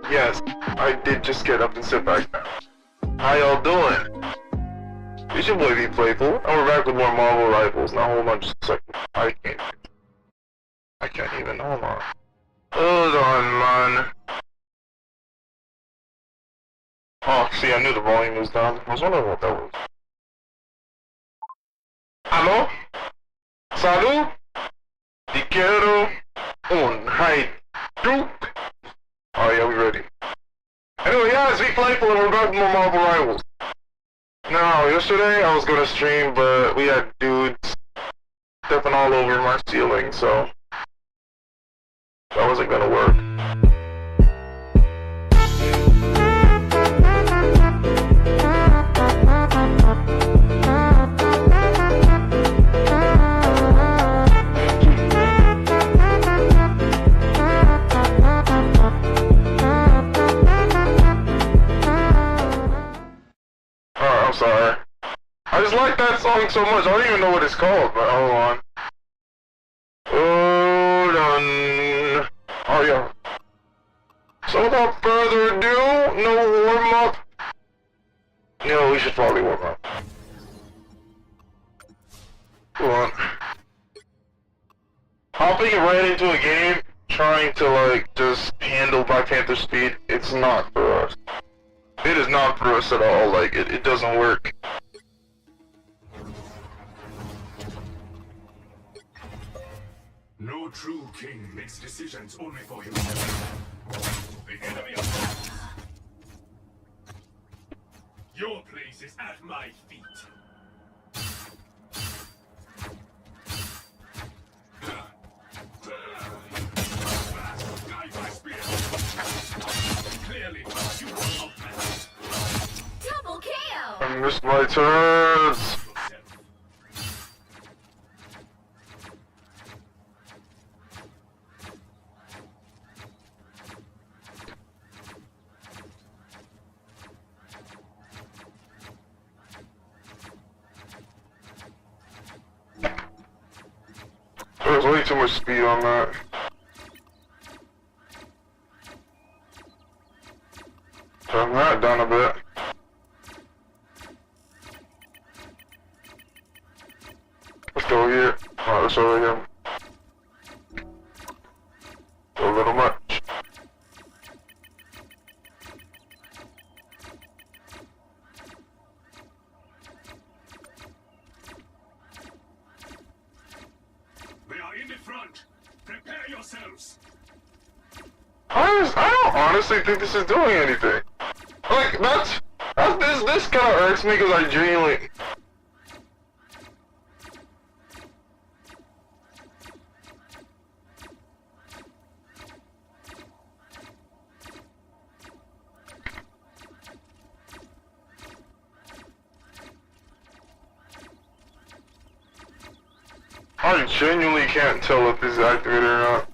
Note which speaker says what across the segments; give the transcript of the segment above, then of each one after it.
Speaker 1: Yes, I did just get up and sit back down. How y'all doing? It's your boy Be Playful, and we're back with more Marvel Rivals. Now hold on just a second. I can't even, hold on. Hold on, man. Oh, see, I knew the volume was down. I was wondering what that was. Hello? Salud? Te quiero un high troop. Oh yeah, we ready. Anyway, yeah, it's Be Playful and we're back with more Marvel Rivals. Now, yesterday I was gonna stream, but we had dudes stepping all over my ceiling, so that wasn't gonna work. I'm sorry. I just like that song so much. I don't even know what it's called, but hold on. Hold on. Oh yeah. So without further ado, no warm up. No, we should probably warm up. Come on. Hopping right into a game, trying to like just handle Black Panther speed, it's not for us. It is not for us at all, like, it doesn't work.
Speaker 2: No true king makes decisions only for himself. The enemy is... Your place is at my feet. Guide my spear. Clearly, you are outmatched.
Speaker 3: Double KO!
Speaker 1: For missed my turns. There's way too much speed on that. Turn that down a bit. Let's go here. Alright, let's over here. A little much.
Speaker 2: They are in the front. Prepare yourselves.
Speaker 1: I don't honestly think this is doing anything. Like, this kind of irks me because I genuinely... I genuinely can't tell if this is activated or not.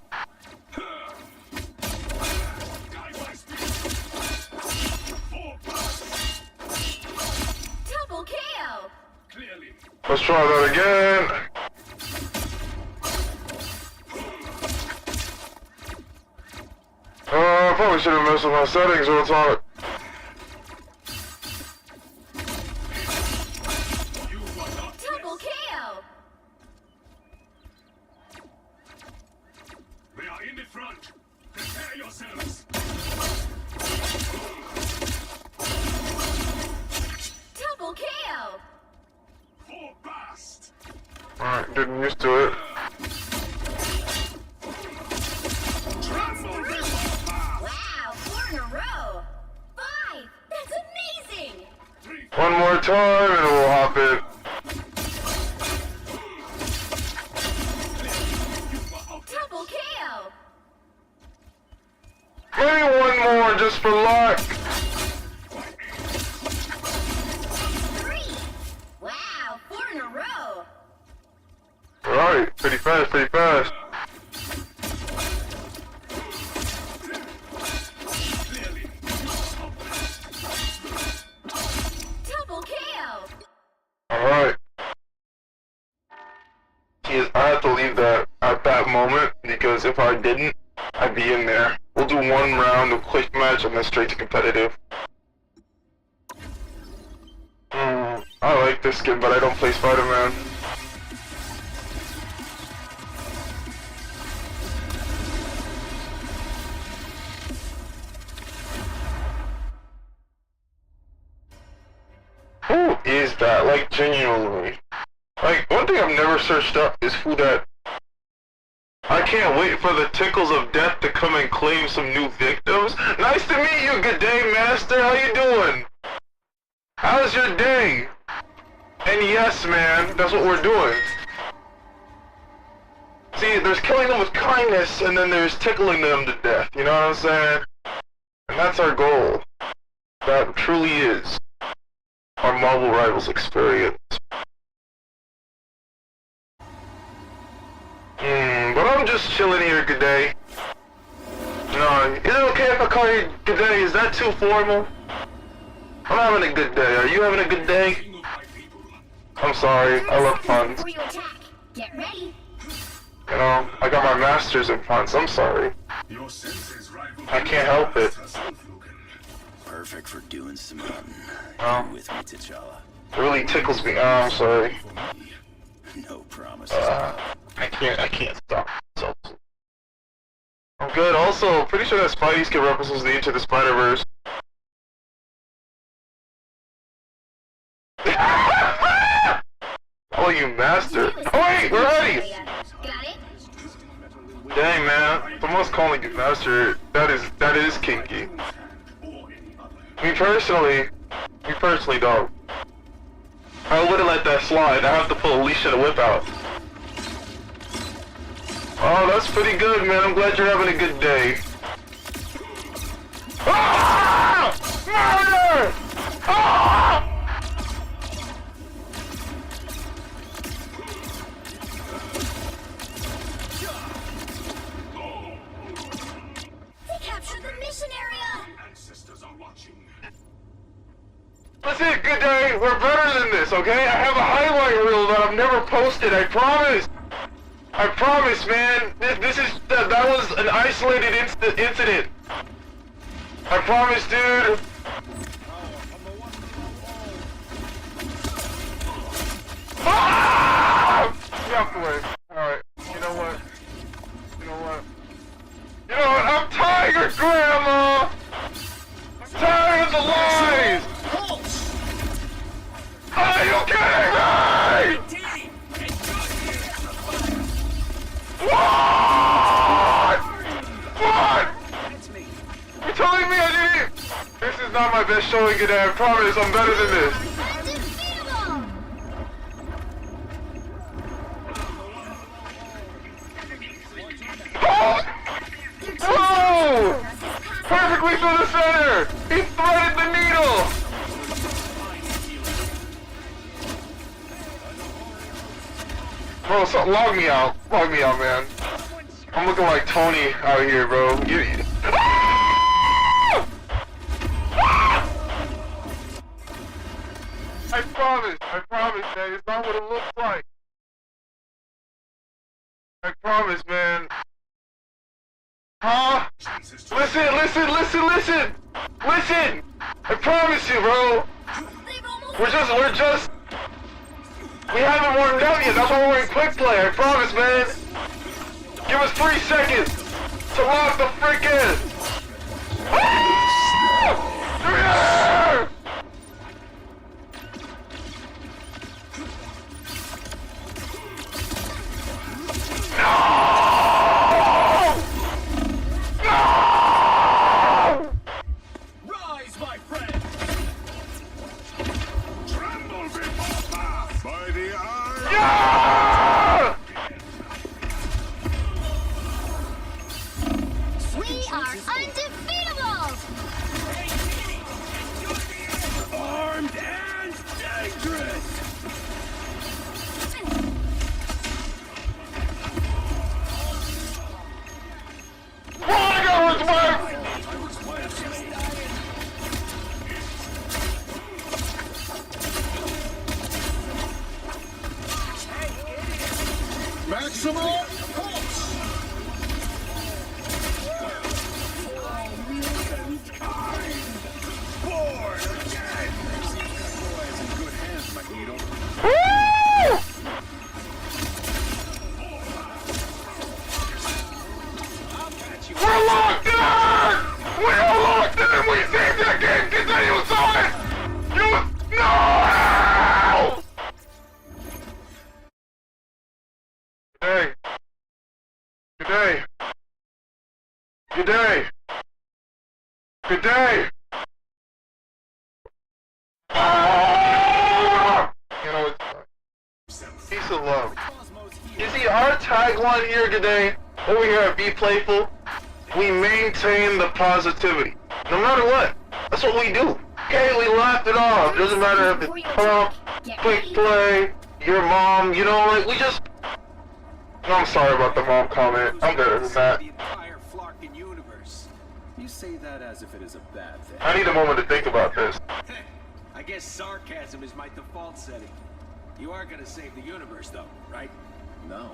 Speaker 3: Double KO.
Speaker 2: Clearly.
Speaker 1: Let's try that again. I probably should have messed with my settings real talk.
Speaker 3: Double KO.
Speaker 2: They are in the front. Prepare yourselves.
Speaker 3: Double KO.
Speaker 2: For bast.
Speaker 1: Alright, getting used to it.
Speaker 3: Wow, 4 in a row. 5. That's amazing.
Speaker 1: One more time and we'll hop in.
Speaker 3: Double KO.
Speaker 1: Maybe one more just for luck.
Speaker 3: 3. Wow, 4 in a row.
Speaker 1: Alright, pretty fast, pretty fast.
Speaker 3: Double KO.
Speaker 1: Alright. I have to leave that at that moment because if I didn't, I'd be in there. We'll do one round of quick match and then straight to competitive. I like this skin, but I don't play Spider-Man. Who is that? Like, genuinely. Like, one thing I've never searched up is who that... I can't wait for the Tickles of Death to come and claim some new victims. Nice to meet you, good day, Master. How you doing? How's your day? And yes, man, that's what we're doing. See, there's killing them with kindness, and then there's tickling them to death, you know what I'm saying? And that's our goal. That truly is our Marvel Rivals experience. But I'm just chilling here, good day. No, is it okay if I call you good day? Is that too formal? I'm having a good day. Are you having a good day? I'm sorry, I love puns.
Speaker 3: Before you attack, get ready.
Speaker 1: You know, I got my master's in puns. I'm sorry.
Speaker 2: Your senses rival.
Speaker 1: I can't help it.
Speaker 4: Perfect for doing some hunting.
Speaker 1: Oh.
Speaker 4: With me, T'Challa.
Speaker 1: It really tickles me. Oh, I'm sorry.
Speaker 4: No promises.
Speaker 1: I can't stop myself. I'm good. Also, pretty sure that Spidey skin represents the Into the Spider-Verse. Oh, you master. Oh, wait, we're ready!
Speaker 3: Got it?
Speaker 1: Dang, man. Someone's calling you master. That is kinky. Me personally, dog. I wouldn't let that slide. I have to pull a leash and a whip out. Oh, that's pretty good, man. I'm glad you're having a good day. Ah! Murder! Ah! we're better than this, okay? I have a highlight reel that I've never posted, I promise! I promise, man! This is... That was an isolated incident! I promise, dude! Ah! You have to wait. Alright, you know what? You know what? You know what? I'm tired, Grandma! I'm tired of the lies! Are you kidding me? What? What? You're telling me I didn't? This is not my best showing today, I promise. I'm better than this.
Speaker 3: Undefeatable!
Speaker 1: Whoa! Perfectly through the center! He threaded the needle! Bro, so log me out. Log me out, man. I'm looking like Tony out here, bro. I promise, man. It's not what it looks like. I promise, man. Huh? Listen! I promise you, bro. We haven't warmed up yet. That's why we're in quick play. I promise, man. Give us 3 seconds to lock the frickin'. Yeah!
Speaker 2: Rise, my friend! Tremble before by the eye!
Speaker 1: Yeah!
Speaker 3: We are undefeatable!
Speaker 2: Armed and dangerous! Maximum pulse! Born again! Boy is in good hands, Magneto.
Speaker 1: Woo! We're locked in! We're locked in! We saved that game! Continue, son! You... No! Good day! Ah! You know, it's peace of love. You see, our tagline here today, over here at Be Playful, we maintain the positivity. No matter what. That's what we do. Okay, we laugh it off. Doesn't matter if it's pump, quick play, your mom, you know, like, we just... No, I'm sorry about the mom comment. I'm better than that.
Speaker 4: The entire Flarkin universe. You say that as if it is a bad thing.
Speaker 1: I need a moment to think about this.
Speaker 4: I guess sarcasm is my default setting. You are gonna save the universe, though, right? No,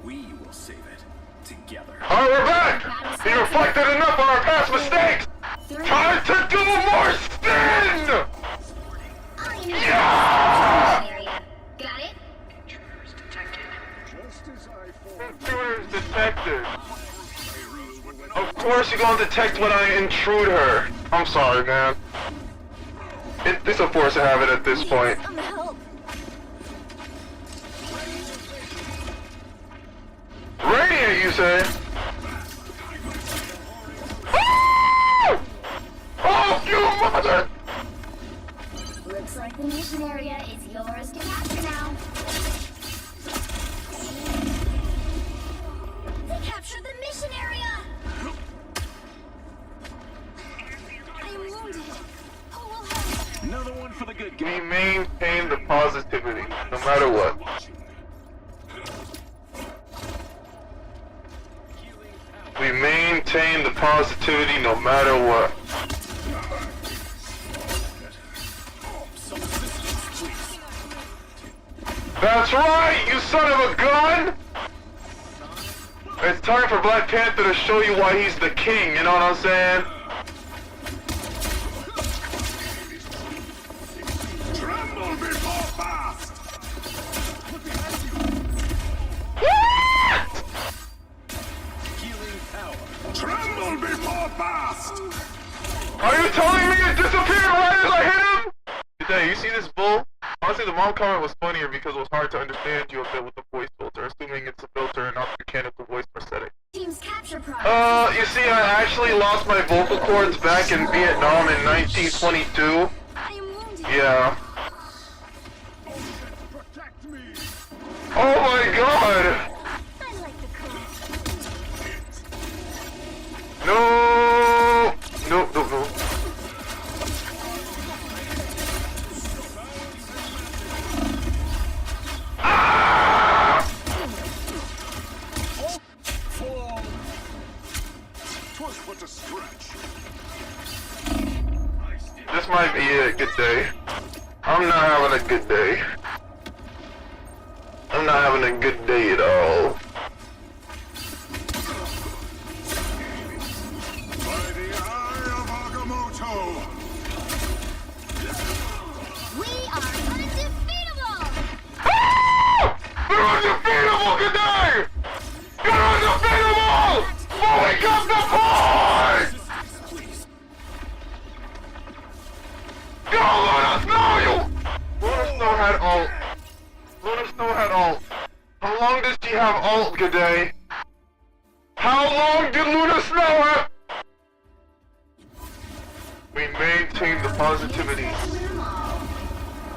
Speaker 4: we will save it together.
Speaker 1: Alright, we're back! We reflected enough on our past mistakes! Time to do more spin! Yeah!
Speaker 3: Got it?
Speaker 1: Intruders detected. Of course you're gonna detect when I intrude her. I'm sorry, man. It's a force of habit at this point.
Speaker 3: Some help.
Speaker 1: Radiant, you say? Ah! Oh, you mother!
Speaker 3: Looks like the mission area is yours to capture now. They captured the mission area! I'm wounded. Who will help?
Speaker 4: Another one for the good guy.
Speaker 1: We maintain the positivity, no matter what. We maintain the positivity no matter what. That's right, you son of a gun! It's time for Black Panther to show you why he's the king, you know what I'm saying?
Speaker 2: Tremble before fast!
Speaker 1: What?
Speaker 4: Healing power.
Speaker 2: Tremble before fast!
Speaker 1: Are you telling me it disappeared right as I hit him? Today, you see this bull? Honestly, the mom comment was funnier because it was hard to understand you a bit with the voice filter, assuming it's a filter and not the mechanical voice prosthetic.
Speaker 3: Team's capture progress.
Speaker 1: You see, I actually lost my vocal cords back in Vietnam in 1922.
Speaker 3: I am wounded.
Speaker 1: Yeah.
Speaker 2: Protect me!
Speaker 1: Oh my god!
Speaker 3: I like the color.
Speaker 1: No! No, no, no.
Speaker 2: Fall! 'Twas but a stretch.
Speaker 1: This might be a good day. I'm not having a good day. I'm not having a good day at all.
Speaker 2: By the eye of Agamotto!
Speaker 3: We are undefeatable.
Speaker 1: You're undefeatable, good day! You're undefeatable! Wake up the boys! Go, Luna Snow, you! Luna Snow had ult. Luna Snow had ult. How long does she have ult, good day? How long did Luna Snow have? We maintain the positivity.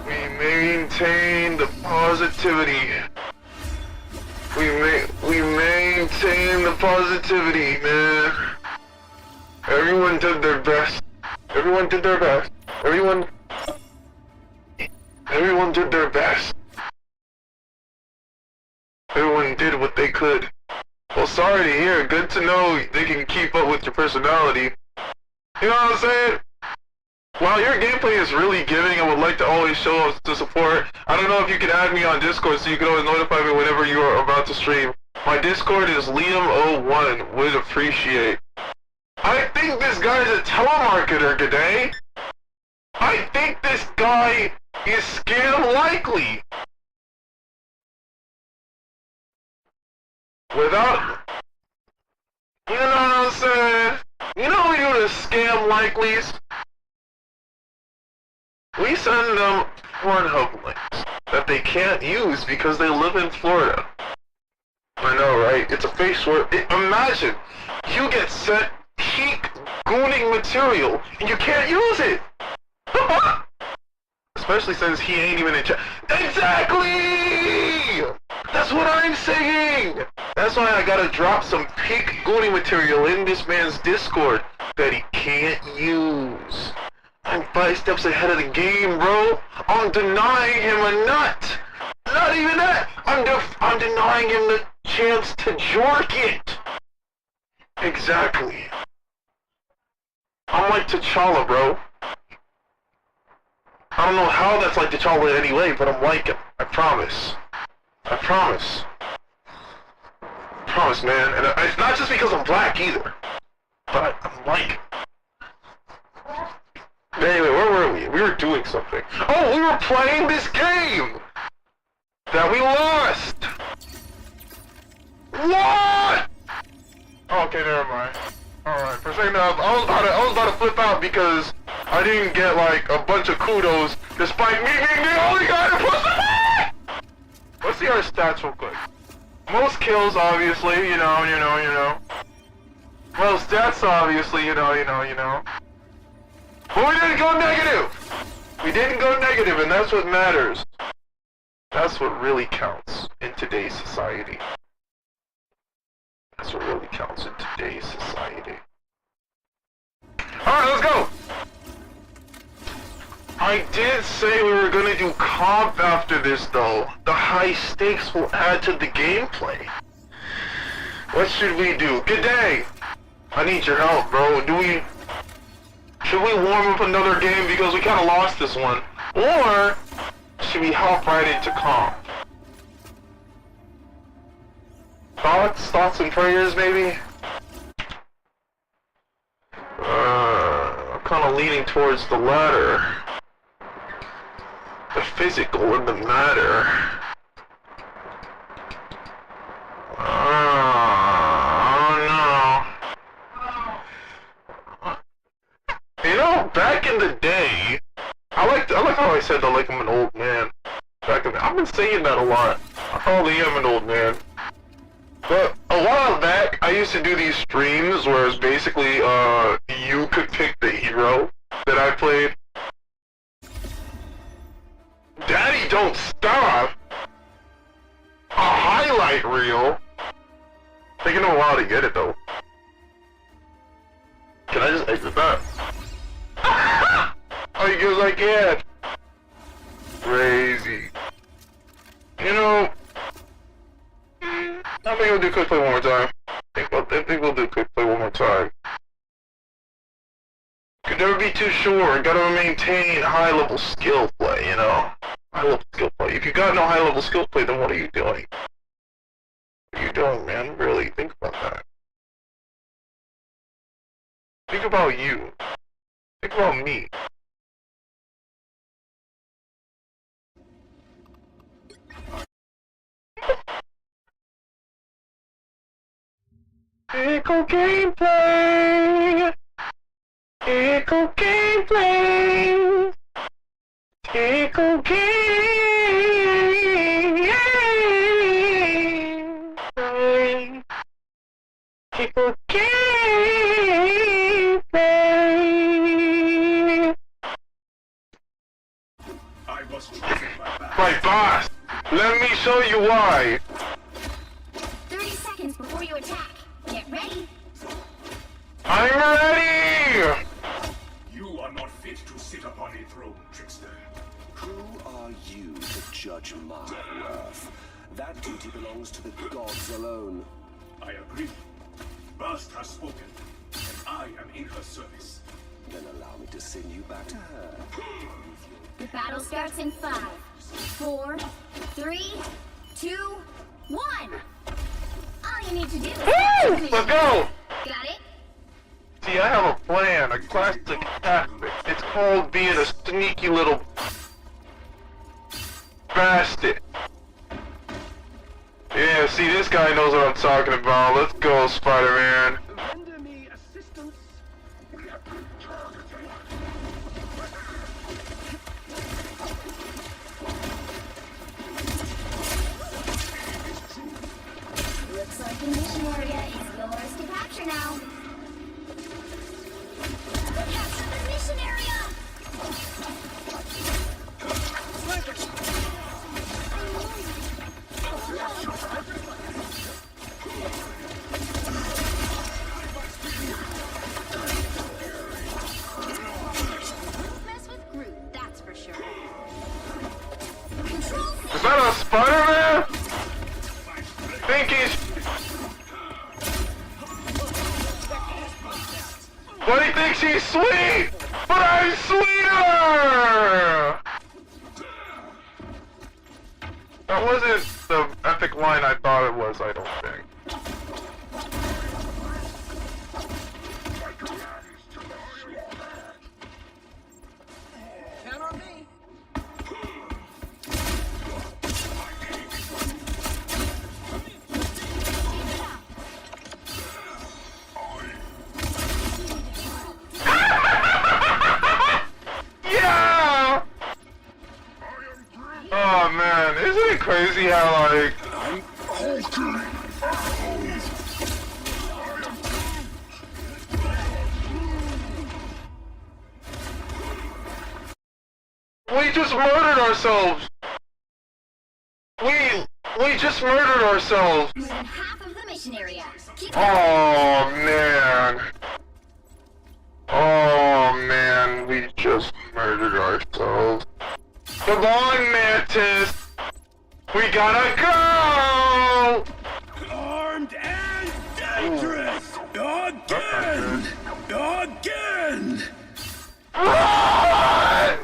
Speaker 1: We maintain the positivity. We maintain the positivity, man. Everyone did their best. Everyone did their best. Everyone did their best. Everyone did what they could. Well, sorry to hear. Good to know they can keep up with your personality. You know what I'm saying? While your gameplay is really giving, I would like to always show up to support. I don't know if you can add me on Discord so you can always notify me whenever you are about to stream. My Discord is Liam01. Would appreciate. I think this guy's a telemarketer, G'day. I think this guy is scam likely. Without... You know what I'm saying? You know we do the scam likelies? We send them Pornhub links that they can't use because they live in Florida. I know, right? It's a face word. Imagine, you get sent peak gooning material and you can't use it! Especially since he ain't even in chat. Exactly! That's what I'm saying! That's why I gotta drop some peak gooning material in this man's Discord that he can't use. I'm 5 steps ahead of the game, bro. I'm denying him a nut. Not even that. I'm denying him the chance to jork it. Exactly. I'm like T'Challa, bro. I don't know how that's like T'Challa anyway, but I'm like him. I promise. I promise. I promise, man. And it's not just because I'm black either. But I'm like him. Anyway, where were we? We were doing something. Oh, we were playing this game! That we lost! What? Oh, okay, never mind. Alright, for a second I was about to flip out because I didn't get like a bunch of kudos despite me being the only guy to push the button! Let's see our stats real quick. Most kills, obviously, you know. Most stats, obviously, you know. But we didn't go negative! We didn't go negative, and that's what matters. That's what really counts in today's society. That's what really counts in today's society. Alright, let's go! I did say we were gonna do comp after this, though. The high stakes will add to the gameplay. What should we do? Good day! I need your help, bro. Should we warm up another game because we kinda lost this one? Or should we hop right into comp? Thoughts and prayers, maybe? I'm kind of leaning towards the latter. The physical and the matter. I don't know. You know, back in the day, I like how I said that like I'm an old man. I've been saying that a lot. I probably am an old man. But a while back, I used to do these streams where it's basically, you could pick the hero that I played. Daddy Don't Stop! A highlight reel? Taking a while to get it though. Can I just exit that? Oh, you guys like it? Crazy. You know, I think we'll do quick play one more time. I think we'll do quick play one more time. Could never be too sure. Gotta maintain high level skill play, you know? High level skill play. If you got no high level skill play, then what are you doing? What are you doing, man? Really, think about that. Think about you. Think about me. Tickle gameplay! Tickle gameplay! Tickle gameplay! Tickle gameplay!
Speaker 2: I was chosen by
Speaker 1: My boss! Let me show you why!
Speaker 3: 30 seconds before you attack. Get ready.
Speaker 1: I'm ready!
Speaker 2: You are not fit to sit upon a throne, trickster.
Speaker 4: Who are you to judge my worth? That duty belongs to the gods alone.
Speaker 2: I agree. Bast has spoken, and I am in her service.
Speaker 4: Then allow me to send you back to her.
Speaker 3: The battle starts in 5, 4, 3, 2, 1. All you need to do is...
Speaker 1: Woo! Let's go!
Speaker 3: Got it?
Speaker 1: See, I have a plan, a classic tactic. It's called being a sneaky little bastard. Yeah, see, this guy knows what I'm talking about. Let's go, Spider-Man.
Speaker 4: Render me assistance.
Speaker 3: Looks like the mission area is yours to capture now. Capture the mission area! Don't mess with Groot, that's for sure. Control
Speaker 1: Is that a Spider-Man? Think he's... But he thinks he's sweet! But I'm sweeter! That wasn't the epic line I thought it was, I don't think.
Speaker 4: Count on me.
Speaker 1: Yeah! Oh man, isn't it crazy how like... We just murdered ourselves! We just murdered ourselves!
Speaker 3: more than half of the mission area. Keep
Speaker 1: Oh man. Oh man, we just murdered ourselves. Come on, Mantis! We gotta go!
Speaker 2: Armed and dangerous! Again! Again!
Speaker 1: Run!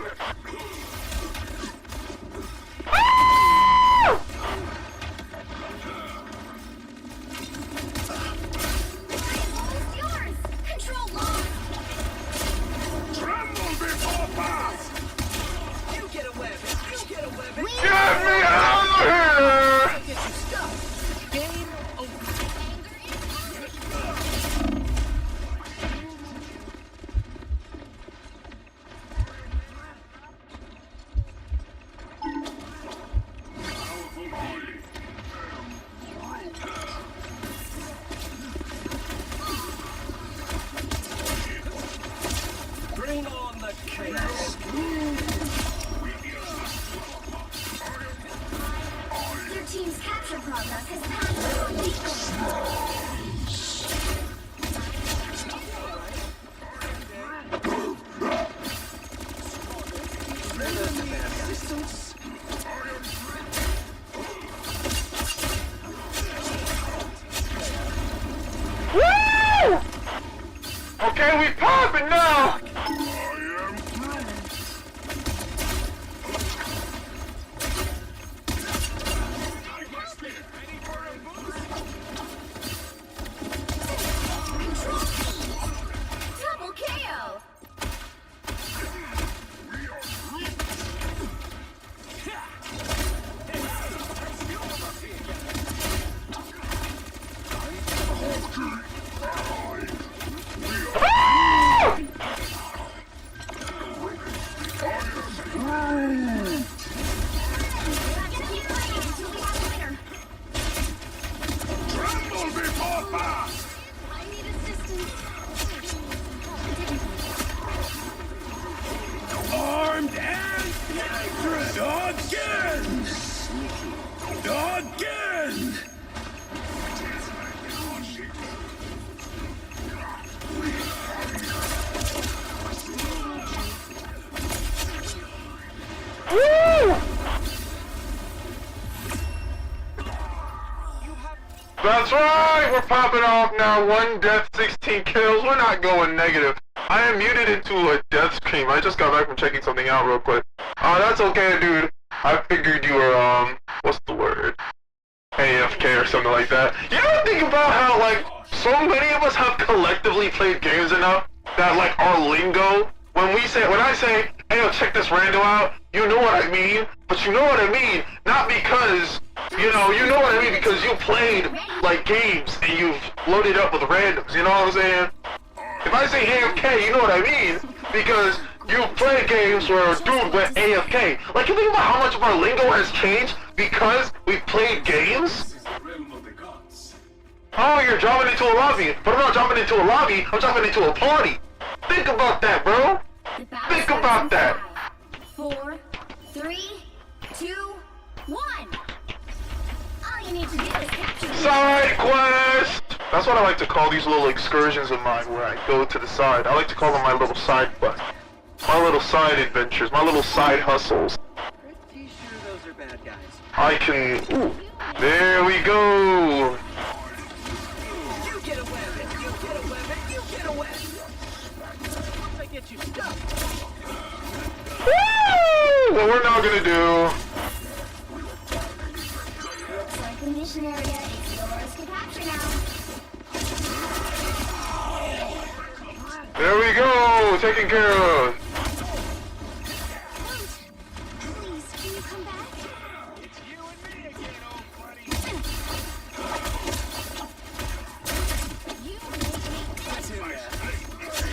Speaker 1: Okay, we popping now!
Speaker 3: Double KO! I need assistance.
Speaker 2: Armed and dangerous! Again!
Speaker 1: Woo! That's right! We're popping off now. 1 death, 16 kills. We're not going negative. I am muted into a death stream. I just got back from checking something out real quick. That's okay, dude. I figured you were, what's the word? AFK or something like that. You ever think about how, like, so many of us have collectively played games enough that, like, our lingo, when I say, hey, yo, check this rando out, you know what I mean, but you know what I mean, not because, you know what I mean because you played, like, games and you've loaded up with randoms, you know what I'm saying? If I say AFK, you know what I mean, because you play games where a dude went AFK. Like, you think about how much of our lingo has changed because we've played games? Oh, you're jumping into a lobby, but I'm not jumping into a lobby, I'm jumping into a party. Think about that, bro. Think about that.
Speaker 3: 4, 3, 2, 1. All you need to do is capture.
Speaker 1: Side quest! That's what I like to call these little excursions of mine where I go to the side. I like to call them my little side quests. My little side adventures, my little side hustles.
Speaker 5: Pretty sure those are bad guys.
Speaker 1: I can... Ooh. There we go!
Speaker 5: You get a weapon! You get a weapon! You get a weapon! Once I get you stuck.
Speaker 1: Woo! What we're now gonna do...
Speaker 3: Looks like the mission area is yours to capture now.
Speaker 1: There we go! Taken care of!
Speaker 3: Please, can you come back?
Speaker 2: It's you and me again, old buddy.
Speaker 3: You make me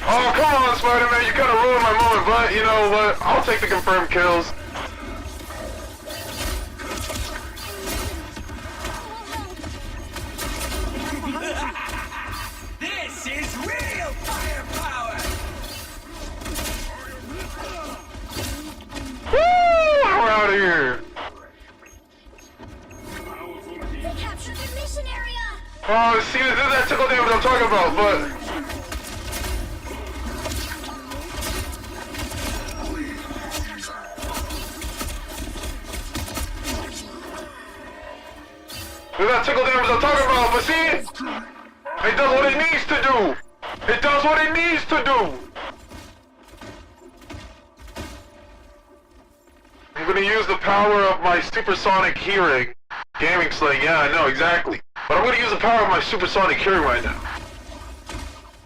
Speaker 1: Oh, come on, Spider-Man, you kinda ruined my moment, but you know what? I'll take the confirmed kills.
Speaker 4: This is real firepower!
Speaker 1: Woo! We're out of here!
Speaker 3: They captured the mission area!
Speaker 1: Oh, see, this is that tickle damage I'm talking about, but... There's that tickle damage I'm talking about, but see? It does what it needs to do! It does what it needs to do! I'm gonna use the power of my supersonic hearing. Gaming slang, yeah, I know, exactly. But I'm gonna use the power of my supersonic hearing right now.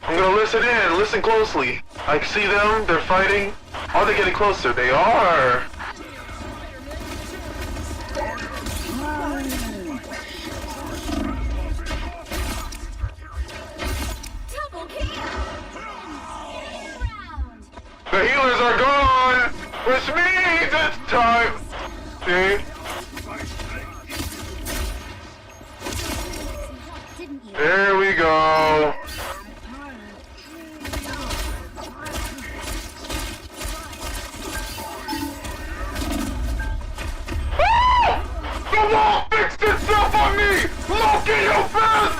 Speaker 1: I'm gonna listen in, listen closely. I see them, they're fighting. Are they getting closer? They are!
Speaker 3: Double kill! Round!
Speaker 1: The healers are gone! Which means it's time! See?
Speaker 3: Didn't you?
Speaker 1: There we go. The wall fixed itself on me! Loki, you bitch!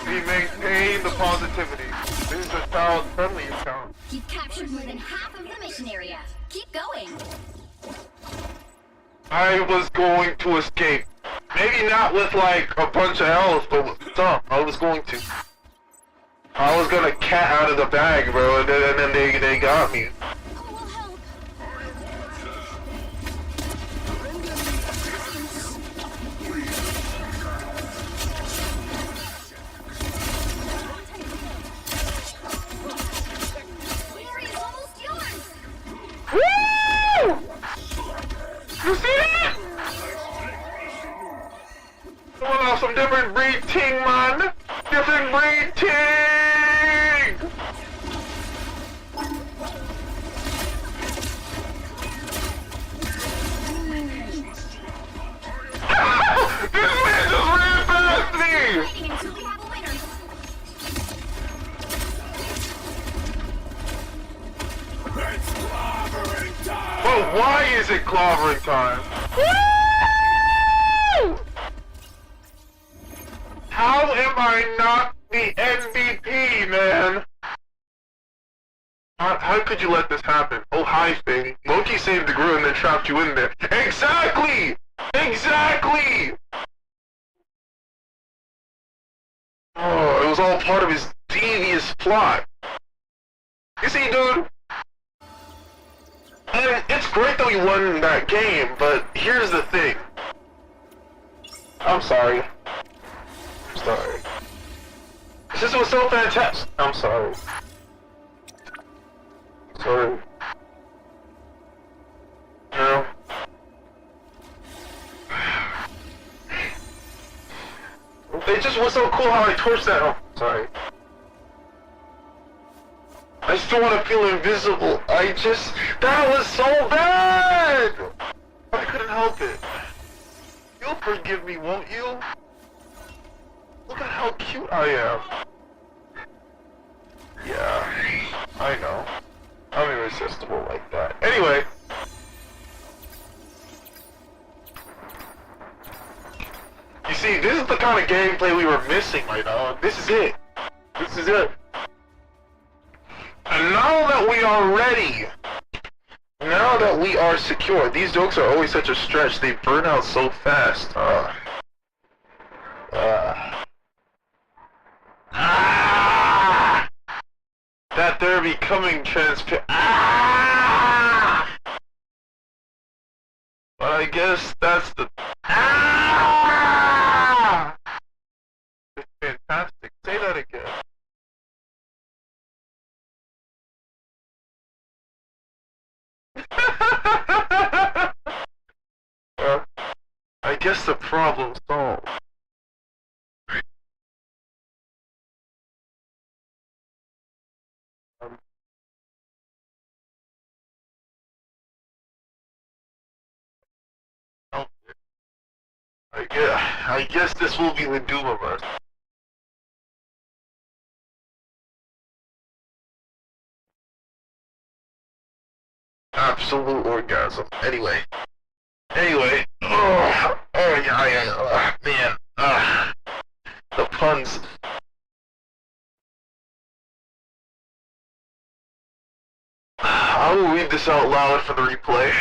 Speaker 1: We maintain the positivity. This is a child-friendly account.
Speaker 3: You've captured more than half of the mission area. Keep going.
Speaker 1: I was going to escape. Maybe not with like a bunch of health, but with some. I was going to. I was gonna cat out of the bag, bro, and then they got me.
Speaker 3: Who will help? Glory is almost yours!
Speaker 1: Woo! You see that? Someone else, some different breed ting, man. Different breed ting. This man just ran past me.
Speaker 3: Waiting until we have a winner.
Speaker 2: It's clobbering time!
Speaker 1: But why is it clobbering time? Woo! How am I not the MVP, man? How could you let this happen? Oh, hi, Fing. Loki saved the Gru and then trapped you in there. Exactly! Exactly! Oh, it was all part of his devious plot. You see, dude? And it's great that we won that game, but here's the thing. I'm sorry. I'm sorry. This was so fantastic. I'm sorry. Sorry. No. It just was so cool how I torched that. Oh, sorry. I still want to feel invisible. That was so bad! I couldn't help it. You'll forgive me, won't you? Look at how cute I am. Yeah, I know. I'm irresistible like that. Anyway. You see, this is the kind of gameplay we were missing right now. This is it. This is it. And now that we are ready, now that we are secure, these jokes are always such a stretch, they burn out so fast. That they're becoming transparent. But I guess that's the... It's fantastic. Say that again. I guess the problem's solved. I guess this will be the Doomiverse. Absolute orgasm. Anyway, oh yeah, man, the puns. I will read this out loud for the replay.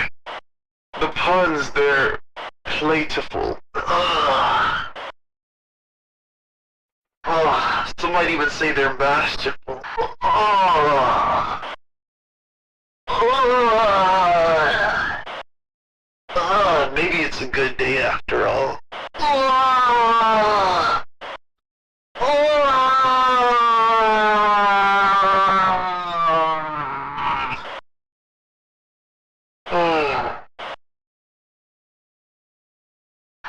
Speaker 1: The puns, they're plentiful. Some might even say they're masterful. Maybe it's a good day after all.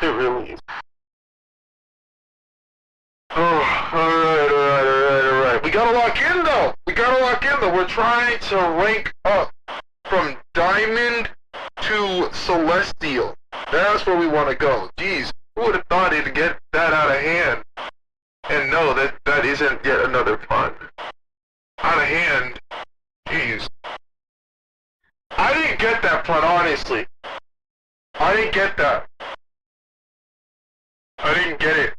Speaker 1: It really is. Alright. We gotta lock in though! We're trying to rank up from Diamond to Celestial. That's where we want to go. Jeez, who would have thought it'd get that out of hand? And no, that isn't yet another pun. Out of hand. Jeez. I didn't get that pun, honestly. I didn't get that. I didn't get it.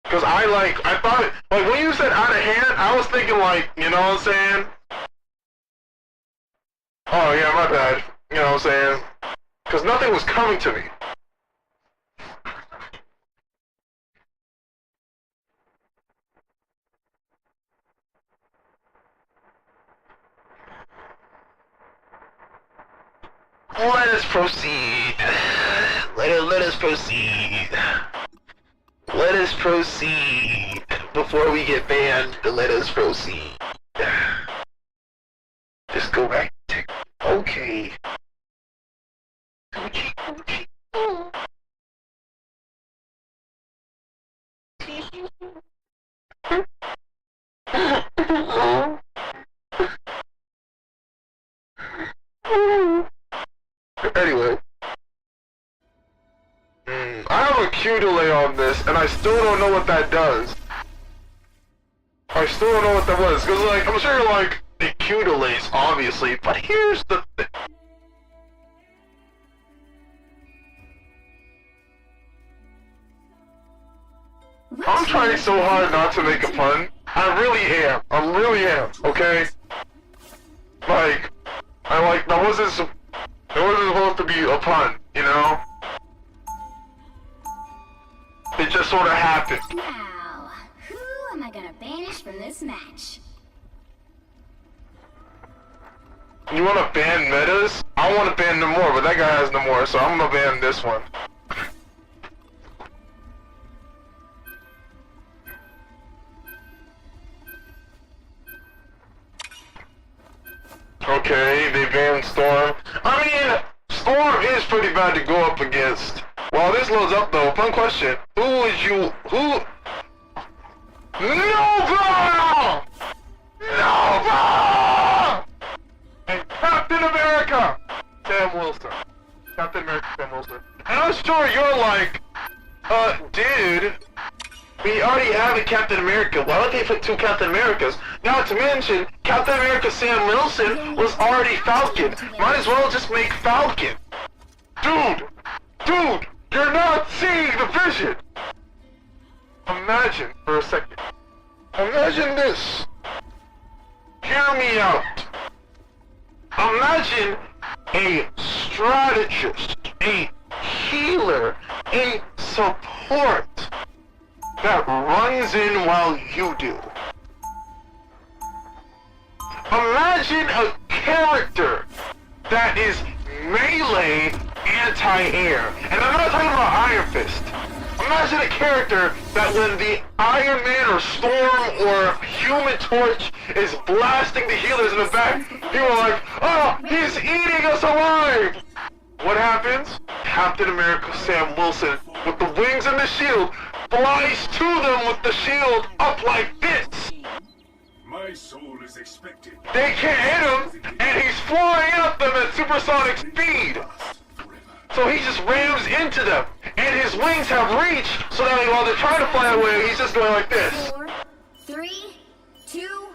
Speaker 1: Cause I thought, like when you said out of hand, I was thinking like, you know what I'm saying? Oh yeah, my bad. You know what I'm saying? Cause nothing was coming to me. Let us proceed. Let us proceed. Let us proceed. Before we get banned, let us proceed. Just go back. Okay. Gucci, Gucci. Anyway. I have a Q delay on this, and I still don't know what that does. I still don't know what that was, because, like, I'm sure you're like, the Q delays, obviously, but here's the thing. I'm trying so hard not to make a pun. I really am. I really am, okay? Like, that wasn't supposed to be a pun, you know? It just sort of happened.
Speaker 3: Now, who am I gonna banish from this match?
Speaker 1: You wanna ban metas? I wanna ban Namor, but that guy has Namor, so I'm gonna ban this one. Okay, they banned Storm. I mean, Storm is pretty bad to go up against. While this loads up though, fun question. Who? Nova! Nova! And Captain America! Sam Wilson. Captain America, Sam Wilson. And I'm sure you're like, dude, we already have a Captain America. Why would they put two Captain Americas? Not to mention, Captain America Sam Wilson was already Falcon. Might as well just make Falcon. Dude, you're not seeing the vision. Imagine for a second. Imagine this. Hear me out. Imagine a strategist, a healer, a support that runs in while you do. Imagine a character that is melee anti-air. And I'm not talking about Iron Fist. Imagine a character that when the Iron Man or Storm or Human Torch is blasting the healers in the back, people are like, oh, he's eating us alive! What happens? Captain America Sam Wilson, with the wings and the shield, flies to them with the shield up like this.
Speaker 2: My soul is expected.
Speaker 1: They can't hit him, and he's flying at them at supersonic speed. So he just rams into them, and his wings have reach, so that while they're trying to fly away, he's just going like this.
Speaker 3: 4, 3, 2.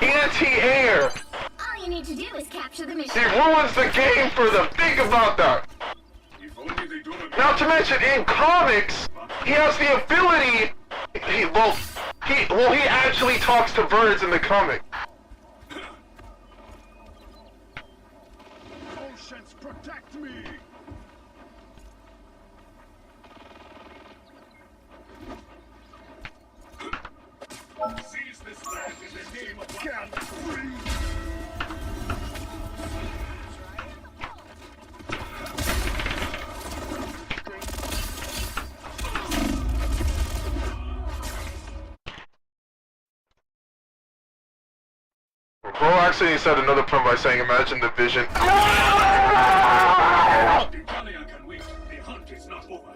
Speaker 1: Anti-air.
Speaker 3: All you need to do is capture the mission.
Speaker 1: He ruins the game for them. Think about that.
Speaker 2: If only they don't agree.
Speaker 1: Not to mention, in comics, he has the ability. He actually talks to birds in the comic.
Speaker 2: Oceans protect me. Seize this land in the name of God.
Speaker 1: Bro actually said another pun by saying, imagine the vision.
Speaker 2: The Italian can wait. The hunt is not over.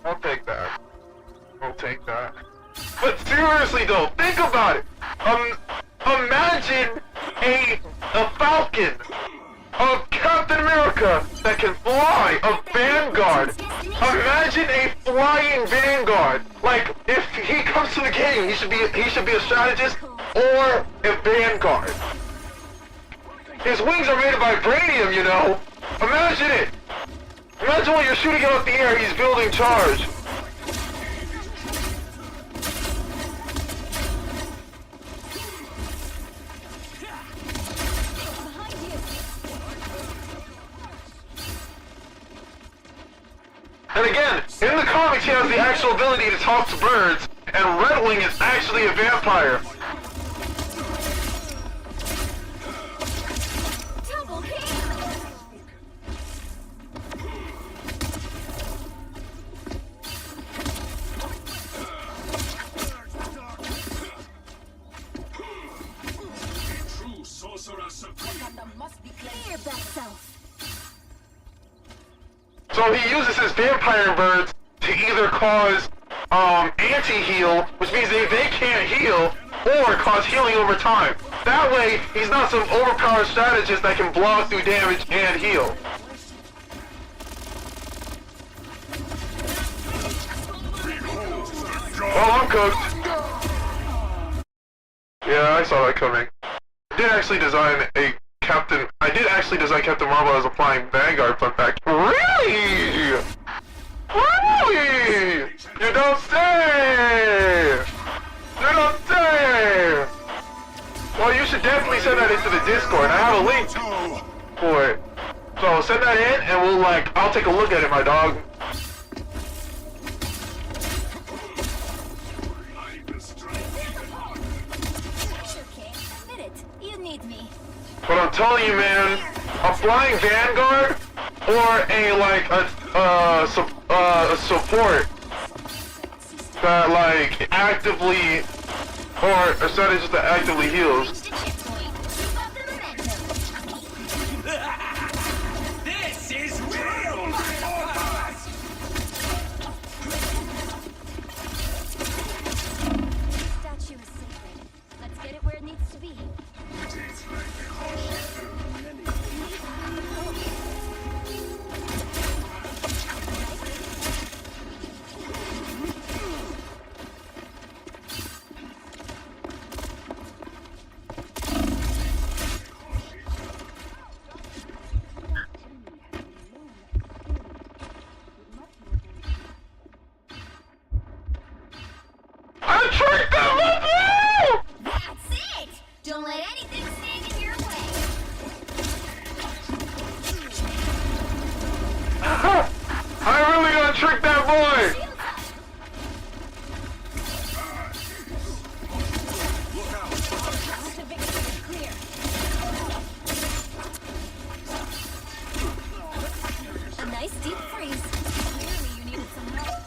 Speaker 1: I'll take that. I'll take that. But seriously though, think about it. Imagine a Falcon, a Captain America that can fly, a Vanguard. Imagine a flying Vanguard. Like, if he comes to the game, he should be a strategist or a Vanguard. His wings are made of vibranium, you know. Imagine it. Imagine when you're shooting him out the air, he's building charge. And again, in the comics he has the actual ability to talk to birds, and Red Wing is actually a vampire.
Speaker 3: Be your best self.
Speaker 1: So he uses his vampire birds to either cause anti-heal, which means they can't heal, or cause healing over time. That way, he's not some overpowered strategist that can block through damage and heal. Oh, I'm cooked. Yeah, I saw that coming. I did actually design Captain Marvel as applying Vanguard, fun fact. Really? Really? You don't say! You don't say! Well, you should definitely send that into the Discord. I have a link for it. So send that in and I'll take a look at it, my dog.
Speaker 3: It's okay. Admit it. You need me.
Speaker 1: But I'm telling you, man, a flying Vanguard or a support that actively, or a strategist that actively heals.
Speaker 3: Reach the checkpoint. Keep up the momentum.
Speaker 4: This is real!
Speaker 3: Statue is sacred. Let's get it where it needs to be.
Speaker 1: I tricked them!
Speaker 3: That's it! Don't let anything stand in your way.
Speaker 1: I really gonna trick that boy!
Speaker 3: Shields up. Path to victory is clear. A nice deep freeze. Clearly you needed some help.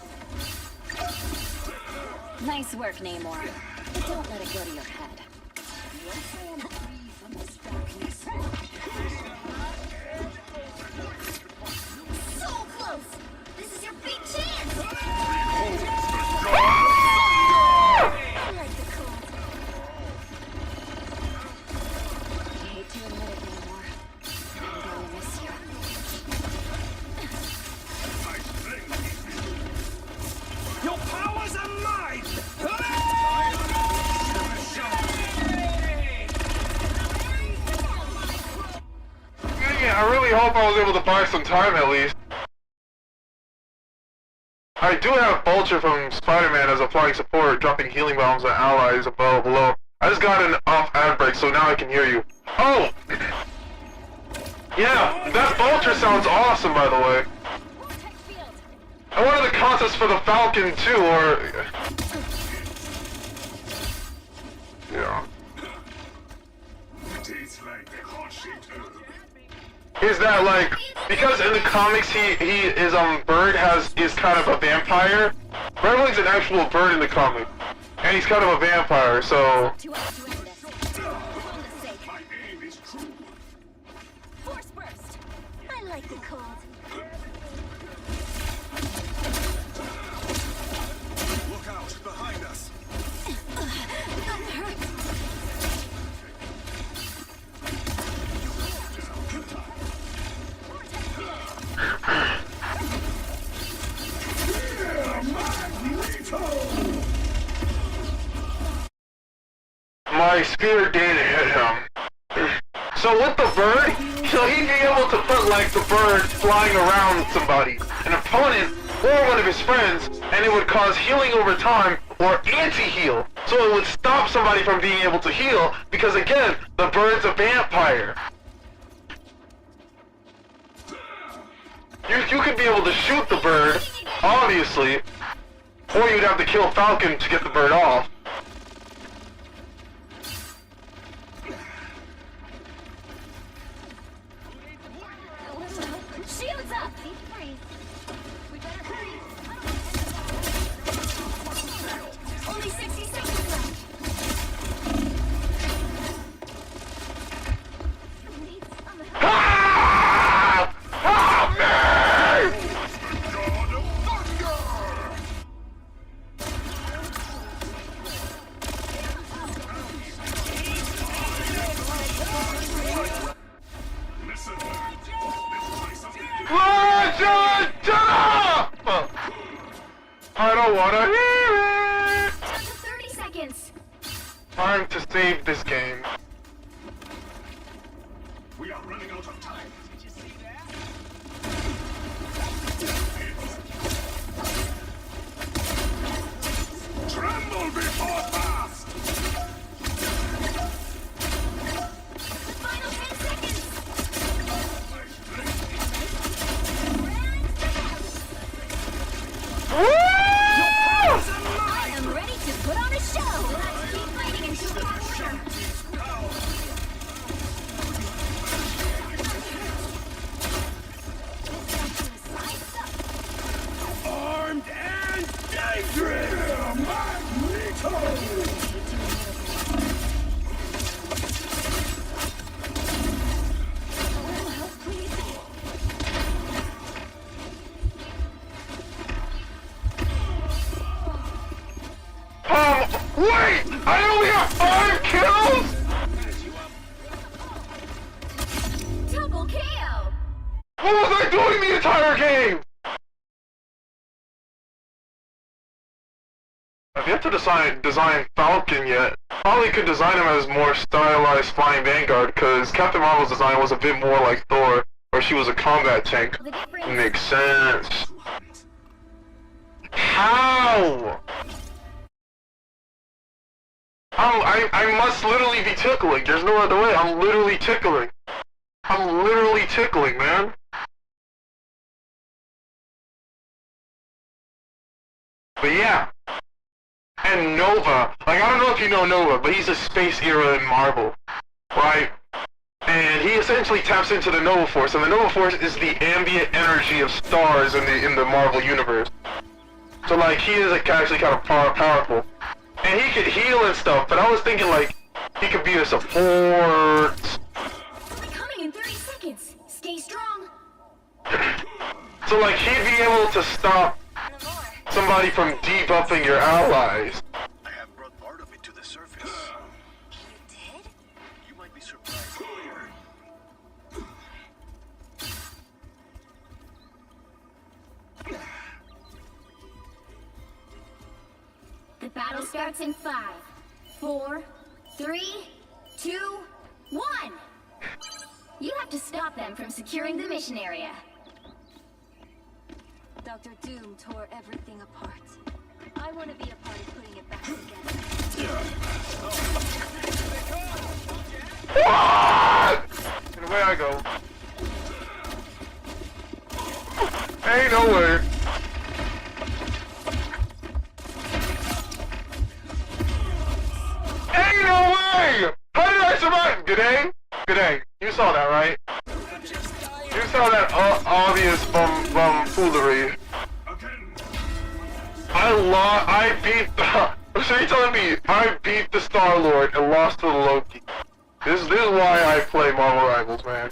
Speaker 3: Nice work, Namor. But don't let it go to your head. Once I am free from this darkness. So close! This is your big chance! I like the cold. I hate to admit it, Namor. I'm gonna miss you.
Speaker 4: Your powers are mine!
Speaker 1: I really hope I was able to buy some time at least. I do have Vulture from Spider-Man as a flying support, dropping healing bombs on allies above below. I just got an off ad break, so now I can hear you. Oh! Yeah, that Vulture sounds awesome, by the way.
Speaker 3: Vortex field.
Speaker 1: I wanted the concepts for the Falcon too, or... Yeah. Is that because in the comics his bird is kind of a vampire. Merlin's an actual bird in the comic, and he's kind of a vampire. So
Speaker 3: To us to end this. For the sake.
Speaker 2: My aim is true.
Speaker 3: Force burst. I like the cold.
Speaker 4: Look out, behind us!
Speaker 3: I'm hurt.
Speaker 1: my spear did hit him. So with the bird, he'd be able to put the bird flying around somebody, an opponent or one of his friends, and it would cause healing over time or anti-heal. So it would stop somebody from being able to heal because again, the bird's a vampire. You could be able to shoot the bird, obviously, or you'd have to kill Falcon to get the bird off.
Speaker 3: Shields up! We better hurry. Only 60 seconds left. Needs some
Speaker 1: I don't wanna hear it!
Speaker 3: Down to 30 seconds.
Speaker 1: Time to save this game.
Speaker 2: We are running out of time.
Speaker 5: Did you see that?
Speaker 2: Tremble before fast!
Speaker 3: The final 10 seconds. I am ready to put on a show. Let's keep fighting until we have a winner.
Speaker 2: Armed and dangerous! Magneto!
Speaker 1: Wait! I only have 5 kills?
Speaker 3: Double KO.
Speaker 1: What was I doing the entire game? I've yet to design Falcon yet. Probably could design him as more stylized Flying Vanguard, because Captain Marvel's design was a bit more like Thor, where she was a combat tank.
Speaker 3: The difference.
Speaker 1: Makes sense. How? I must literally be tickling. There's no other way. I'm literally tickling. I'm literally tickling, man. But yeah. And Nova. Like, I don't know if you know Nova, but he's a space era in Marvel. Right? And he essentially taps into the Nova Force, and the Nova Force is the ambient energy of stars in the Marvel universe. So like, he is actually kind of powerful. And he could heal and stuff, but I was thinking like, he could be a support.
Speaker 3: Coming in 30 seconds. Stay strong.
Speaker 1: So like, he'd be able to stop somebody from debuffing your allies.
Speaker 2: I have brought part of it to the surface.
Speaker 3: You did?
Speaker 2: You might be surprised later.
Speaker 3: The battle starts in 5, 4, 3, 2, 1. You have to stop them from securing the mission area.
Speaker 6: Dr. Doom tore everything apart. I want to be a part of putting it back together.
Speaker 1: What? And away I go. Ain't no way. Ain't no way! How did I survive? Good day? Good day. You saw that, right? You saw that obvious foolery. I beat the... So you're telling me I beat the Star-Lord and lost to the Loki. This is why I play Marvel Rivals, man.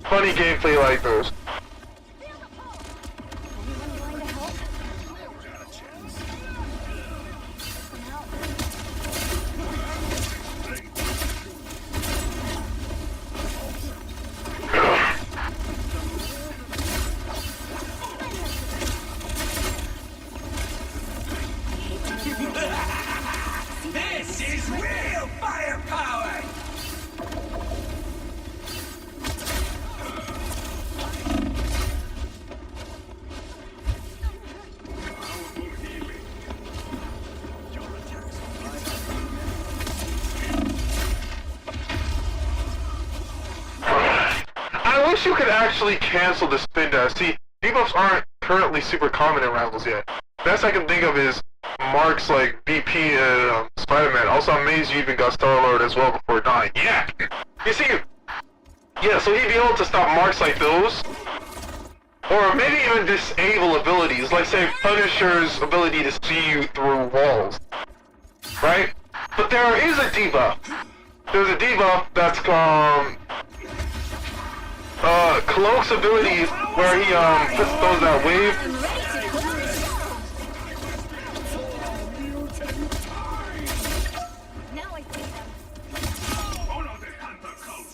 Speaker 1: Funny gameplay like those.
Speaker 5: This is real firepower!
Speaker 1: I wish you could actually cancel the spin dash. See, debuffs aren't currently super common in Rivals yet. Best I can think of is marks like BP and Spider-Man. Also, I'm amazed you even got Star-Lord as well before dying. Yeah! You see, yeah, so he'd be able to stop marks like those. Or maybe even disable abilities, like say Punisher's ability to see you through walls. Right? But there is a debuff. There's a debuff that's called Cloak's ability, where he throws that wave.
Speaker 3: I'm ready to put on a show.
Speaker 6: Now I see them.
Speaker 2: Honor the Panther Cult!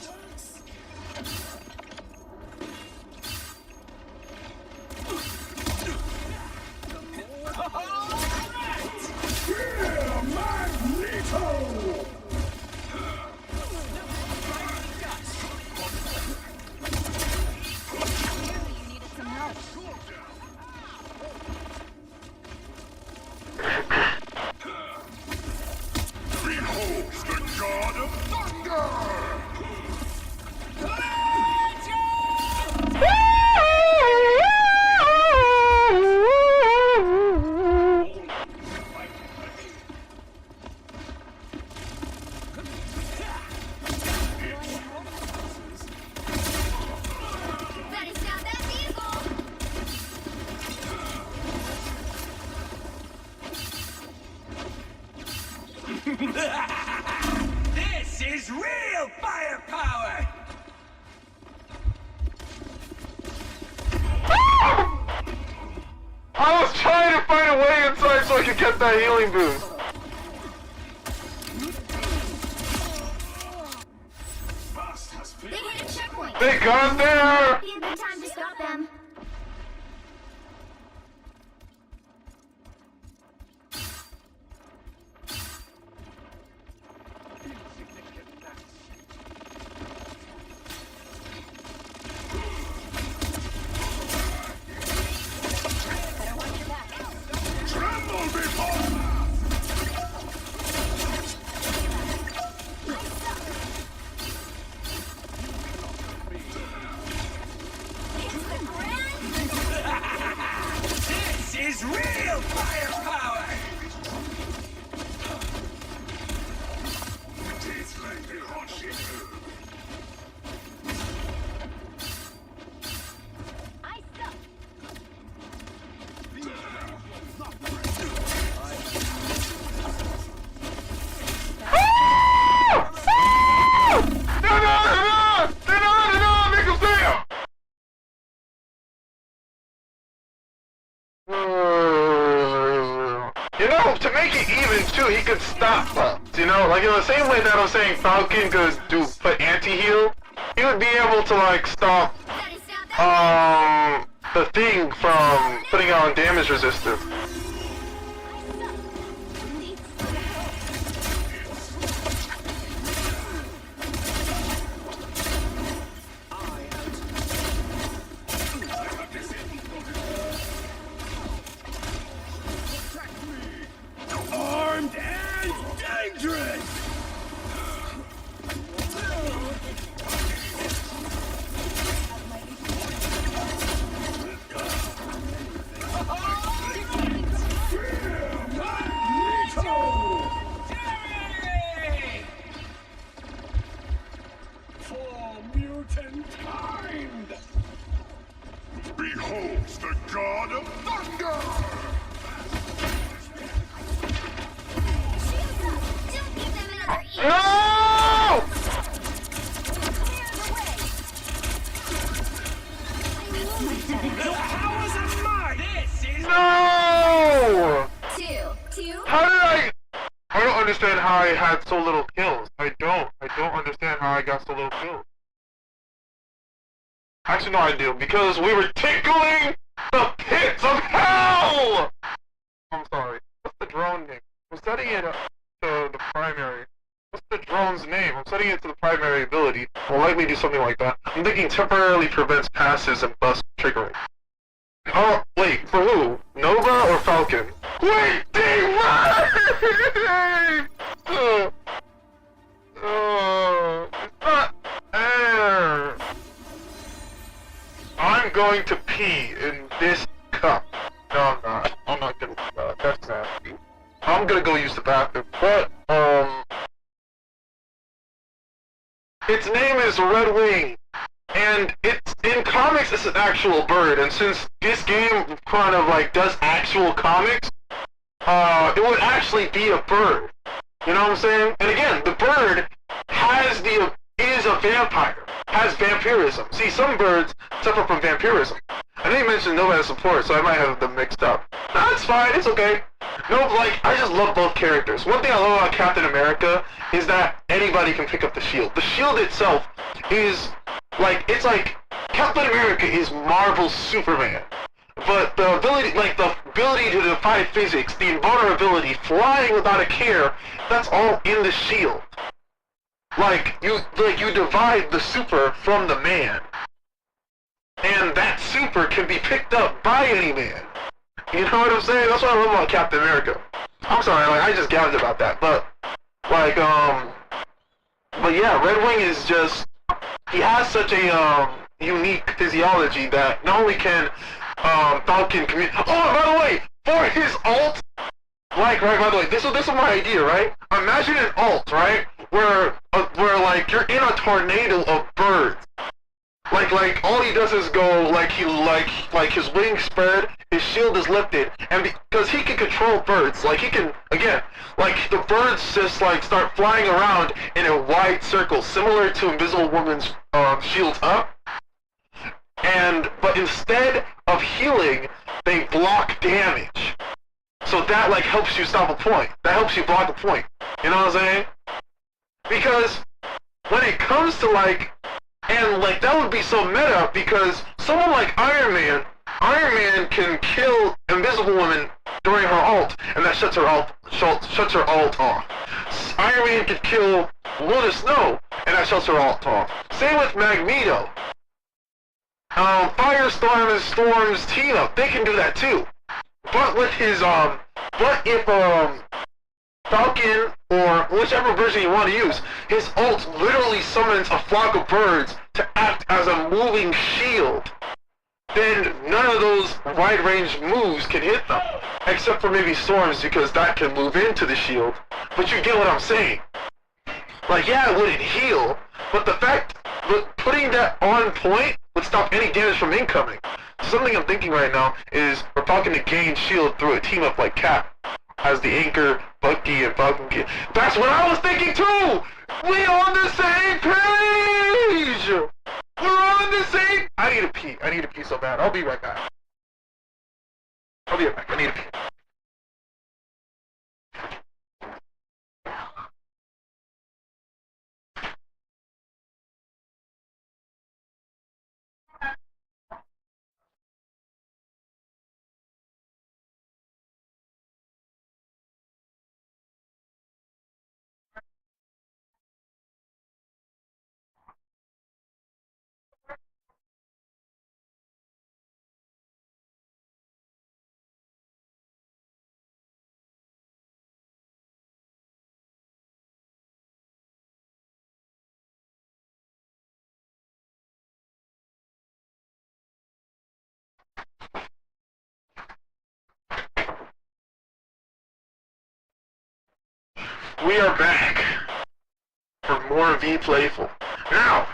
Speaker 1: I was trying to find a way inside so I could get that healing boost.
Speaker 2: Boss has
Speaker 3: They hit a checkpoint.
Speaker 1: They got there!
Speaker 3: Be a good time to stop them.
Speaker 2: tremble before.
Speaker 4: This is real firepower!
Speaker 2: Tickling the hot
Speaker 1: Make him stay! You know, to make it even too, he could stop bumps, you know? Like in the same way that I'm saying Falcon could put anti-heal, he would be able to like stop the thing from putting on damage resistance.
Speaker 2: armed and dangerous. For mutant-kind! Beholds the god of thunder!
Speaker 3: Don't give them another eat.
Speaker 1: No!
Speaker 4: The powers of might! This is
Speaker 1: No!
Speaker 3: Two.
Speaker 1: How did I don't understand how I had so little kills. I don't understand how I got so little kills. Actually, no, I do, because we were tickling the pits of hell! I'm sorry. What's the drone name? I'm setting it up to the primary. What's the drone's name? I'm setting it to the primary ability. We'll likely do something like that. I'm thinking temporarily prevents passes and bus triggering. Oh, wait, for who? Nova or Falcon? Wait, it's not air. I'm going to pee in this cup. No, I'm not. I'm not gonna do that. That's nasty. I'm gonna go use the bathroom. But, its name is Red Wing. And it's, in comics, it's an actual bird. And since this game kind of, like, does actual comics, it would actually be a bird. You know what I'm saying? And again, the bird is a vampire. Has vampirism. See, some birds suffer from vampirism. I didn't mention Nova has support, so I might have them mixed up. No, it's fine, it's okay. No, like, I just love both characters. One thing I love about Captain America is that anybody can pick up the shield. The shield itself is, like, it's like, Captain America is Marvel's Superman. But the ability to defy physics, the invulnerability, flying without a care, that's all in the shield. Like you divide the super from the man. And that super can be picked up by any man. You know what I'm saying? That's what I love about Captain America. I'm sorry, like, I just gabbed about that, but, like, but yeah, Red Wing is just, he has such a, unique physiology that not only can, Falcon communicate, oh, and by the way, for his ult, like, right, by the way, this is my idea, right? Imagine an ult, right, where, like, you're in a tornado of birds. Like, all he does is go, like, his wings spread, his shield is lifted, and because he can control birds, like, he can, again, like, the birds just, like, start flying around in a wide circle, similar to Invisible Woman's, shield up, but instead of healing, they block damage. So that, like, helps you stop a point. That helps you block a point. You know what I'm saying? Because when it comes to, like, and, like, that would be so meta, because someone like Iron Man can kill Invisible Woman during her ult, and that shuts her ult off. Iron Man can kill Luna Snow, and that shuts her ult off. Same with Magneto. Firestorm and Storm's team up, they can do that too. But with his, but if, Falcon, or whichever version you want to use, his ult literally summons a flock of birds to act as a moving shield, then none of those wide-range moves can hit them. Except for maybe Storms, because that can move into the shield. But you get what I'm saying. Like, yeah, it wouldn't heal, but the fact that putting that on point would stop any damage from incoming. Something I'm thinking right now is we're talking to gain shield through a team-up like Cap, as the anchor, Bucky, and Falcon. That's what I was thinking too! We on the same page! We're on the same... I need to pee so bad. I'll be right back. I need to pee. We are back for more V Playful. Now,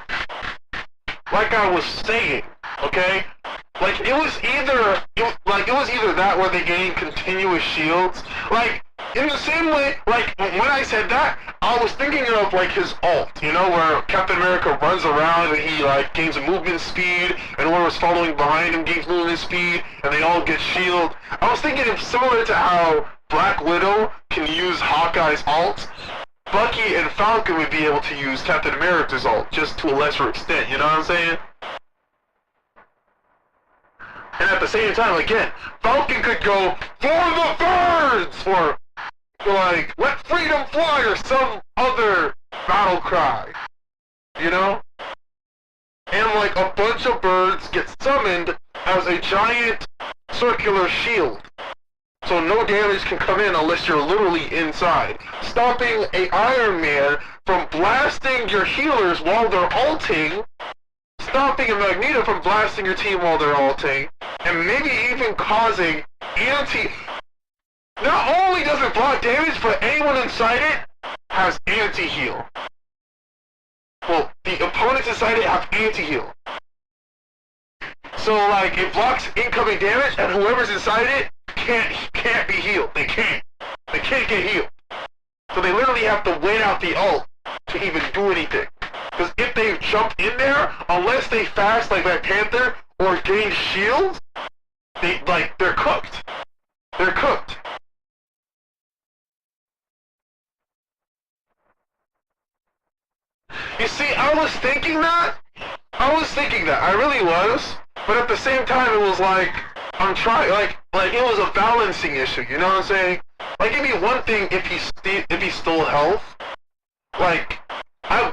Speaker 1: like I was saying, okay? Like it was either that where they gain continuous shields. Like in the same way, like when I said that, I was thinking of like his ult, you know, where Captain America runs around and he like gains a movement speed, and whoever's following behind him gains movement speed, and they all get shield. I was thinking of similar to how Black Widow can use Hawkeye's ult, Bucky and Falcon would be able to use Captain America's ult, just to a lesser extent, you know what I'm saying? And at the same time, again, Falcon could go, for the birds! Or, like, let freedom fly, or some other battle cry. You know? And, like, a bunch of birds get summoned as a giant circular shield. So no damage can come in unless you're literally inside. Stopping a Iron Man from blasting your healers while they're ulting, stopping a Magneto from blasting your team while they're ulting, and maybe even causing anti... Not only does it block damage, but anyone inside it has anti-heal. Well, the opponents inside it have anti-heal. So, like, it blocks incoming damage, and whoever's inside it can't be healed. They can't get healed. So they literally have to wait out the ult to even do anything. Because if they jump in there, unless they fast like Black Panther or gain shields, they're cooked. They're cooked. You see, I was thinking that. I really was. But at the same time, it was like, I'm trying, like it was a balancing issue, you know what I'm saying? Like, it'd be one thing if he stole health. Like, I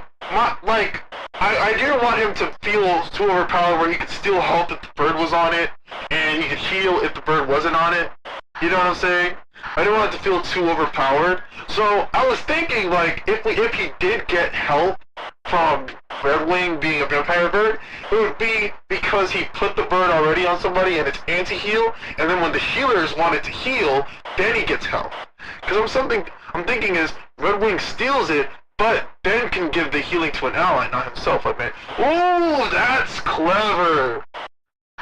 Speaker 1: didn't want him to feel too overpowered where he could steal health if the bird was on it, and he could heal if the bird wasn't on it. You know what I'm saying? I didn't want it to feel too overpowered. So I was thinking, like, if he did get help from Red Wing being a vampire bird, it would be because he put the bird already on somebody and it's anti-heal, and then when the healers wanted to heal, then he gets help. Because I'm thinking is, Red Wing steals it, but Ben can give the healing to an ally, not himself, I meant. Ooh, that's clever!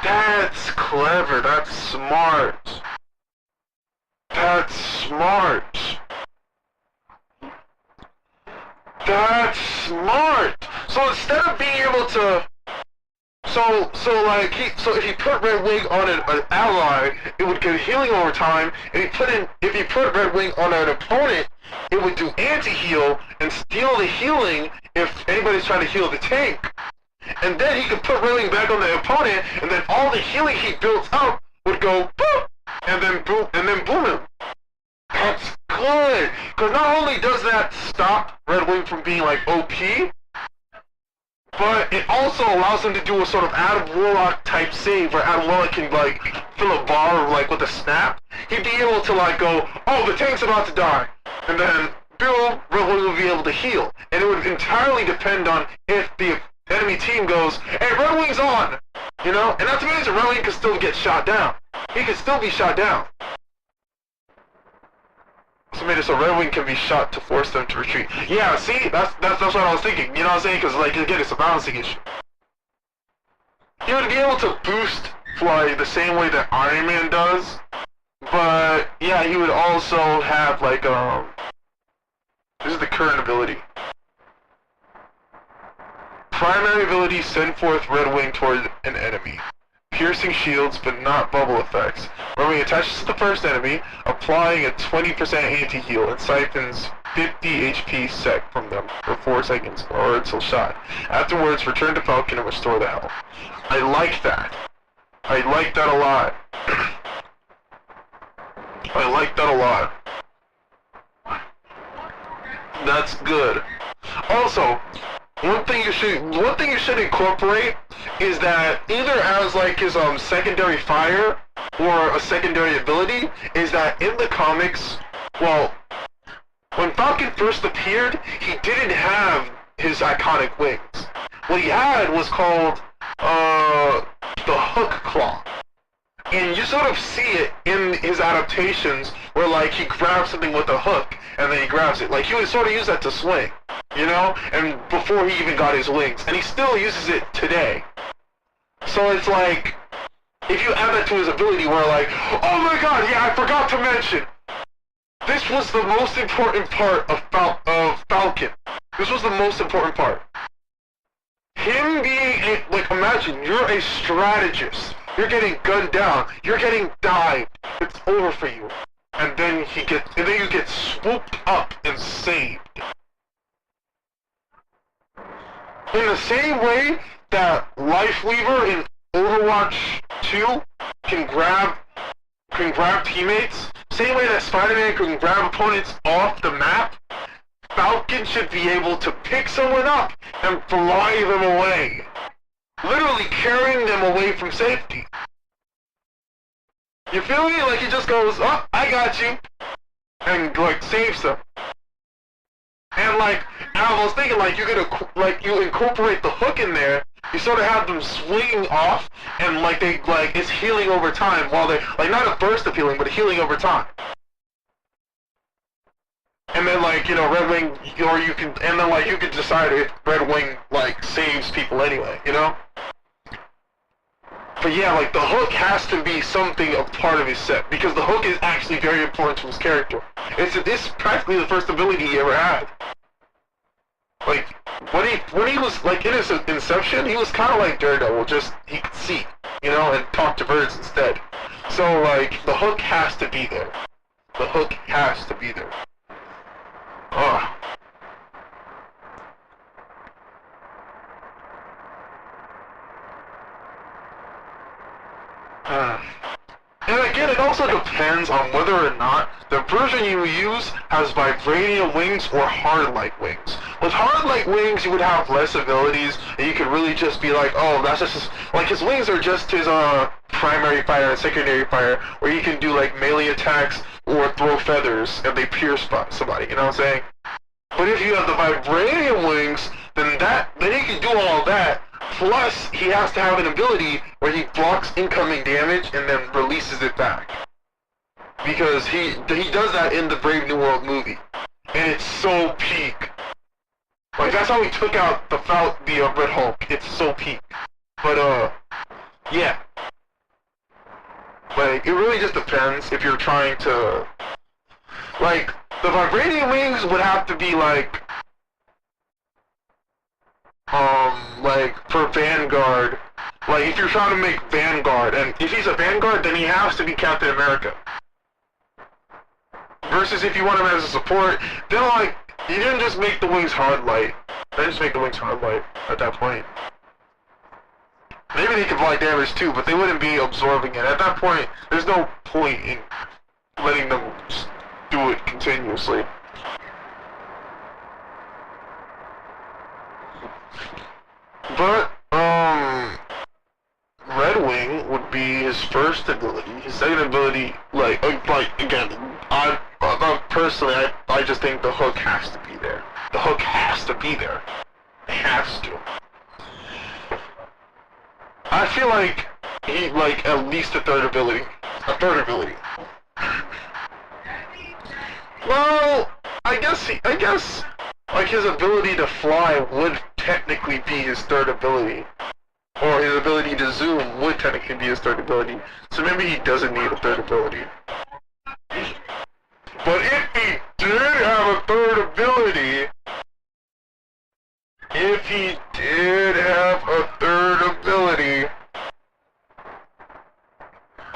Speaker 1: That's clever, that's smart. That's smart. That's smart. So instead of being able to So if he put Red Wing on an ally, it would give healing over time. And if he put Red Wing on an opponent, it would do anti-heal and steal the healing if anybody's trying to heal the tank. And then he could put Red Wing back on the opponent, and then all the healing he built up would go boop, and then boom him. That's good, because not only does that stop Red Wing from being like OP, but it also allows him to do a sort of Adam Warlock type save where Adam Warlock can like fill a bar like with a snap. He'd be able to like go, oh, the tank's about to die, and then boom, Red Wing would be able to heal. And it would entirely depend on if the enemy team goes, hey, Red Wing's on, you know? And not to mention, Red Wing can still get shot down. He can still be shot down. So made it so Red Wing can be shot to force them to retreat. Yeah, see, that's what I was thinking. You know what I'm saying? Because like again, it's a balancing issue. He would be able to boost fly the same way that Iron Man does, but yeah, he would also have like this is the current ability. Primary ability: send forth Red Wing toward an enemy. Piercing shields, but not bubble effects. Red Wing attaches to the first enemy, applying a 20% anti-heal and siphons 50 HP sec from them for 4 seconds, or until shot. Afterwards, return to Falcon and restore the health. I like that. I like that a lot. I like that a lot. That's good. Also, one thing you should incorporate is that either as like his secondary fire or a secondary ability is that in the comics, well, when Falcon first appeared, he didn't have his iconic wings. What he had was called the hook claw. And you sort of see it in his adaptations where like he grabs something with a hook and then he grabs it. Like he would sort of use that to swing, you know? And before he even got his wings. And he still uses it today. So it's like, if you add that to his ability where like, oh my god, yeah, I forgot to mention, this was the most important part of Falcon. This was the most important part. Him being like, imagine, you're a strategist. You're getting gunned down. You're getting dived. It's over for you. And then you get swooped up and saved. In the same way that Life Weaver in Overwatch 2 can grab teammates, same way that Spider-Man can grab opponents off the map, Falcon should be able to pick someone up and fly them away. Literally carrying them away from safety. You feel me? Like he just goes, oh, I got you, and like saves them. And like, I was thinking like you incorporate the hook in there. You sort of have them swinging off, and like it's healing over time while they like not a burst of healing, but healing over time. And then like, you know, Red Wing, or you can, and then like you can decide if Red Wing like saves people anyway, you know? But yeah, like the hook has to be something a part of his set, because the hook is actually very important to his character. It's practically the first ability he ever had. Like, when he was like in his inception, he was kind of like Daredevil, just he could see, you know, and talk to birds instead. So like, the hook has to be there. The hook has to be there. Ugh. And again, it also depends on whether or not the version you use has vibranium wings or hard-like wings. With hard-like wings, you would have less abilities, and you could really just be like, oh, that's just his, like his wings are just his primary fire and secondary fire, where he can do like melee attacks or throw feathers and they pierce somebody. You know what I'm saying? But if you have the vibranium wings, then he can do all that. Plus, he has to have an ability where he blocks incoming damage and then releases it back. Because he does that in the Brave New World movie. And it's so peak. Like, that's how he took out the Red Hulk. It's so peak. But, yeah. Like, it really just depends if you're trying to... Like, the vibranium wings would have to be, like, for Vanguard, Like, if you're trying to make Vanguard, and if he's a Vanguard, then he has to be Captain America. Versus if you want him as a support, then like, you didn't just make the wings hard light. They just make the wings hard light at that point. Maybe they could apply damage too, but they wouldn't be absorbing it. At that point, there's no point in letting them do it continuously. But, Red Wing would be his first ability. His second ability, like again, personally, I just think the hook has to be there. The hook has to be there. It has to. I feel like he, like, at least a third ability. A third ability. Well, I guess, like, his ability to fly would technically be his third ability. Or his ability to zoom would technically be his third ability. So maybe he doesn't need a third ability. But if he did have a third ability,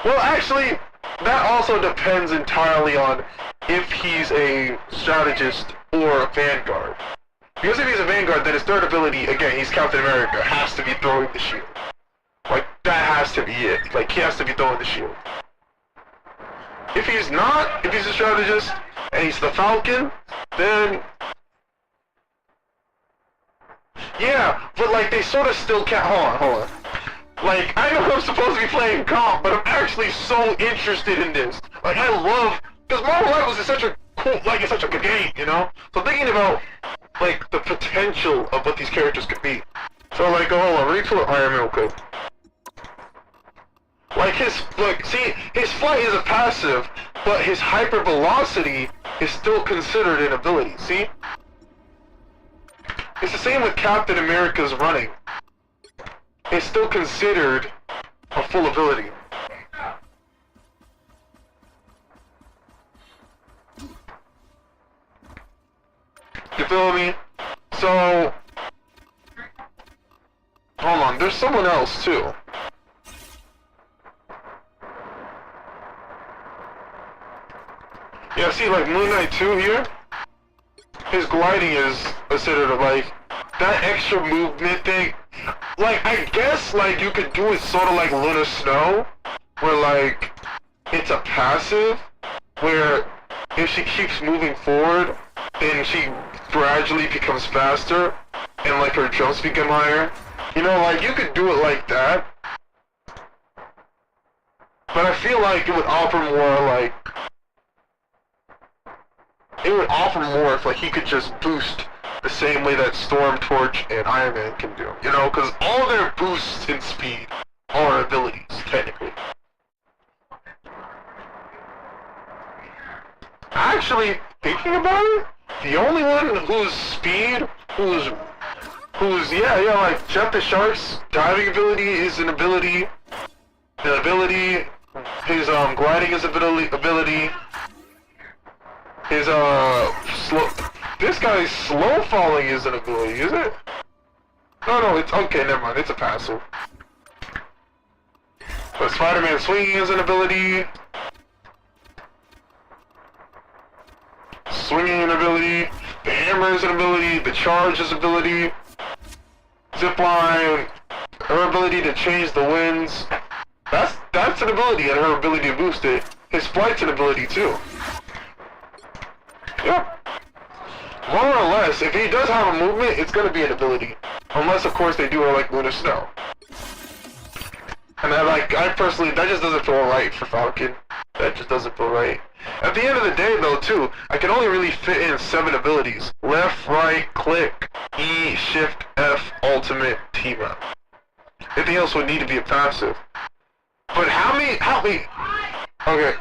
Speaker 1: well, actually, that also depends entirely on if he's a strategist or a Vanguard. Because if he's a Vanguard, then his third ability, again, he's Captain America, has to be throwing the shield. Like, that has to be it. Like, he has to be throwing the shield. If he's not, if he's a strategist, and he's the Falcon, then... yeah, but like, they sort of still can't... hold on. Like, I know I'm supposed to be playing comp, but I'm actually so interested in this. Like, I love... because Marvel Rivals is such a cool... like, it's such a good game, you know? So thinking about, like, the potential of what these characters could be. So, like, hold on, let me pull up Iron Man real quick. Like, see, his flight is a passive, but his hypervelocity is still considered an ability, see? It's the same with Captain America's running. It's still considered a full ability. You feel me? So... hold on, there's someone else, too. Yeah, see, like, Moon Knight 2 here, his gliding is considered, like, that extra movement thing. Like, I guess, like, you could do it sort of like Luna Snow, where, like, it's a passive, where if she keeps moving forward, then she gradually becomes faster, and, like, her jumps become higher. You know, like, you could do it like that. But I feel like it would offer more, like... it would offer more if, like, he could just boost the same way that Storm, Torch, and Iron Man can do. You know, because all their boosts in speed are abilities, technically. Actually, thinking about it, the only one whose speed, who's like, Jeff the Shark's diving ability is an ability. The ability, his, gliding is ability. His, this guy's slow falling is an ability, is it? No, it's, okay, never mind, it's a passive. But Spider-Man swinging is an ability. Swinging an ability. The hammer is an ability. The charge is an ability. Zipline, her ability to change the winds. That's an ability, and her ability to boost it. His flight's an ability, too. Yep. More or less, if he does have a movement, it's gonna be an ability. Unless, of course, they do it like Luna Snow. And I personally, that just doesn't feel right for Falcon. That just doesn't feel right. At the end of the day, though, too, I can only really fit in 7 abilities. Left, right, click, E, Shift, F, Ultimate, Team-Up. Everything else would need to be a passive. But how many, okay.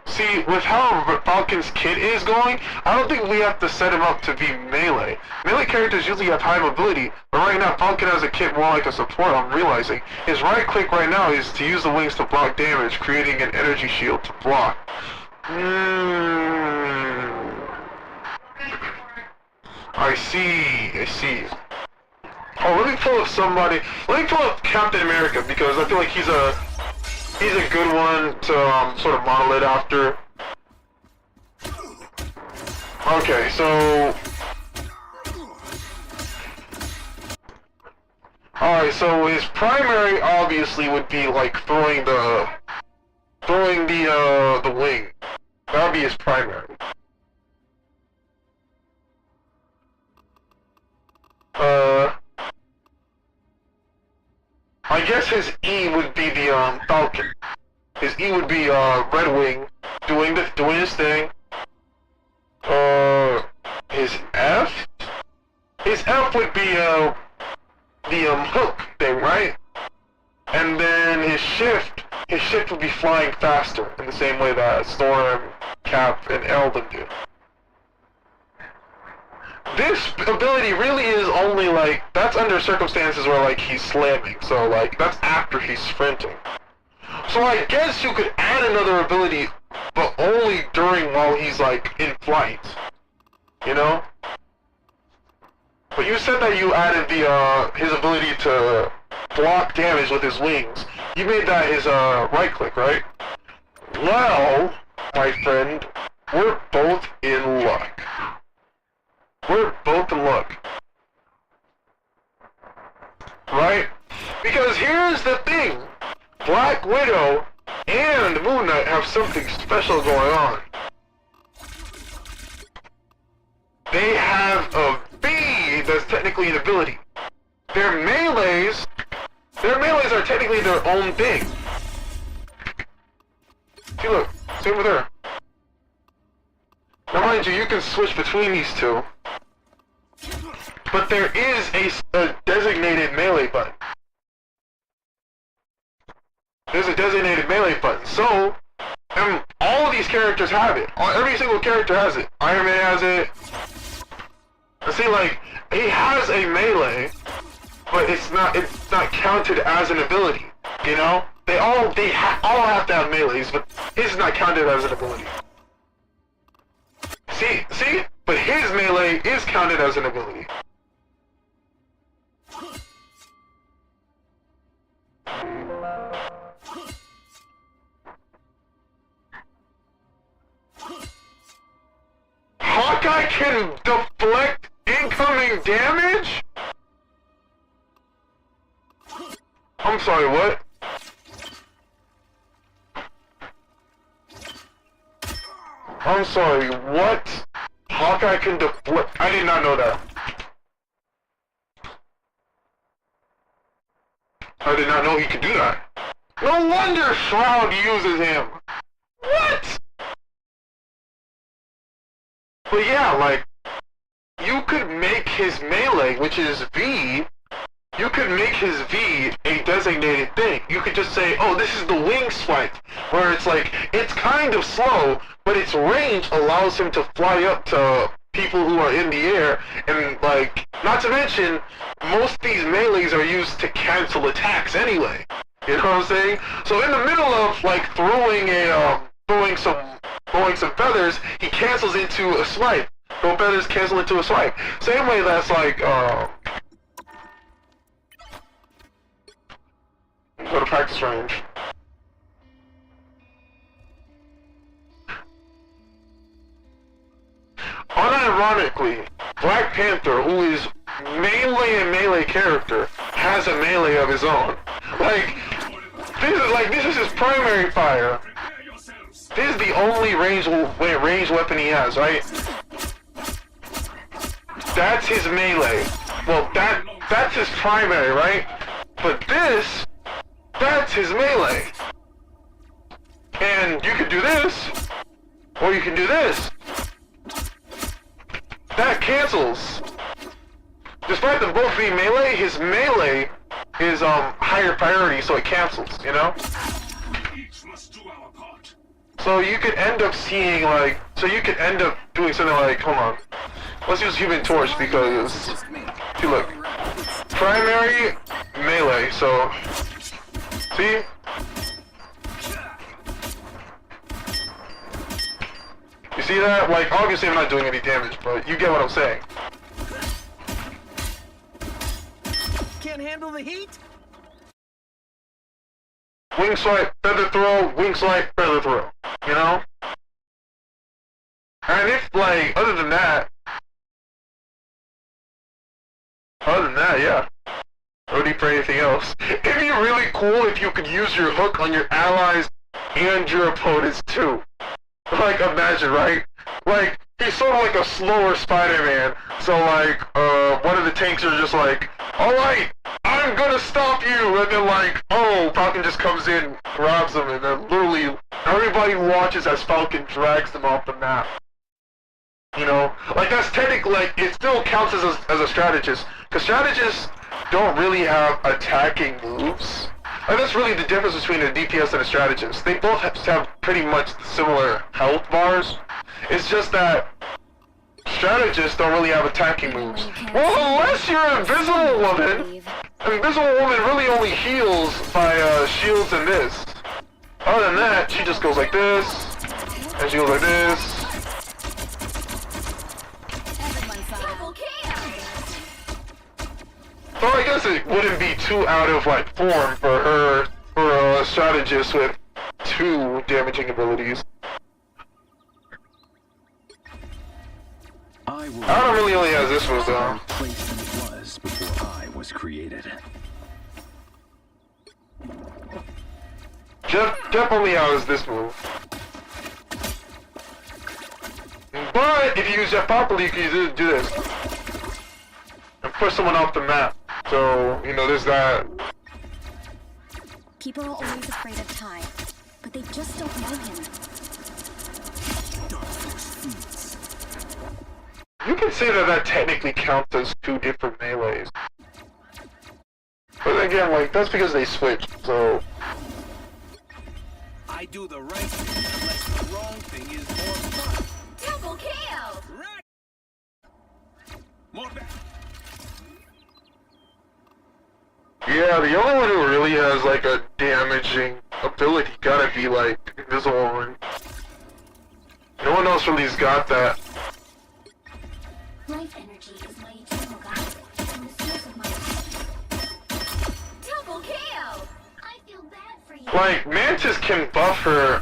Speaker 1: See, with how Falcon's kit is going, I don't think we have to set him up to be melee. Melee characters usually have high mobility, but right now Falcon has a kit more like a support, I'm realizing. His right click right now is to use the wings to block damage, creating an energy shield to block. I see. Oh, let me pull up somebody. Let me pull up Captain America because I feel like he's a good one to sort of model it after. Okay, so alright, so his primary obviously would be like throwing the wing. That would be his primary. I guess his E would be the Falcon. His E would be Red Wing doing his thing. His F? His F would be the hook thing, right? And then his shift would be flying faster in the same way that Storm, Cap, and Eldon do. This ability really is only like, that's under circumstances where like he's slamming, so like that's after he's sprinting. So I guess you could add another ability, but only during while he's like in flight, you know? But you said that you added his ability to block damage with his wings. You made that his right click, right? Well, my friend, we're both in luck. We're both in luck. Right? Because here's the thing. Black Widow and Moon Knight have something special going on. They have a V that's technically an ability. Their melees are technically their own thing. See, look, same with her. Now mind you, you can switch between these two. But there is a designated melee button. There's a designated melee button. So, all of these characters have it. Every single character has it. Iron Man has it. See, like, he has a melee, but it's not counted as an ability. You know? They all have to have melees, but his is not counted as an ability. See? But his melee is counted as an ability. Hawkeye can deflect incoming damage? I'm sorry, what? I'm sorry, what? Hawkeye can deflect? I did not know that. I did not know he could do that. No wonder Shroud uses him. What? But yeah, like, you could make his melee, which is V, you could make his V a designated thing. You could just say, oh, this is the wing swipe, where it's like, it's kind of slow, but its range allows him to fly up to people who are in the air, and like, not to mention, most of these melees are used to cancel attacks anyway. You know what I'm saying? So in the middle of like throwing some feathers, he cancels into a swipe. Throw feathers, cancel into a swipe. Same way that's like go to practice range. Unironically, Black Panther, who is mainly a melee character, has a melee of his own. This is his primary fire.
Speaker 2: Prepare yourselves.
Speaker 1: This is the only ranged weapon he has, right? That's his melee. Well, that's his primary, right? But that's his melee. And you can do this, or you can do this. That cancels. Despite them both being melee, his melee is higher priority, so it cancels, you know?
Speaker 2: Each must do our part.
Speaker 1: So you could end up seeing doing something like, hold on. Let's use Human Torch because, see, look, primary melee, so, see? You see that? Like, obviously I'm not doing any damage, but you get what I'm saying.
Speaker 5: handle the heat?
Speaker 1: Wing swipe, feather throw, wing swipe, feather throw. You know? And if, like, other than that, yeah. No need for anything else. It'd be really cool if you could use your hook on your allies and your opponents too. Like, imagine, right? Like, he's sort of like a slower Spider-Man. So, like, one of the tanks are just like, alright, I'm gonna stop you! And then, like, oh, Falcon just comes in, grabs him, and then literally everybody watches as Falcon drags them off the map. You know? Like, that's technically, like, it still counts as a strategist. Because strategists don't really have attacking moves. And that's really the difference between a DPS and a strategist. They both have pretty much similar health bars. It's just that strategists don't really have attacking moves. Well, unless you're Invisible Woman. Invisible Woman really only heals by shields and this. Other than that, she just goes like this, and she goes like this. So I guess it wouldn't be too out of like form for a strategist with 2 damaging abilities. Adam really only has this one though.
Speaker 4: Place than it was before I was created.
Speaker 1: Jeff only has this move. But if you use Jeff properly, you can do this. And push someone off the map. So, you know, there's that.
Speaker 6: People are always afraid of Ty, but they just don't know him.
Speaker 1: You can say that technically counts as 2 different melees. But again, like, that's because they switched, so...
Speaker 5: I do the right thing unless the wrong thing is more fun.
Speaker 3: Double kill!
Speaker 5: Right! More back.
Speaker 1: Yeah, the only one who really has, like, a damaging ability gotta be, like, Invisible Woman. No one else really's got that.
Speaker 3: Life energy is my eternal guide, and the source of my life. Double kill! I feel bad for you.
Speaker 1: Like, Mantis can buff her.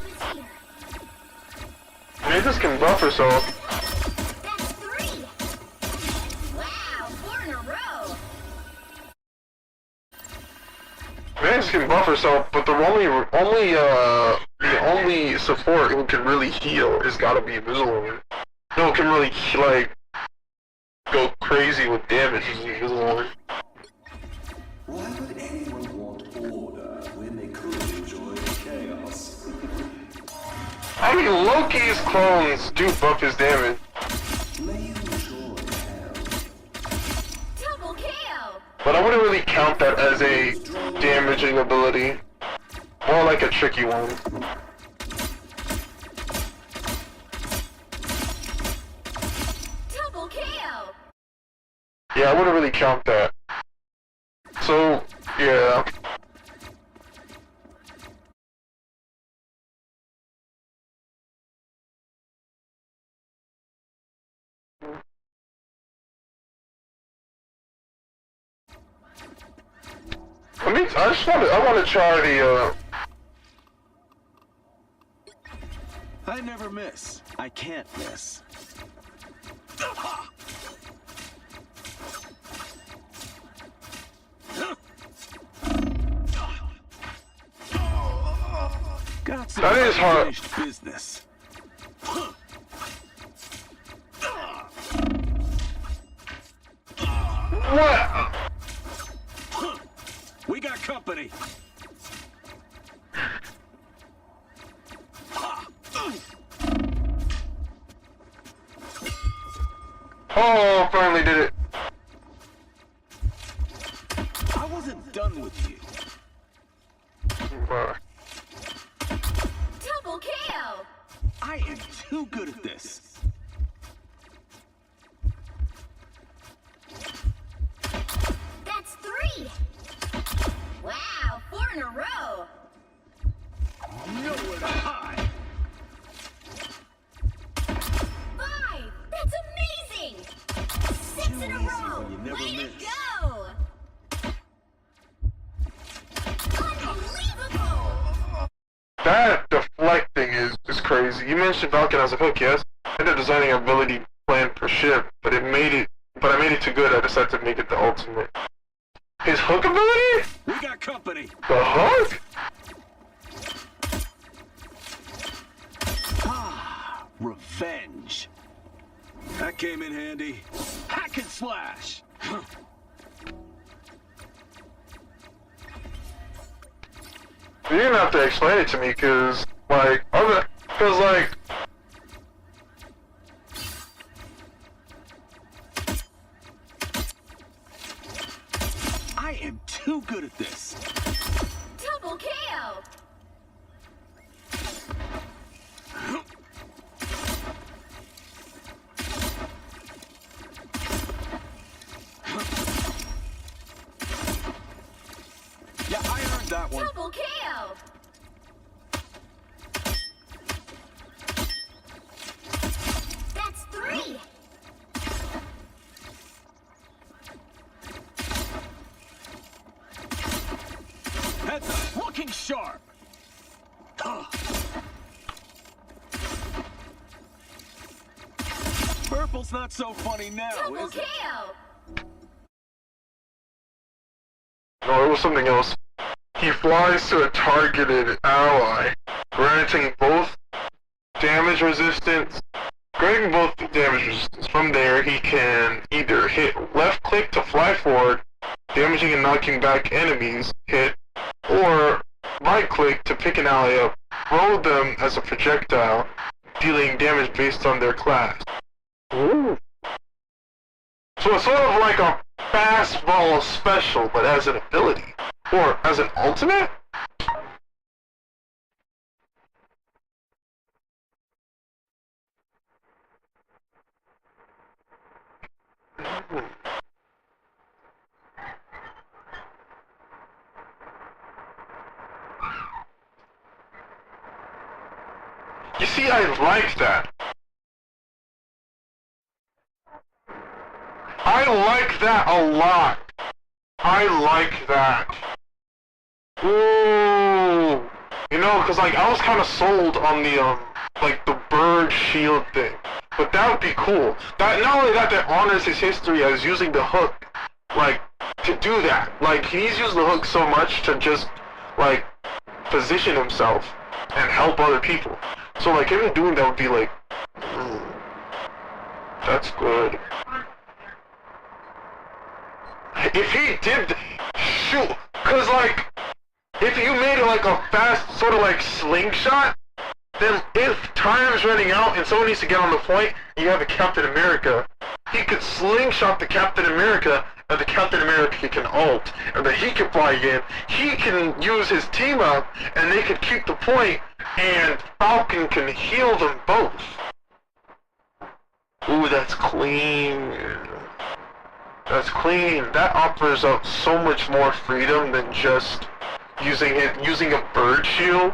Speaker 1: Mantis can buff herself.
Speaker 3: That's 3! Wow, 4 in a row!
Speaker 1: Mantis can buff herself, but the only support who can really heal is gotta be Invisible Woman. No one can really, like, go crazy with damage is Invisible Woman.
Speaker 2: Why would anyone want order when they could enjoy chaos?
Speaker 1: I mean, Loki's clones do buff his damage.
Speaker 2: May you enjoy hell.
Speaker 3: Double kill!
Speaker 1: But I wouldn't really count that as a damaging ability. More like a tricky one.
Speaker 3: Double kill!
Speaker 1: Yeah, I wouldn't really count that. So, yeah. I want to try the,
Speaker 4: I never miss. I can't miss. Got some
Speaker 1: That is hard.
Speaker 4: unfinished business.
Speaker 1: what?
Speaker 4: We got company.
Speaker 1: Oh, finally did it.
Speaker 4: I wasn't done with you.
Speaker 3: Double kill!
Speaker 4: I am too good at this.
Speaker 3: That's 3! Wow, 4 in a row!
Speaker 4: Nowhere to hide.
Speaker 3: 5! That's amazing! 6 in a
Speaker 4: easy
Speaker 3: row!
Speaker 4: when you never
Speaker 3: Way
Speaker 4: miss.
Speaker 3: to go!
Speaker 1: you mentioned Falcon as a hook, yes? I ended up designing an ability plan per ship, but I made it too good, I decided to make it the ultimate. His hook ability?
Speaker 4: We got company.
Speaker 1: The hook?
Speaker 4: Ah, revenge. That came in handy. Hack and slash.
Speaker 1: You're gonna have to explain it to me, cause like, I
Speaker 4: am too good at this.
Speaker 3: Double KO!
Speaker 4: Yeah, I earned that one.
Speaker 3: Double KO! That's 3!
Speaker 4: Heads up, looking sharp. Purple's not so funny now,
Speaker 3: Double
Speaker 4: is it?
Speaker 3: KO!
Speaker 1: no, it was something else. He flies to a targeted ally, granting both damage resistance. Granting both damage resistance. From there, he can either hit left click to fly forward, damaging and knocking back enemies, hit, or right click to pick an ally up, throw them as a projectile, dealing damage based on their class. Ooh. So it's sort of like a fastball special, but as an ability. Or as an ultimate? You see, I like that. I like that a lot. I like that. Ooh. You know, cause like I was kind of sold on the like the bird shield thing, but that would be cool. That not only that honors his history as using the hook, like to do that. Like he's used the hook so much to just like position himself and help other people. So like him doing that would be like, that's good. If he did, shoot, cause like, if you made it like a fast sort of like slingshot, then if time's running out and someone needs to get on the point, and you have a Captain America, he could slingshot the Captain America, and the Captain America can ult, and then he can fly in, he can use his team up, and they can keep the point, and Falcon can heal them both. Ooh, that's clean. That's clean. That offers up so much more freedom than just using a bird shield.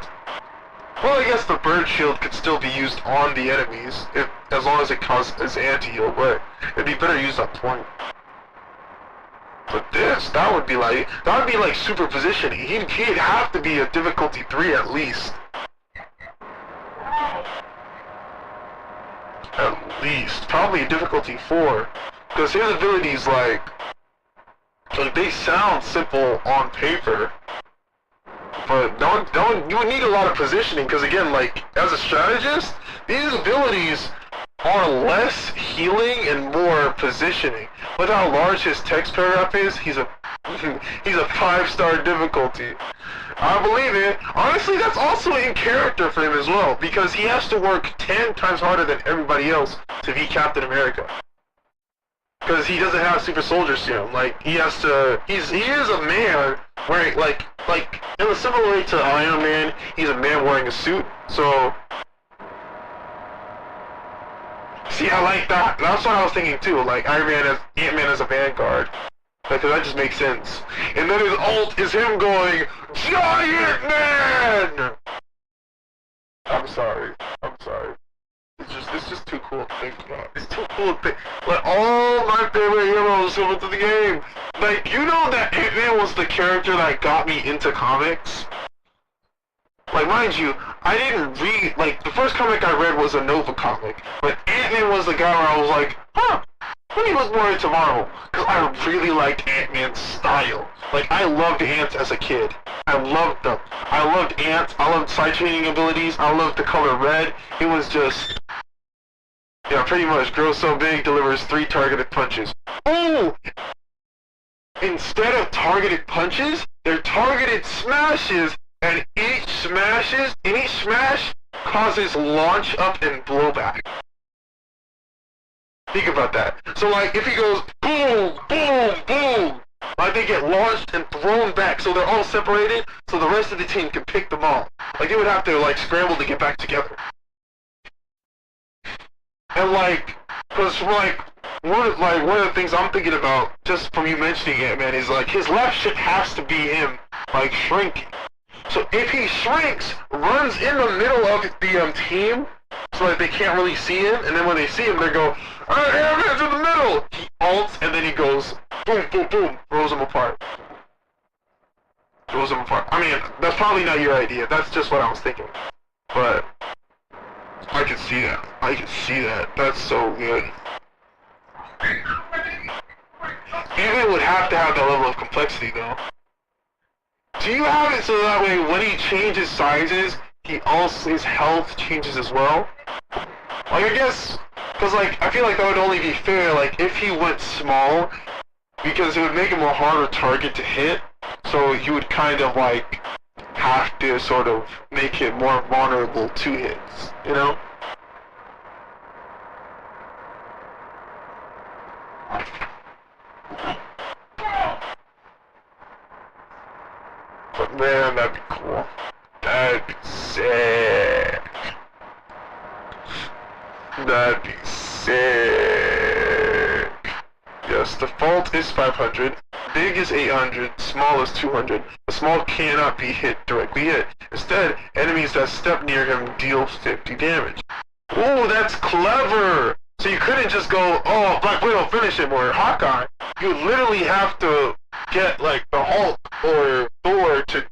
Speaker 1: Well, I guess the bird shield could still be used on the enemies, as long as it causes anti-heal, but it'd be better used on point. But this, that would be like super positioning. He'd have to be a difficulty 3 at least. At least. Probably a difficulty 4. Because his abilities, like, they sound simple on paper, but you would need a lot of positioning, because again, like, as a strategist, these abilities are less healing and more positioning. With how large his text paragraph is, he's a 5-star difficulty. I believe it. Honestly, that's also in character for him as well, because he has to work 10 times harder than everybody else to be Captain America. Because he doesn't have super soldier serum. Like, he has to, he is a man wearing, like, in a similar way to Iron Man, he's a man wearing a suit, so... See, I like that. That's what I was thinking too, like, Ant-Man as a vanguard. Because that just makes sense. And then his ult is him going, Giant Man! I'm sorry. It's just too cool to think about. It's too cool to think. Like, all my favorite heroes come into the game. Like, you know that Ant-Man was the character that got me into comics? Like, mind you, I didn't read, like, the first comic I read was a Nova comic, but Ant-Man was the guy where I was like, huh, let me look more into Marvel, because I really liked Ant-Man's style. Like, I loved ants as a kid. I loved them. I loved ants, I loved side-chaining abilities, I loved the color red. It was just, yeah, pretty much, grows so big, delivers 3 targeted punches. Oh! Instead of targeted punches, they're targeted smashes, and each smash causes launch up and blowback. Think about that. So like, if he goes boom, boom, boom, like they get launched and thrown back, so they're all separated, so the rest of the team can pick them all. Like they would have to like scramble to get back together. And like, cause like one of the things I'm thinking about, just from you mentioning it, man, is like his left ship has to be him like shrinking. So if he shrinks, runs in the middle of the team, so that they can't really see him, and then when they see him, they go, alright, Ant-Man's in the middle! He ults, and then he goes, boom, boom, boom, throws them apart. Throws them apart. I mean, that's probably not your idea, that's just what I was thinking. But, I can see that. I can see that. That's so good. Ant-Man would have to have that level of complexity, though. Do you have it so that way when he changes sizes, he also, his health changes as well? Like, I guess, because, like, I feel like that would only be fair, like, if he went small, because it would make him a harder target to hit, so you would kind of, like, have to sort of make it more vulnerable to hits, you know? But man, that'd be cool. That'd be sick. That'd be sick. Yes, default is 500, big is 800, small is 200. The small cannot be directly hit. Instead, enemies that step near him deal 50 damage. Ooh, that's clever! So you couldn't just go, oh, Black Widow, finish him, or Hawkeye. You would literally have to get, like, the Hulk or Thor to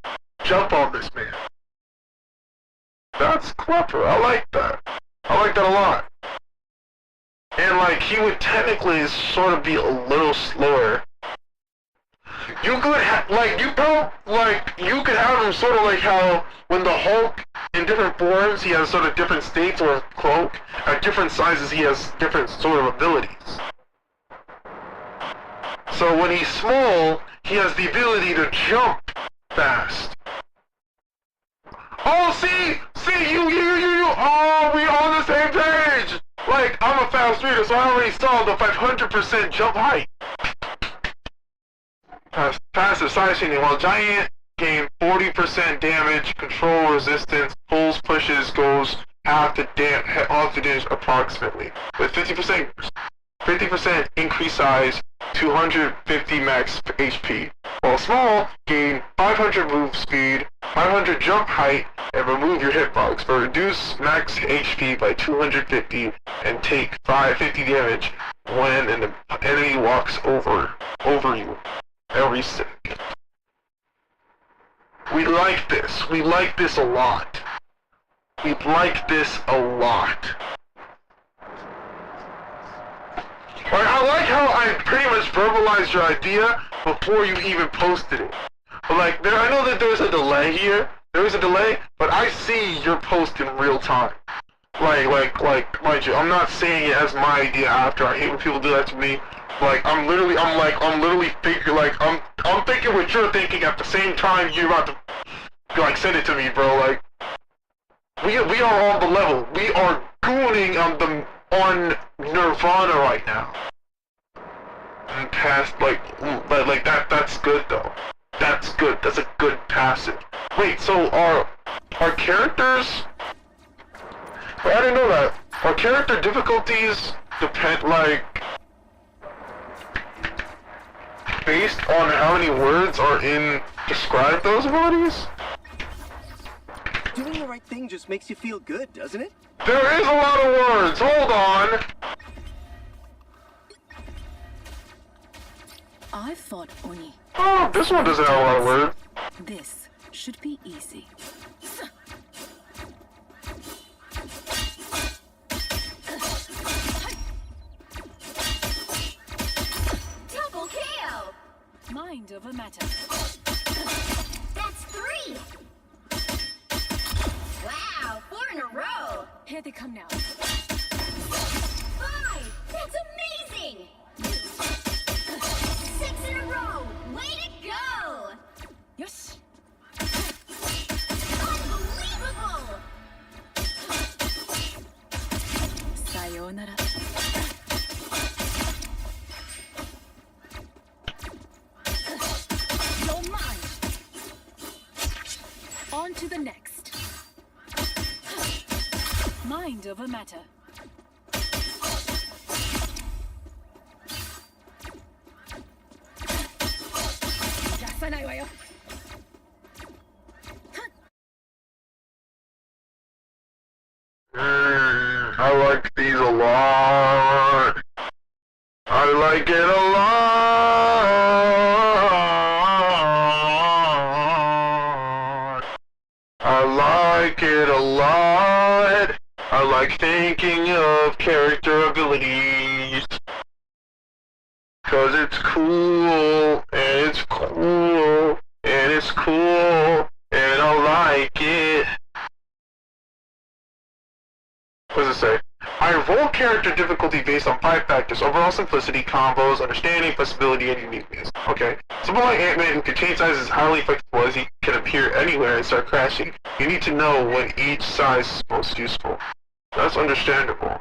Speaker 1: jump on this man. That's clever. I like that. I like that a lot. And, like, he would technically sort of be a little slower. You could you could have him sort of like how when the Hulk in different forms he has sort of different states, or Cloak at different sizes he has different sort of abilities. So when he's small, he has the ability to jump fast. Oh, see, you, oh, we on the same page. Like, I'm a fast reader, so I already saw the 500% jump height. Passive side chaining, while Giant gain 40% damage, control resistance, pulls, pushes, goes half the damage approximately. With 50% increased size, 250 max HP. While small, gain 500 move speed, 500 jump height, and remove your hitbox, but reduce max HP by 250 and take 550 damage when an enemy walks over you. Every second. We like this. We like this a lot. We like this a lot. Like, I like how I pretty much verbalized your idea before you even posted it. But like, I know that there's a delay here. There is a delay, but I see your post in real time. Like, mind you, I'm not saying it as my idea after. I hate when people do that to me. Like, I'm literally thinking, like, I'm thinking what you're thinking at the same time you're about to, like, send it to me, bro. Like, we are on the level. We are gooning on Nirvana right now. And past, that's good, though. That's good. That's a good passive. Wait, so our characters... Wait, I didn't know that. Our character difficulties depend, like... based on how many words are in describe those abilities?
Speaker 5: Doing the right thing just makes you feel good, doesn't it?
Speaker 1: There is a lot of words! Hold on!
Speaker 7: I fought Oni.
Speaker 1: Oh, this one doesn't have a lot of words.
Speaker 7: This should be easy. Mind over matter.
Speaker 3: That's 3! Wow, 4 in a row!
Speaker 7: Here they come now.
Speaker 3: 5! That's amazing! 6 in a row! Way to go!
Speaker 7: Yes.
Speaker 3: Unbelievable!
Speaker 7: Sayonara. You're mine. On to the next. Mind over matter.
Speaker 1: I like these a lot. I like it a lot. I like it a lot. I like thinking of character abilities. Cause it's cool, and it's cool, and it's cool, and I like it. What does it say? I roll character difficulty based on 5 factors: overall simplicity, combos, understanding, flexibility, and uniqueness. Okay. Someone like Ant-Man who can change sizes highly flexible as he can appear anywhere and start crashing. You need to know when each size is most useful. That's understandable.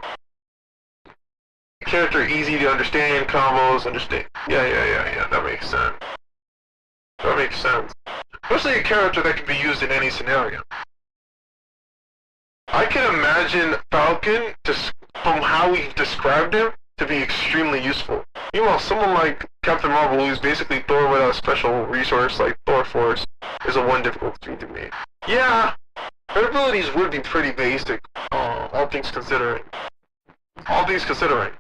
Speaker 1: Character easy to understand, combos, understand. Yeah, that makes sense. That makes sense. Especially a character that can be used in any scenario. I can imagine Falcon, just from how we've described him, to be extremely useful. Meanwhile, someone like Captain Marvel, who's basically Thor without a special resource like Thor Force, is a 1 difficulty to me. Yeah, her abilities would be pretty basic, all things considering. All things considering.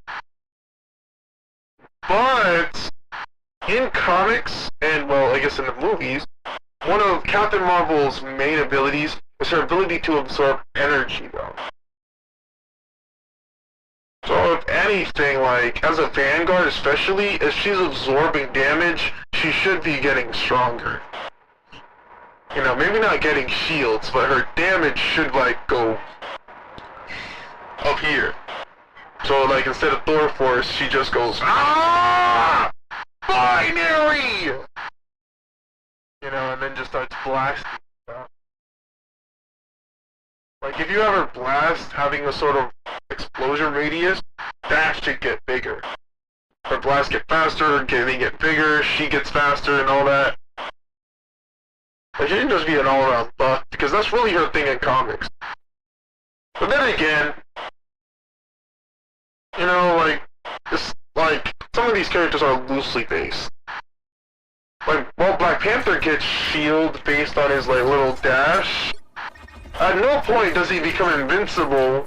Speaker 1: But in comics, and well, I guess in the movies, one of Captain Marvel's main abilities is her ability to absorb energy, though. So if anything, like, as a Vanguard especially, if she's absorbing damage, she should be getting stronger. You know, maybe not getting shields, but her damage should, like, go up here. So, like, instead of Thor Force, she just goes, ah! Binary! You know, and then just starts blasting stuff. Like, if you ever blast having a sort of explosion radius, that should get bigger. Her blasts get faster, they get bigger, she gets faster and all that. Like, she didn't just be an all-around buff, because that's really her thing in comics. But then again, you know, like, it's, like, some of these characters are loosely based. Like, well, Black Panther gets shield based on his, like, little dash. At no point does he become invincible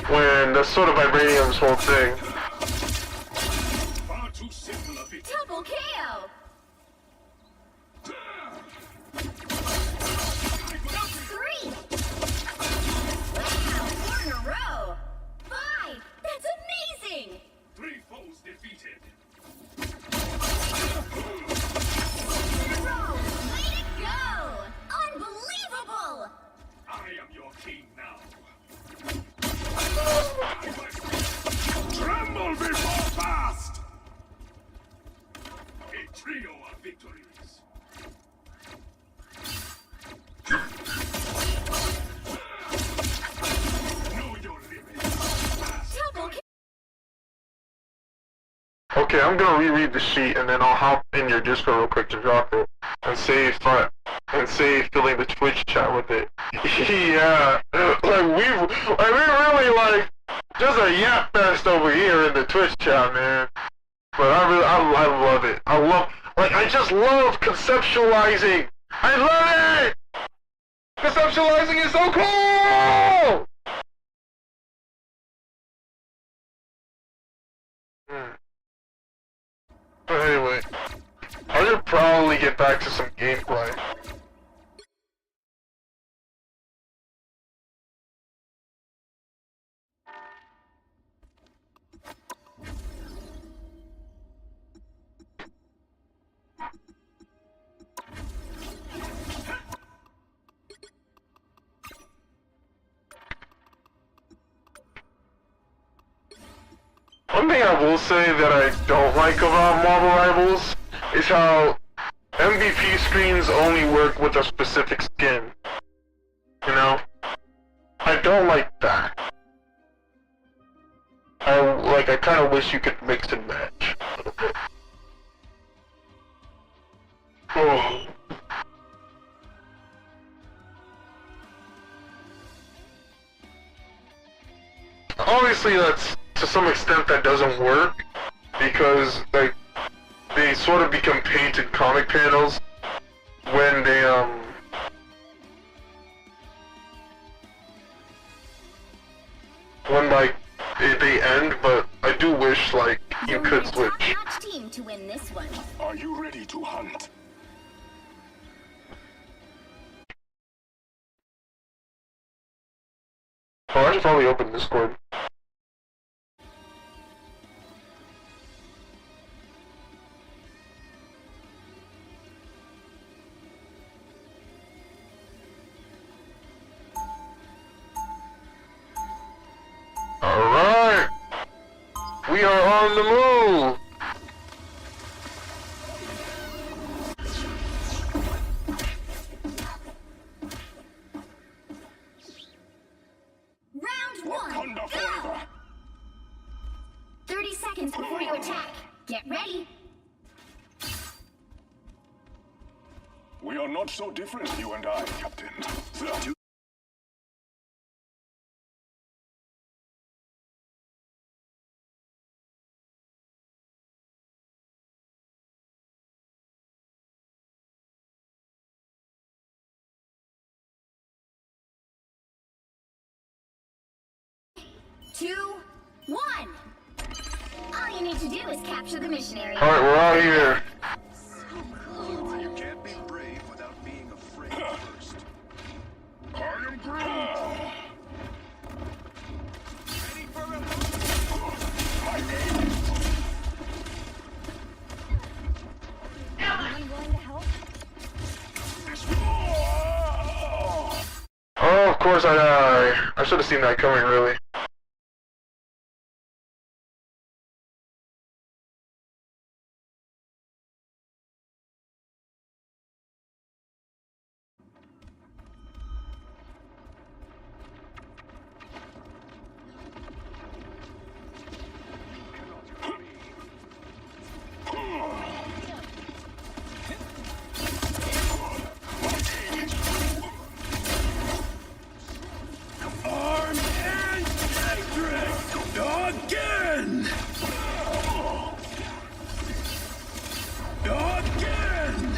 Speaker 1: when that's sort of Vibranium's whole thing.
Speaker 3: Double KO! That's 3! Wow, 4 in a row! 5! That's amazing!
Speaker 4: 3 foes defeated.
Speaker 3: 6 in a row! Way to go! Unbelievable!
Speaker 4: I am your king now. Tremble before fast! A trio of victories. Know your limits.
Speaker 3: Double KO!
Speaker 1: Okay, I'm gonna reread the sheet and then I'll hop in your Discord real quick to drop it and save filling the Twitch chat with it. Yeah, like we really like just a yap fest over here in the Twitch chat, man. But I love it. I just love conceptualizing. I love it. Conceptualizing is so cool. But anyway, I should probably get back to some gameplay. one thing I will say that I don't like about Marvel Rivals is how MVP screens only work with a specific skin. You know? I don't like that. I kind of wish you could mix and match a little bit. Oh. Obviously, that's to some extent that doesn't work because like they sort of become painted comic panels when they end, but I do wish like you could switch.
Speaker 3: Top-notch team to win this one.
Speaker 2: Are you ready to hunt?
Speaker 1: Oh, I should probably open Discord. Alright! We are on the move!
Speaker 3: Round one, go! 30 seconds before you attack. Get ready.
Speaker 2: We are not so different, you and I, Captain.
Speaker 3: Two, one. All you need to do is capture the mission area.
Speaker 1: Alright, we're out here.
Speaker 2: You can't be brave without being afraid first. I am Groot!
Speaker 4: Ready for a
Speaker 6: Anyone going to help?
Speaker 1: Oh, of course I should have seen that coming, really.
Speaker 2: Again! Again! Again!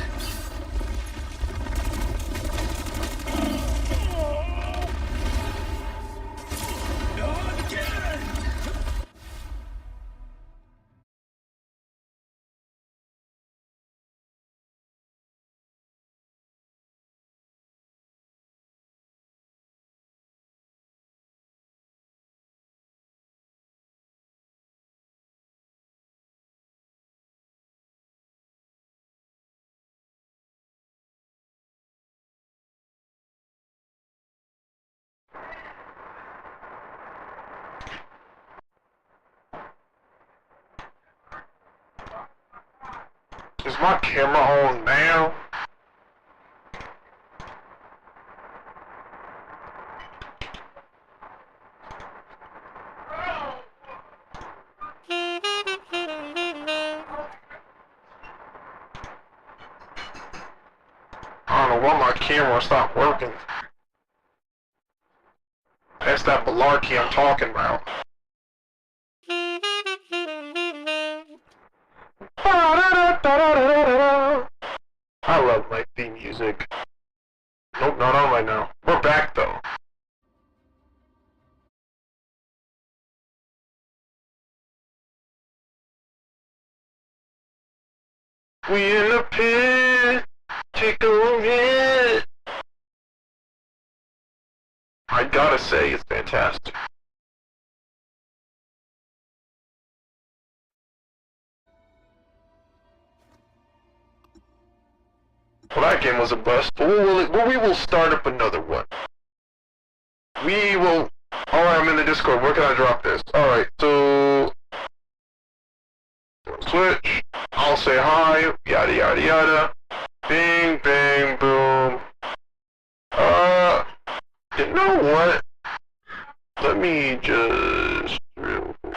Speaker 1: Is my camera on now? I don't know why my camera stopped working. That's that malarkey I'm talking about. I love my theme music. Nope, not on right now. We're back though. We in the pit, tickling it. I gotta say, it's fantastic. Well, that game was a bust, but we will start up another one. We will... Alright, I'm in the Discord. Where can I drop this? Alright, so... switch. I'll say hi. Yada yada yada. Bing, bang, boom. You know what? Let me just real quick.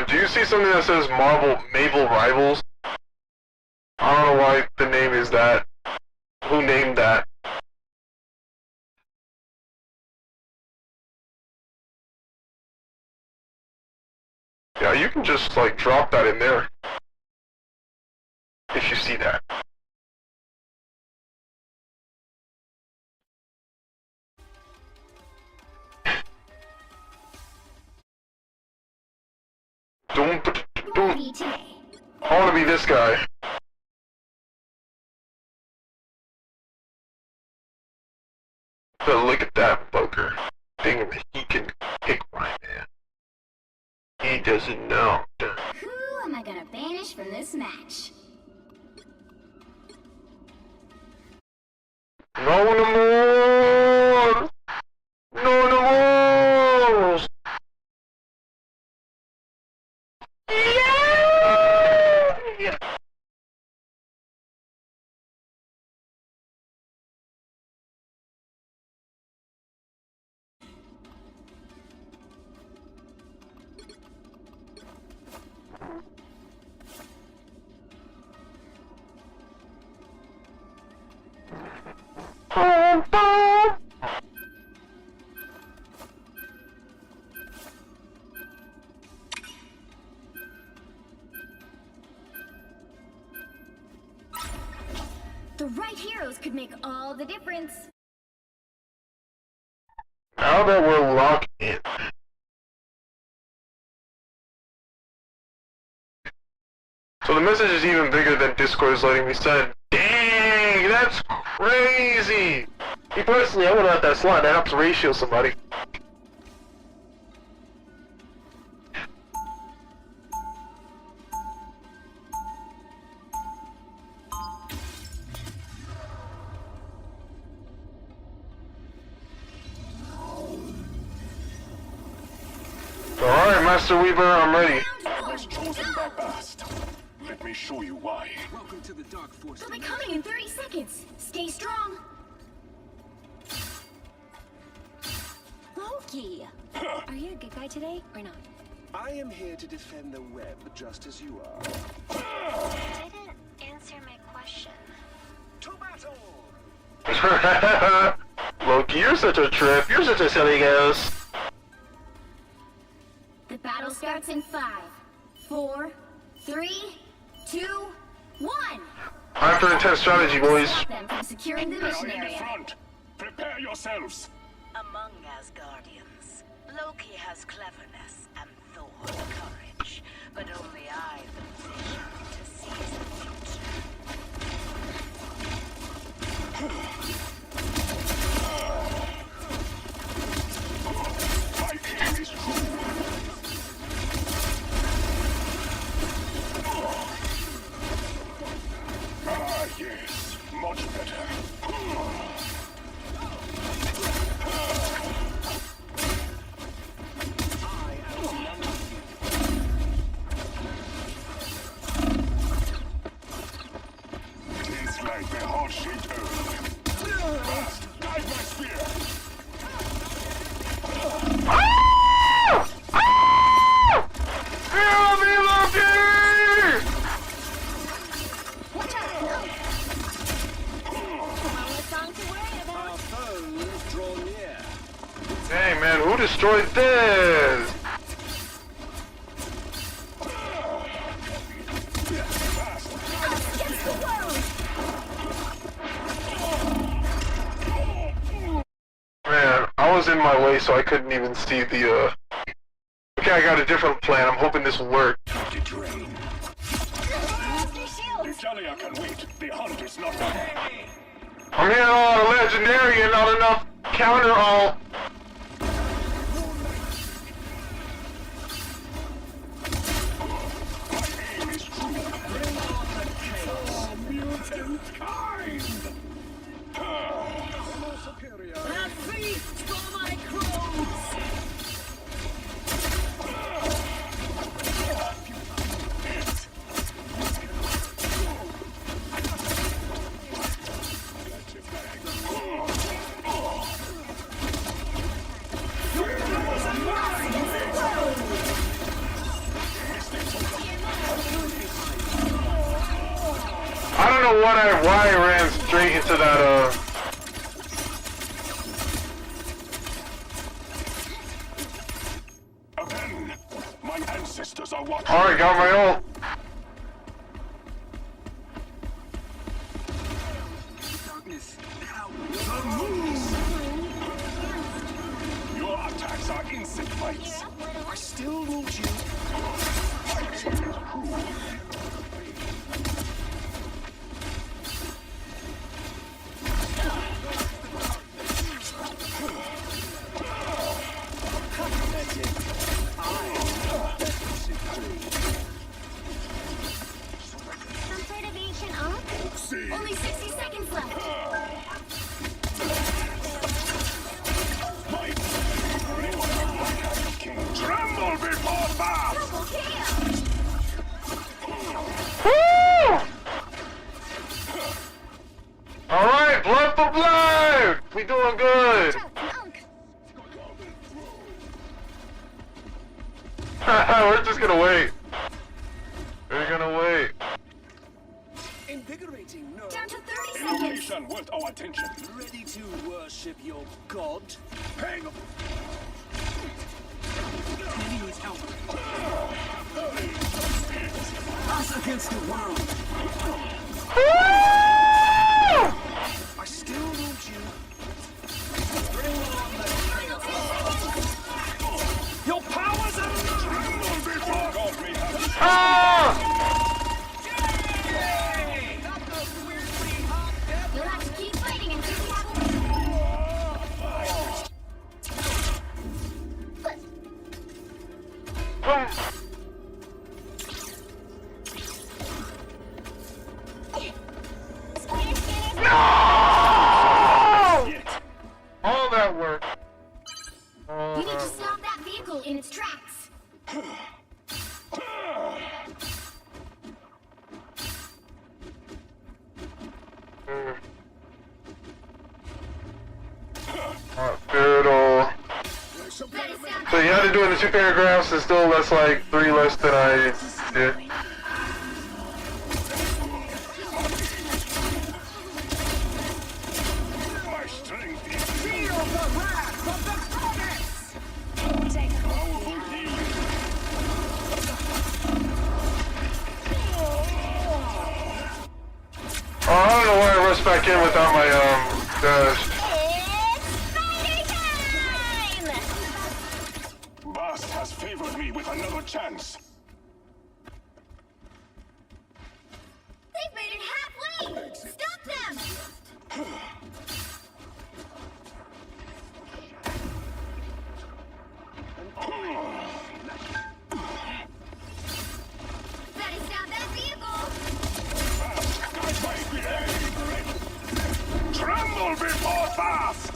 Speaker 1: Do you see something that says Marvel Rivals? I don't know why the name is that. Who named that? Yeah, you can just like drop that in there. If you see that. Don't. I wanna be this guy. But look at that poker. Thing he can kick my man. He doesn't know.
Speaker 3: Who am I gonna banish from this match?
Speaker 1: No more! No more! Yeah!
Speaker 3: The right heroes could make all the difference.
Speaker 1: Now that we're locked in. So the message is even bigger than Discord is letting me send. Dang, that's crazy! Me personally, I would have that slot. That helps ratio somebody. Alright, Master Weaver, I'm ready.
Speaker 2: Has chosen their past. Let me show you why.
Speaker 4: Welcome to the Dark Force.
Speaker 3: They'll be coming in 30 seconds. Stay strong.
Speaker 6: Loki! Are you a good guy today, or not?
Speaker 2: I am here to defend the web just as you are.
Speaker 6: Didn't answer my question.
Speaker 2: To battle!
Speaker 1: Loki, you're such a trip. You're such a silly goose.
Speaker 3: The battle starts in 5, 4, 3, 2, 1.
Speaker 1: After intense strategy, boys.
Speaker 3: Stop them from securing the mission
Speaker 2: In the
Speaker 3: area.
Speaker 2: front! Prepare yourselves!
Speaker 8: Among Asgardians, Loki has cleverness and Thor courage, but only I the vision to seize the
Speaker 2: My aim is true! Ah, yes. Much better. It's like the heart-shaped earth. Guide my spear!
Speaker 1: Help me, Loki!
Speaker 4: Our foes draw near.
Speaker 1: Hey man, who destroyed this? Man, I was in my way, so I couldn't even see the, Okay, I got a different plan. I'm hoping this will work.
Speaker 2: To drain.
Speaker 3: Use your shields.
Speaker 2: Jalia can wait. The hunt is not done.
Speaker 1: I'm hearing a lot of legendary and not enough counter all.
Speaker 2: My aim is true. Bring on the chaos. Mutant kind. Superior.
Speaker 5: A feast for my crows!
Speaker 1: I don't know why I ran straight into that,
Speaker 2: Again, my ancestors are watching.
Speaker 1: Alright, got my ult.
Speaker 4: Darkness.
Speaker 2: Your attacks are insect bites.
Speaker 4: I still need you.
Speaker 3: Some sort of ancient art?
Speaker 2: See.
Speaker 3: Only 60 seconds left.
Speaker 2: Tremble before that!
Speaker 3: Double kill!
Speaker 1: Woo! Alright, blood for blood! We doing good.
Speaker 3: Choke,
Speaker 1: We're just gonna wait. We're gonna wait.
Speaker 5: Invigorating, no.
Speaker 3: down to 30 seconds.
Speaker 2: Location worth our attention.
Speaker 5: Ready to worship your god?
Speaker 2: Hang
Speaker 5: Maybe needs help. Us against the world. I still need you. Bring on the
Speaker 3: Final 10 seconds.
Speaker 5: Your powers are
Speaker 2: tremble before God we have.
Speaker 1: Ah!
Speaker 3: You'll have to keep fighting until we have a
Speaker 1: All that work.
Speaker 3: You need to stop that vehicle in its tracks.
Speaker 1: Fiddle.
Speaker 3: That is down.
Speaker 1: So you had to do it in 2 paragraphs, and still that's like 3 less than I did.
Speaker 2: My strength is
Speaker 5: feel the wrath of the goddess!
Speaker 2: powerful healing.
Speaker 1: Oh, I don't know why I rushed back in without my dash.
Speaker 3: It's fighting time!
Speaker 2: Bast has favored me with another chance.
Speaker 3: They've made it halfway! Stop them! That is down that vehicle!
Speaker 2: Tremble before Bast!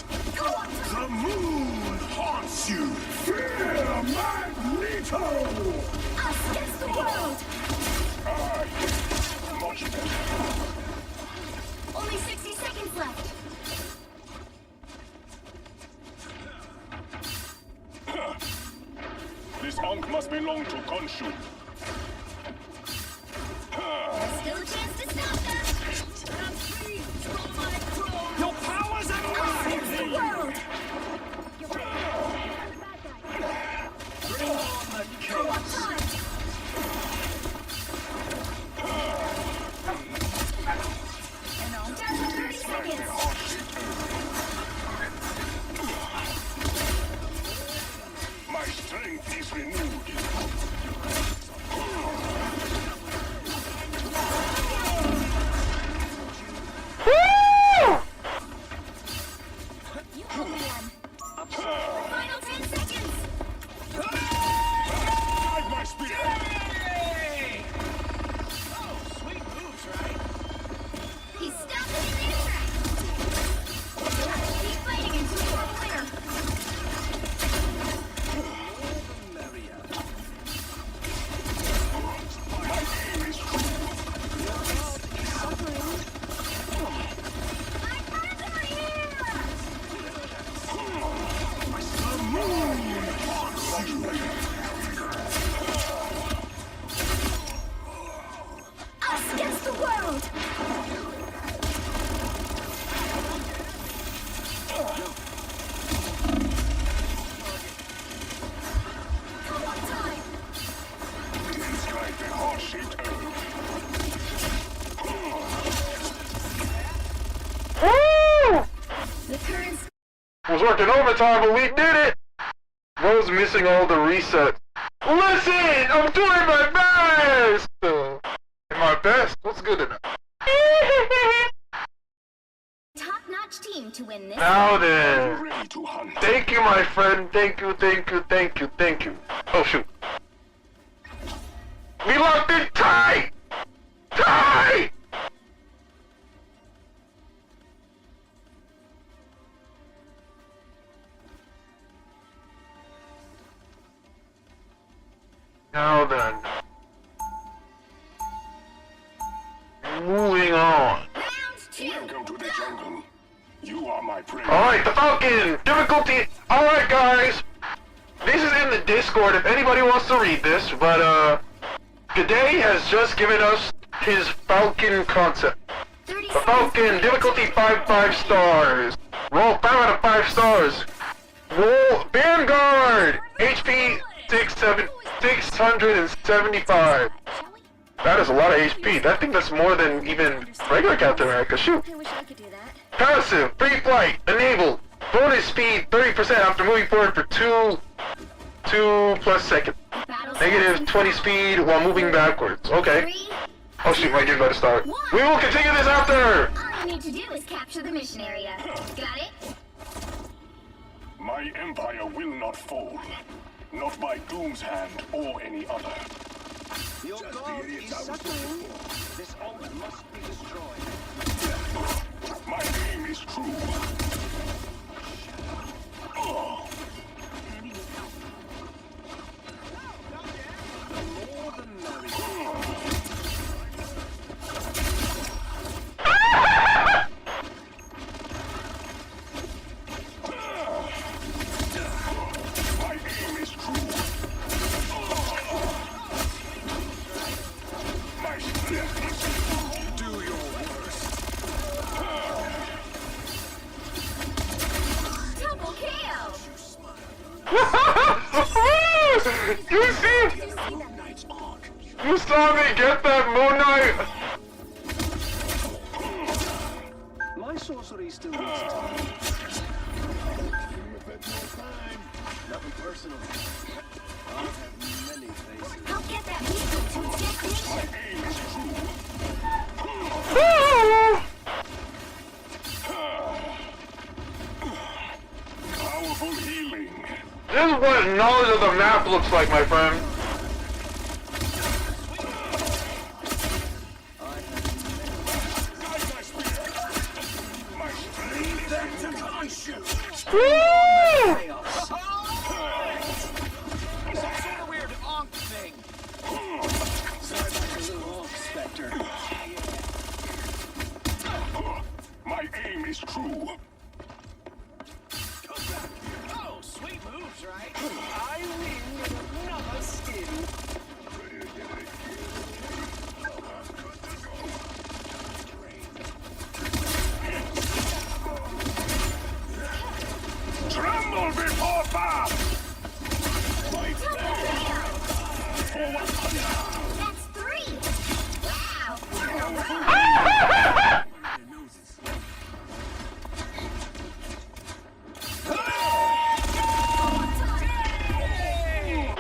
Speaker 2: The moon haunts you. Fear Magneto!
Speaker 3: Us against the world!
Speaker 2: Much better.
Speaker 3: Only 60 seconds left.
Speaker 2: This hunt must belong to Khonshu.
Speaker 3: Still a chance to stop them.
Speaker 5: Your powers are
Speaker 3: Us against the world!
Speaker 5: Bring on the
Speaker 3: Co-op
Speaker 5: chaos!
Speaker 3: time! Down to 30 seconds.
Speaker 2: My strength is renewed.
Speaker 1: was working overtime, but we did it! Bro's missing all the resets. Listen! I'm doing my best! My best? What's good enough?
Speaker 3: Top-notch team to win this.
Speaker 1: Now
Speaker 2: Are
Speaker 1: then.
Speaker 2: you ready to hunt?
Speaker 1: Thank you, my friend. Thank you, thank you, thank you, thank you. Oh, shoot. We locked in tight! Tight! Now then. Moving on.
Speaker 3: Round 2.
Speaker 2: Welcome to the jungle. You are my prey.
Speaker 1: Alright, the Falcon! Difficulty! Alright, guys! This is in the Discord if anybody wants to read this, but, G'day has just given us his Falcon concept. The Falcon, difficulty 5 stars. Roll 5 out of 5 stars. Roll Vanguard! HP 675. That is a lot of HP. I think that's more than even regular Captain America. Shoot.
Speaker 3: I wish I could do that.
Speaker 1: Passive, free flight, enabled. Bonus speed 30% after moving forward for 2 plus seconds. Negative 20 speed while moving backwards. Okay.
Speaker 3: 3,
Speaker 1: Oh shoot, my game better start. We will continue this after!
Speaker 3: all you need to do is capture the mission area. Got it?
Speaker 2: My empire will not fall. Not by Doom's hand or any other.
Speaker 4: Your god is suffering. This omen must be destroyed.
Speaker 2: My aim is true.
Speaker 4: The more the merrier.
Speaker 2: My aim is true. My strength is
Speaker 4: Do your worst.
Speaker 3: Double kill!
Speaker 1: You see?
Speaker 2: Knight's arc.
Speaker 1: You saw me get that Moon Knight?
Speaker 4: My sorcery still needs time. Nothing personal. I have many faces.
Speaker 3: I'll get that vehicle to its destination.
Speaker 2: Aim is true. Powerful healing.
Speaker 1: This is what knowledge of the map looks like, my friend.
Speaker 2: Guide my spear. My strength.
Speaker 4: That's a conscience.
Speaker 1: Woo!
Speaker 4: Some sort of weird onk thing. Sounds like a little onk specter.
Speaker 2: My aim is true.
Speaker 4: Oh, sweet moves, right? I win in another skin.
Speaker 2: Tremble before fire.
Speaker 3: That's 3! Wow!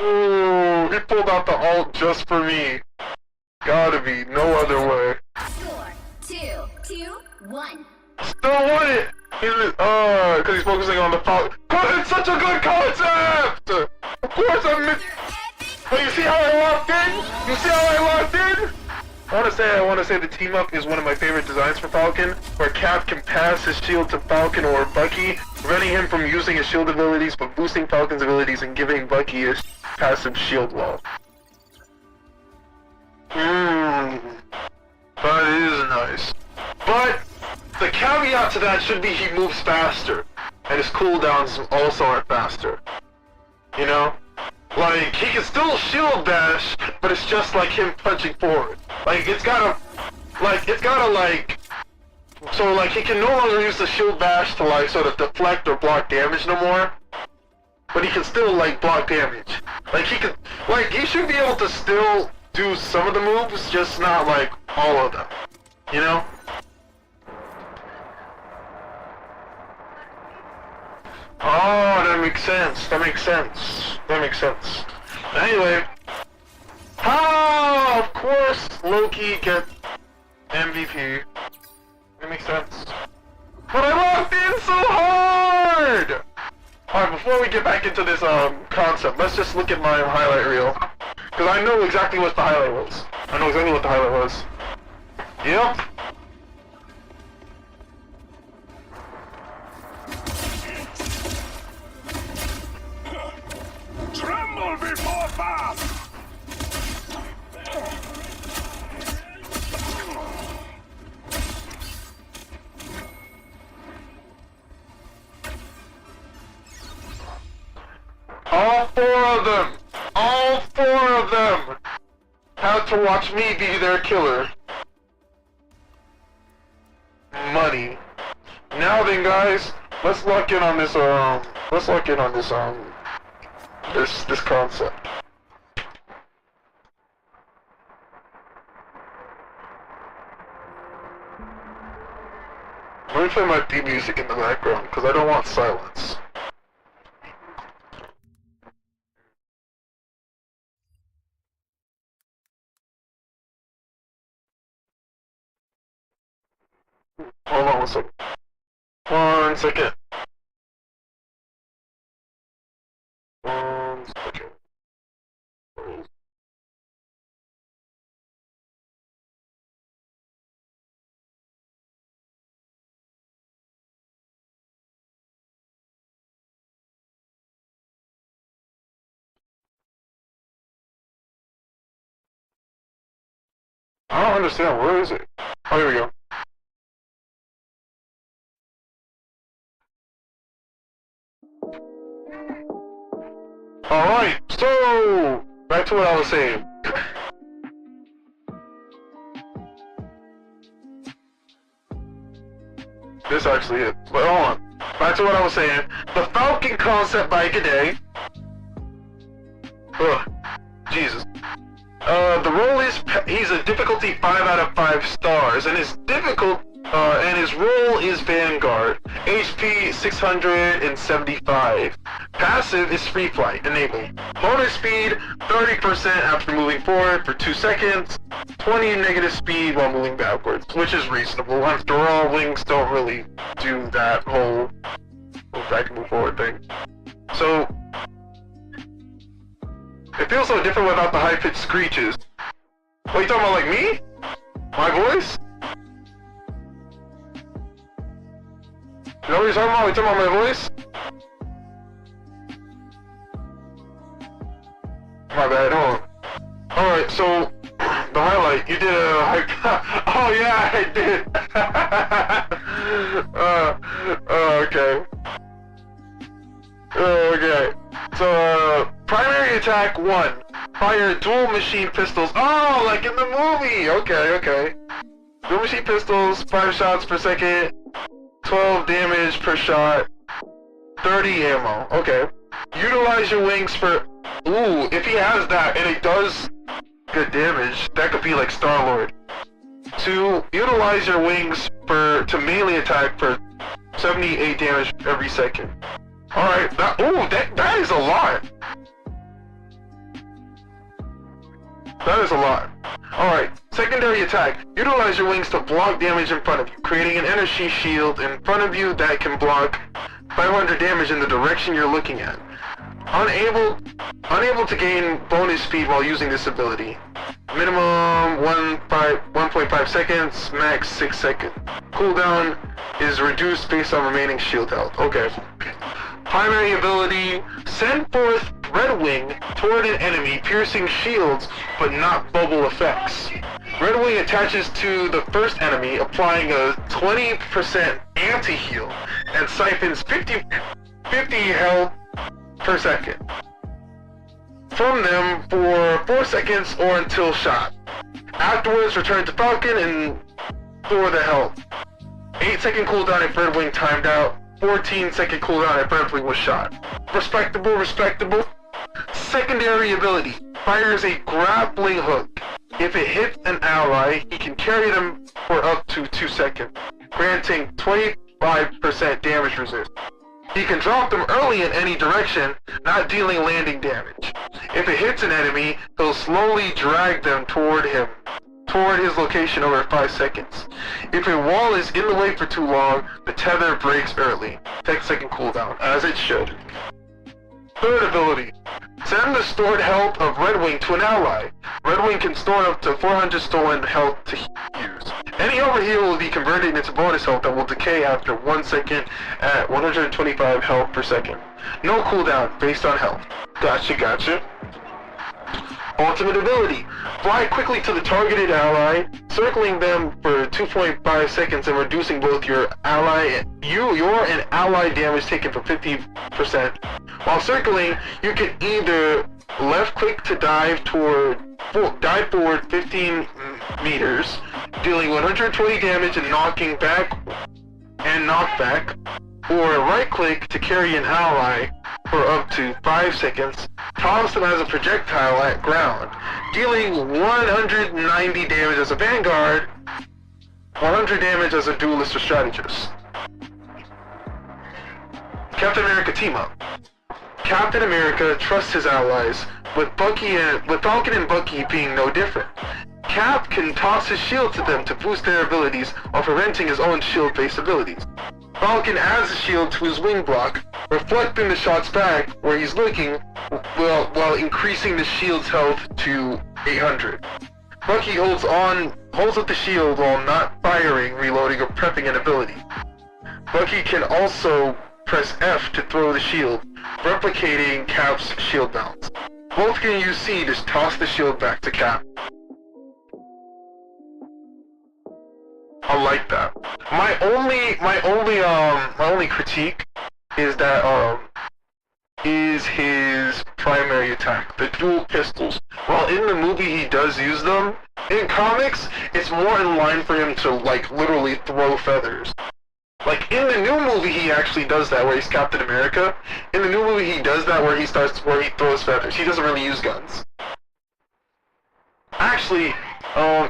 Speaker 1: Ooh, he pulled out the ult just for me. Gotta be no other way.
Speaker 3: Score 2-1.
Speaker 1: Still won it! Cause he's focusing on the Falcon. It's such a good concept! Of course but you see how I locked in? You see how I locked in? I wanna say the team up is one of my favorite designs for Falcon, where Cap can pass his shield to Falcon or Bucky, preventing him from using his shield abilities, but boosting Falcon's abilities and giving Bucky his passive shield wall. That is nice. But the caveat to that should be he moves faster, and his cooldowns also are faster. You know? Like, he can still shield dash, but it's just like him punching forward. Like, so like, he can no longer use the shield dash to like, sort of deflect or block damage no more. But he can still, like, block damage. Like, he should be able to still do some of the moves, just not, like, all of them. You know? Oh, that makes sense. That makes sense. That makes sense. Anyway, of course Loki gets MVP. That makes sense. But I locked in so hard! Alright, before we get back into this concept, let's just look at my highlight reel. Because I know exactly what the highlight was. I know exactly what the highlight was. Yep.
Speaker 2: Tremble before fast!
Speaker 1: All four of them! All four of them! Had to watch me be their killer. Money. Now then, guys, let's lock in on this, this concept. Let me play my theme music in the background, because I don't want silence. Hold on 1 second. 1 second. 1 second. I don't understand. Where is it? Oh, here we go. Alright, so back to what I was saying. This actually is. But hold on. Back to what I was saying. The Falcon concept by G'day. Ugh. Jesus. The role is he's a difficulty 5 out of 5 stars, and his role is Vanguard. HP 675. Passive is Free Flight, enabled. Bonus speed 30% after moving forward for 2 seconds. 20 negative speed while moving backwards, which is reasonable. After all, wings don't really do that whole move back and move forward thing. So it feels so different without the high-pitched screeches. What, you talking about, like me? My voice? You know what you're talking about? You talking about my voice? My bad, hold on. Alright, so, the highlight, you did a oh yeah, I did! Okay. Okay. So, primary attack 1. Fire dual machine pistols. Oh, like in the movie! Okay, okay. Dual machine pistols, 5 shots per second, 12 damage per shot, 30 ammo. Okay. Utilize your wings for... Ooh, if he has that and it does good damage, that could be like Star-Lord. To utilize your wings to melee attack for 78 damage every second. Alright, that is a lot. That is a lot. Alright, secondary attack. Utilize your wings to block damage in front of you, creating an energy shield in front of you that can block 500 damage in the direction you're looking at. Unable to gain bonus speed while using this ability. Minimum 1.5 seconds, max 6 seconds. Cooldown is reduced based on remaining shield health. Okay. Primary ability, send forth Red Wing toward an enemy, piercing shields, but not bubble effects. Red Wing attaches to the first enemy, applying a 20% anti-heal, and siphons 50 health per second from them for 4 seconds or until shot. Afterwards, return to Falcon and store the health. 8-second cooldown if Red Wing timed out. 14-second cooldown if Red Wing was shot. Respectable, respectable. Secondary ability. Fires a grappling hook. If it hits an ally, he can carry them for up to 2 seconds, granting 25% damage resist. He can drop them early in any direction, not dealing landing damage. If it hits an enemy, he'll slowly drag them toward his location over 5 seconds. If a wall is in the way for too long, the tether breaks early. 10-second cooldown, as it should. Third ability. Send the stored health of Red Wing to an ally. Red Wing can store up to 400 stolen health to use. Any overheal will be converted into bonus health that will decay after 1 second at 125 health per second. No cooldown, based on health. Gotcha. Ultimate ability. Fly quickly to the targeted ally, circling them for 2.5 seconds and reducing both your and ally damage taken from 50%. While circling, you can either left click to dive forward 15 meters, dealing 120 damage and knocking back and knockback, or right click to carry an ally for up to 5 seconds, toss them as a projectile at ground, dealing 190 damage as a vanguard, 100 damage as a duelist or strategist. Captain America team up. Captain America trusts his allies, with Falcon and Bucky being no different. Cap can toss his shield to them to boost their abilities while preventing his own shield-based abilities. Falcon adds the shield to his wing block, reflecting the shots back where he's looking, while increasing the shield's health to 800. Bucky holds up the shield while not firing, reloading, or prepping an ability. Bucky can also press F to throw the shield, replicating Cap's shield bounce. Both can use C to toss the shield back to Cap. I like that. My only critique is that is his primary attack, the dual pistols. While in the movie he does use them, in comics it's more in line for him to like literally throw feathers. Like in the new movie he actually does that where he's Captain America. In the new movie he does that where he throws feathers. He doesn't really use guns. Actually,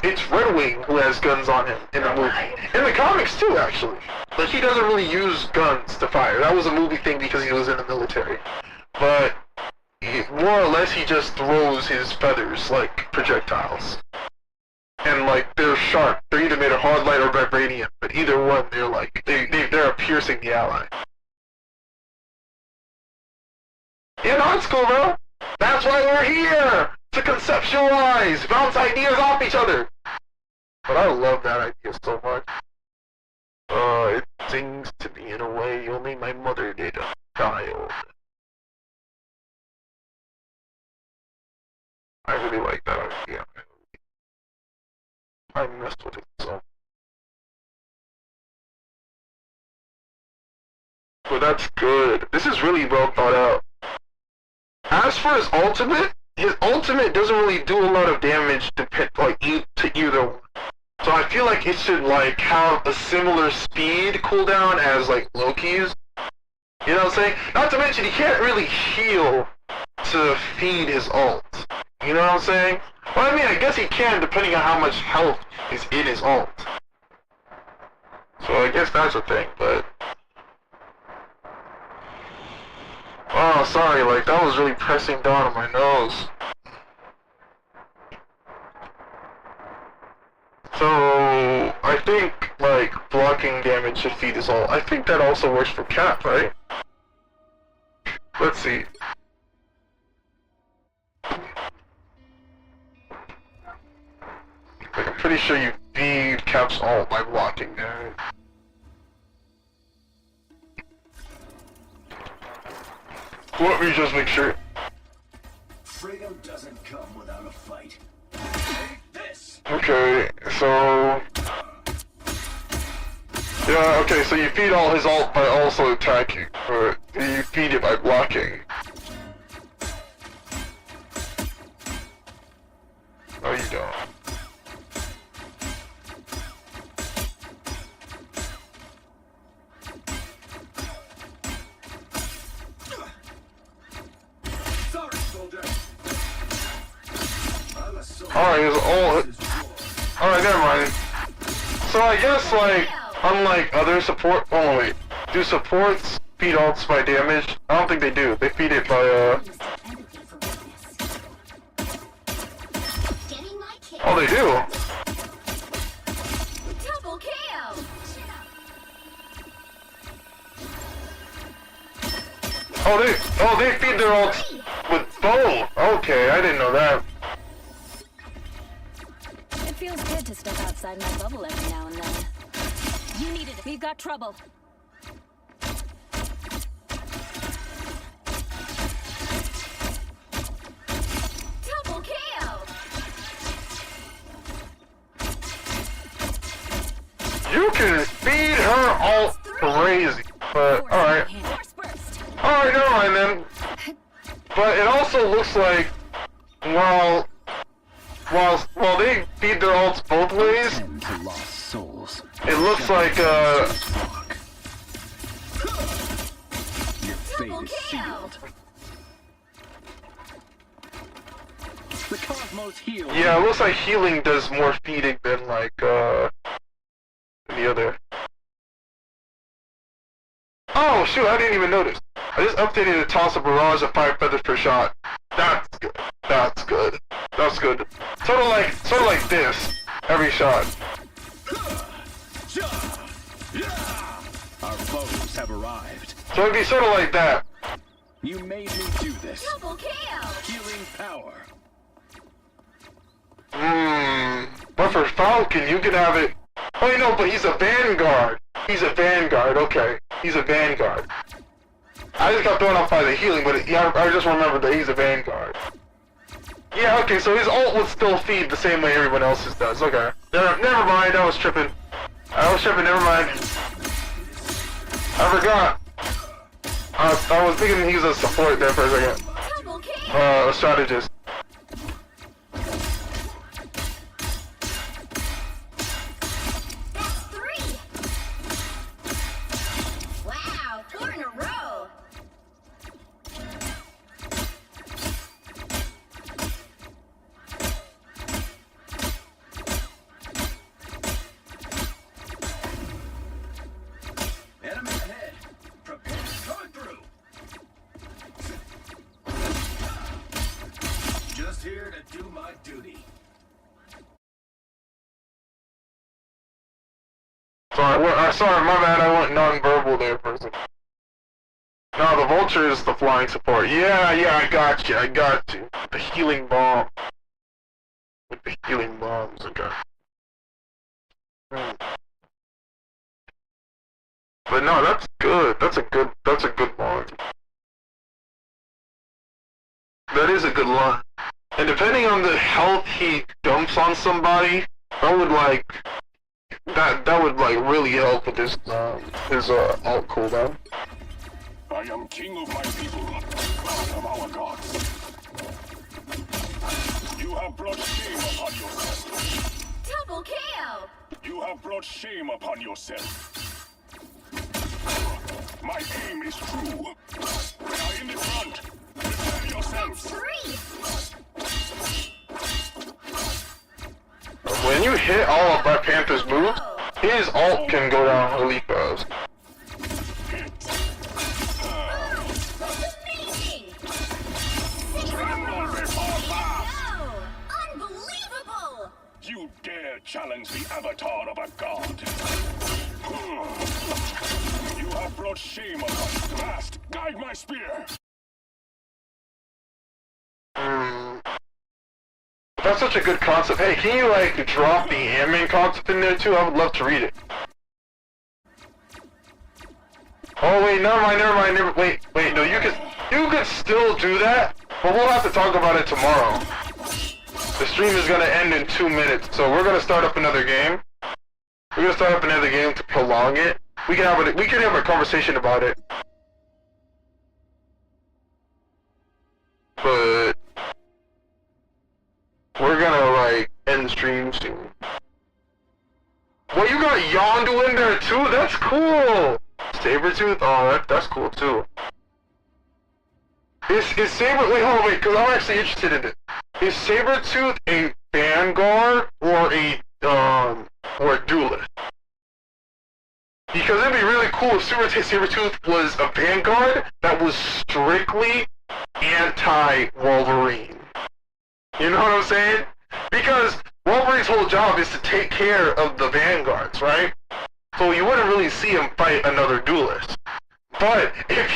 Speaker 1: it's Red Wing who has guns on him in the movie. In the comics too, actually. Like, he doesn't really use guns to fire. That was a movie thing because he was in the military. But, more or less, he just throws his feathers like projectiles. And, like, they're sharp. They're either made of hard light or vibranium. But either one, they're like, they're piercing the ally. Yeah, no, it's cool, bro. That's why we're here! To conceptualize, bounce ideas off each other. But I love that idea so much. It sings to me in a way only my mother did, a child. I really like that idea. I messed with it so. But that's good. This is really well thought out. As for his ultimate doesn't really do a lot of damage to either one. So I feel like it should like have a similar speed cooldown as like Loki's. You know what I'm saying? Not to mention he can't really heal to feed his ult. You know what I'm saying? Well, I mean, I guess he can depending on how much health is in his ult. So I guess that's a thing, but... Oh, sorry, like, that was really pressing down on my nose. So, I think, like, blocking damage should feed his ult. I think that also works for Cap, right? Let's see. Like, I'm pretty sure you feed Cap's ult by blocking damage. Let me just make sure.
Speaker 2: Freedom doesn't come without a fight. Take this!
Speaker 1: Okay, so... Yeah, okay, so you feed all his ult by also attacking, or you feed it by blocking. No, you don't. Alright, never mind. So I guess, like, unlike other support... Oh, wait. Do supports feed ults by damage? I don't think they do. They feed it by
Speaker 3: Getting my kick.
Speaker 1: Oh, they do.
Speaker 3: Double KO.
Speaker 1: Oh, they feed their ults with both. Okay, I didn't know that.
Speaker 7: It feels good to step outside my bubble every now and then. You needed it. We've got trouble.
Speaker 3: Double KO.
Speaker 1: You can feed her all crazy, but alright.
Speaker 7: Force burst.
Speaker 1: Alright, never mind then. But it also looks like while they feed their ults both ways,
Speaker 4: Tend to lost souls.
Speaker 1: it looks like
Speaker 4: Your fate
Speaker 3: Double
Speaker 4: is
Speaker 3: KO.
Speaker 4: sealed. The cosmos heals.
Speaker 1: yeah, it looks like healing does more feeding than like the other. Oh shoot, I didn't even notice. I just updated the toss of barrage of 5 feathers per shot. That's good. That's good. That's good. Sort of like this. Every shot.
Speaker 4: Our foes have arrived.
Speaker 1: So it'd be sort of like that.
Speaker 4: You made me do this.
Speaker 3: Double KO.
Speaker 4: Healing power.
Speaker 1: But for Falcon, you can have it. Oh, no, but he's a Vanguard. He's a Vanguard. Okay, he's a Vanguard. I just got thrown off by the healing, but yeah, I just remembered that he's a Vanguard. Yeah, okay, so his ult would still feed the same way everyone else's does. Okay. Never mind, I was tripping. Never mind. I forgot. I was thinking he was a support there for a second.
Speaker 3: Double KO.
Speaker 1: A strategist.
Speaker 3: That's 3. Wow, 4 in a row.
Speaker 4: Enemy ahead. Prepare to go through. Just here to do my duty.
Speaker 1: Sorry, my bad, I went non-verbal there for a second. No, the Vulture is the flying support. Yeah, I got you. The healing bomb. With the healing bombs, okay. But no, that's good. That's a good line. That is a good line. And depending on the health he dumps on somebody, that would really help with his alt cooldown.
Speaker 2: I am king of my people, god of our gods. You have brought shame upon yourself.
Speaker 3: Double KO.
Speaker 2: You have brought shame upon yourself. My aim is true. We are in the front. Prepare
Speaker 3: That's
Speaker 2: yourselves.
Speaker 3: 3.
Speaker 1: When you hit all of Black Panther's moves, his alt can go down really fast.
Speaker 3: Amazing. 6
Speaker 2: Tremble before fast.
Speaker 3: No. Unbelievable.
Speaker 2: You dare challenge the avatar of a god. You have brought shame upon us. Fast, guide my spear.
Speaker 1: That's such a good concept. Hey, can you like drop the anime concept in there too? I would love to read it. Oh wait, never mind. Wait, no, you could still do that, but we'll have to talk about it tomorrow. The stream is gonna end in 2 minutes, so we're gonna start up another game. We're gonna start up another game to prolong it. We can have a conversation about it. But we're gonna like end the stream soon. Well, you got Yondu in there too? That's cool! Sabretooth? Oh, that's cool too. Is wait, cause I'm actually interested in it. Is Sabretooth a Vanguard or a duelist? Because it'd be really cool if Sabretooth was a Vanguard that was strictly anti-Wolverine. You know what I'm saying? Because Wolverine's whole job is to take care of the Vanguards, right? So you wouldn't really see him fight another duelist. But if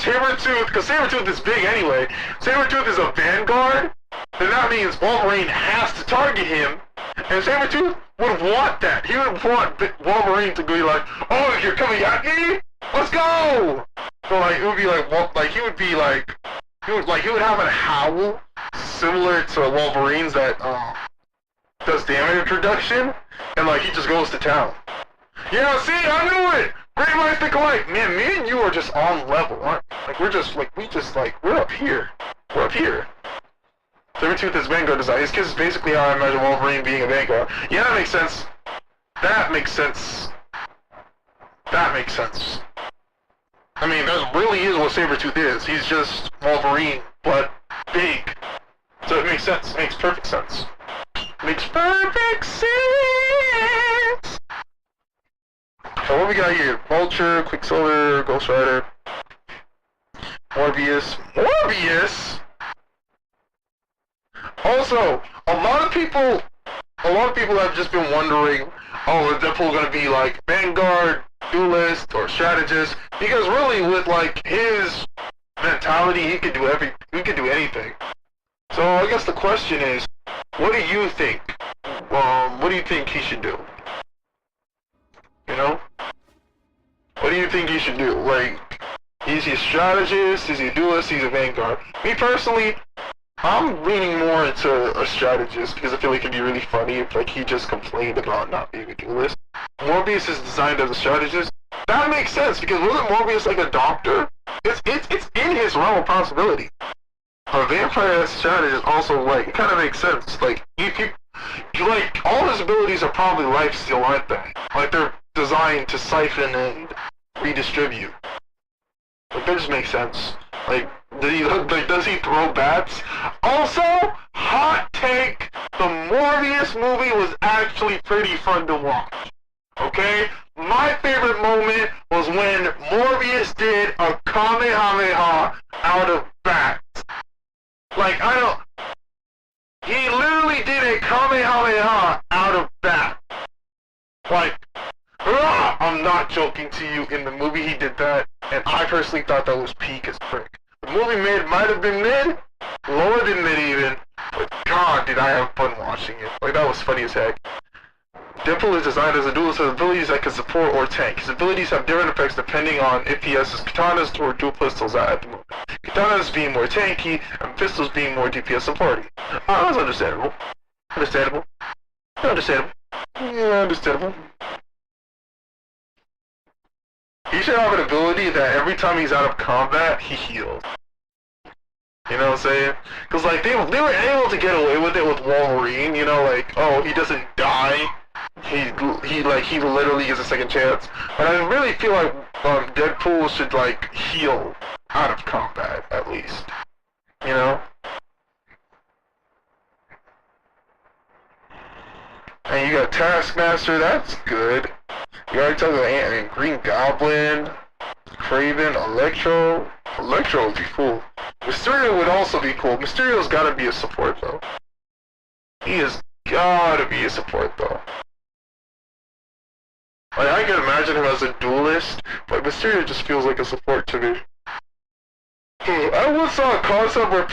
Speaker 1: Sabretooth, because Sabretooth is big anyway, Sabretooth is a Vanguard, then that means Wolverine has to target him, and Sabretooth would want that. He would want Wolverine to be like, oh, you're coming at me? Let's go! So like, it would be like, he would have a howl similar to Wolverine's that, does damage reduction, and like, he just goes to town. Yeah, see, I knew it! Great minds think alike! Man, me and you are just on level, aren't we? Like, we're up here. We're up here. Sabretooth is Vanguard design. This is basically how I imagine Wolverine being a Vanguard. Yeah, that makes sense. That makes sense. That makes sense. I mean, that really is what Sabretooth is. He's just Wolverine, but big. So it makes sense. It makes perfect sense. Makes perfect sense! So what we got here? Vulture, Quicksilver, Ghost Rider, Morbius. Morbius? Also, a lot of people have just been wondering, oh, is Deadpool gonna be like Vanguard, duelist, or strategist? Because really, with like his mentality, he could do anything. So I guess the question is, what do you think? What do you think he should do? You know? What do you think he should do? Like, is he a strategist? Is he a duelist? He's a Vanguard. Me personally, I'm leaning more into a strategist because I feel like it'd be really funny if like he just complained about not being a duelist. Morbius is designed as a strategist. That makes sense because wasn't Morbius like a doctor? It's in his realm of possibility. A vampire as a strategist also like it kind of makes sense. Like you like all his abilities are probably life steal, aren't they? Like they're designed to siphon and redistribute. Like that just makes sense. Like does he throw bats? Also, hot take, the Morbius movie was actually pretty fun to watch. Okay? My favorite moment was when Morbius did a Kamehameha out of bats. Like, he literally did a Kamehameha out of bats. Like, I'm not joking to you, in the movie he did that, and I personally thought that was peak as frick. The movie might have been mid, lower than mid even, but god did I have fun watching it. Like that was funny as heck. Deadpool is designed as a duelist with abilities that can support or tank. His abilities have different effects depending on if he has his katanas or dual pistols at the moment. Katanas being more tanky, and pistols being more DPS supporting. That's understandable. Understandable. Understandable. Yeah, understandable. He should have an ability that every time he's out of combat, he heals. You know what I'm saying? Because like they were able to get away with it with Wolverine. You know, like oh he doesn't die, he literally gets a second chance. But I really feel like Deadpool should like heal out of combat at least. You know. And you got Taskmaster. That's good. You already talked about Ant-Man, Green Goblin, Kraven, Electro. Electro would be cool. Mysterio would also be cool. Mysterio's gotta be a support though. He has gotta be a support though. Like I can imagine him as a duelist, but Mysterio just feels like a support to me. I once saw a concept where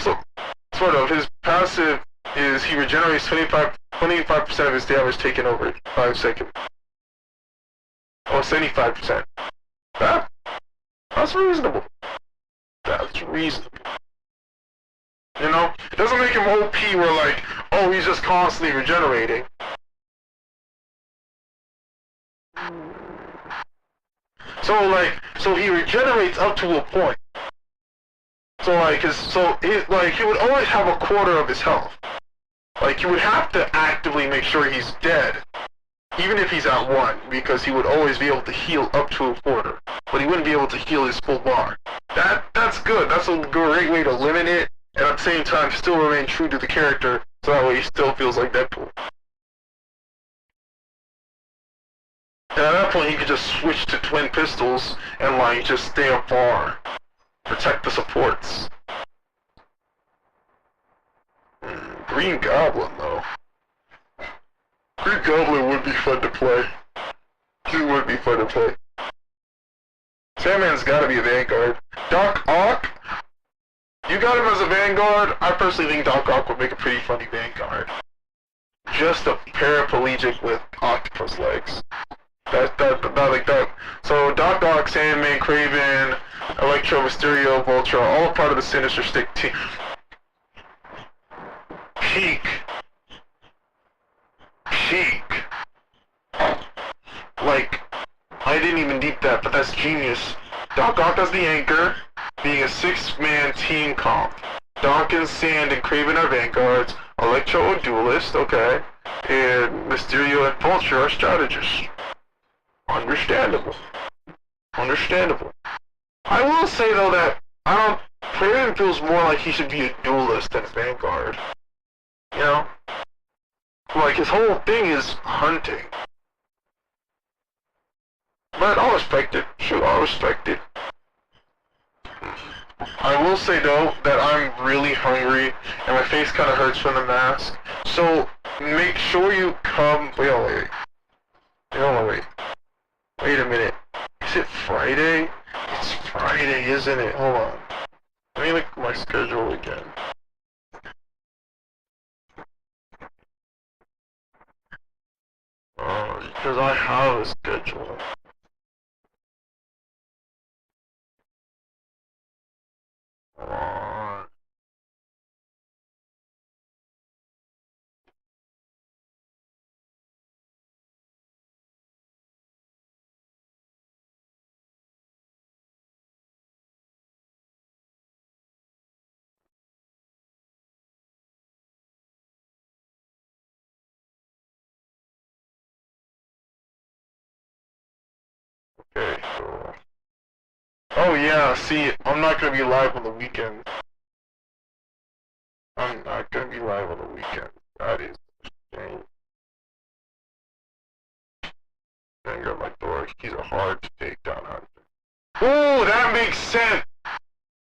Speaker 1: sort of his passive is he regenerates 25% of his damage taken over 5 seconds. Oh, 75%. That's reasonable. That's reasonable. You know? It doesn't make him OP where like, oh, he's just constantly regenerating. So he regenerates up to a point. So he would always have a quarter of his health. Like, you would have to actively make sure he's dead. Even if he's at 1, because he would always be able to heal up to a quarter. But he wouldn't be able to heal his full bar. That's good. That's a great way to limit it, and at the same time still remain true to the character, so that way he still feels like Deadpool. And at that point, he could just switch to twin pistols and like just stay afar, protect the supports. Green Goblin though. Green Goblin would be fun to play. He would be fun to play. Sandman's gotta be a Vanguard. Doc Ock? You got him as a Vanguard? I personally think Doc Ock would make a pretty funny Vanguard. Just a paraplegic with octopus legs. That. So Doc Ock, Sandman, Kraven, Electro, Mysterio, Vulture, all part of the Sinister Stick team. Peak. Like, I didn't even deep that, but that's genius. Doc Ock as the anchor, being a 6-man team comp. Doc and Sand and Kraven are Vanguards, Electro a duelist, okay, and Mysterio and Vulture are strategists. Understandable. I will say though that Kraven feels more like he should be a duelist than a Vanguard. You know? Like his whole thing is hunting. But I'll respect it. Sure, I'll respect it. I will say though that I'm really hungry and my face kind of hurts from the mask. So make sure you come. Wait. Wait a minute. Is it Friday? It's Friday, isn't it? Hold on. Let me look at my schedule again. Because I have a schedule. Hold on. Okay, so... Oh yeah, see, I'm not gonna be live on the weekend. I'm not gonna be live on the weekend. That is a shame. Dang up my door. He's a hard to take down hunter. Ooh, that makes sense!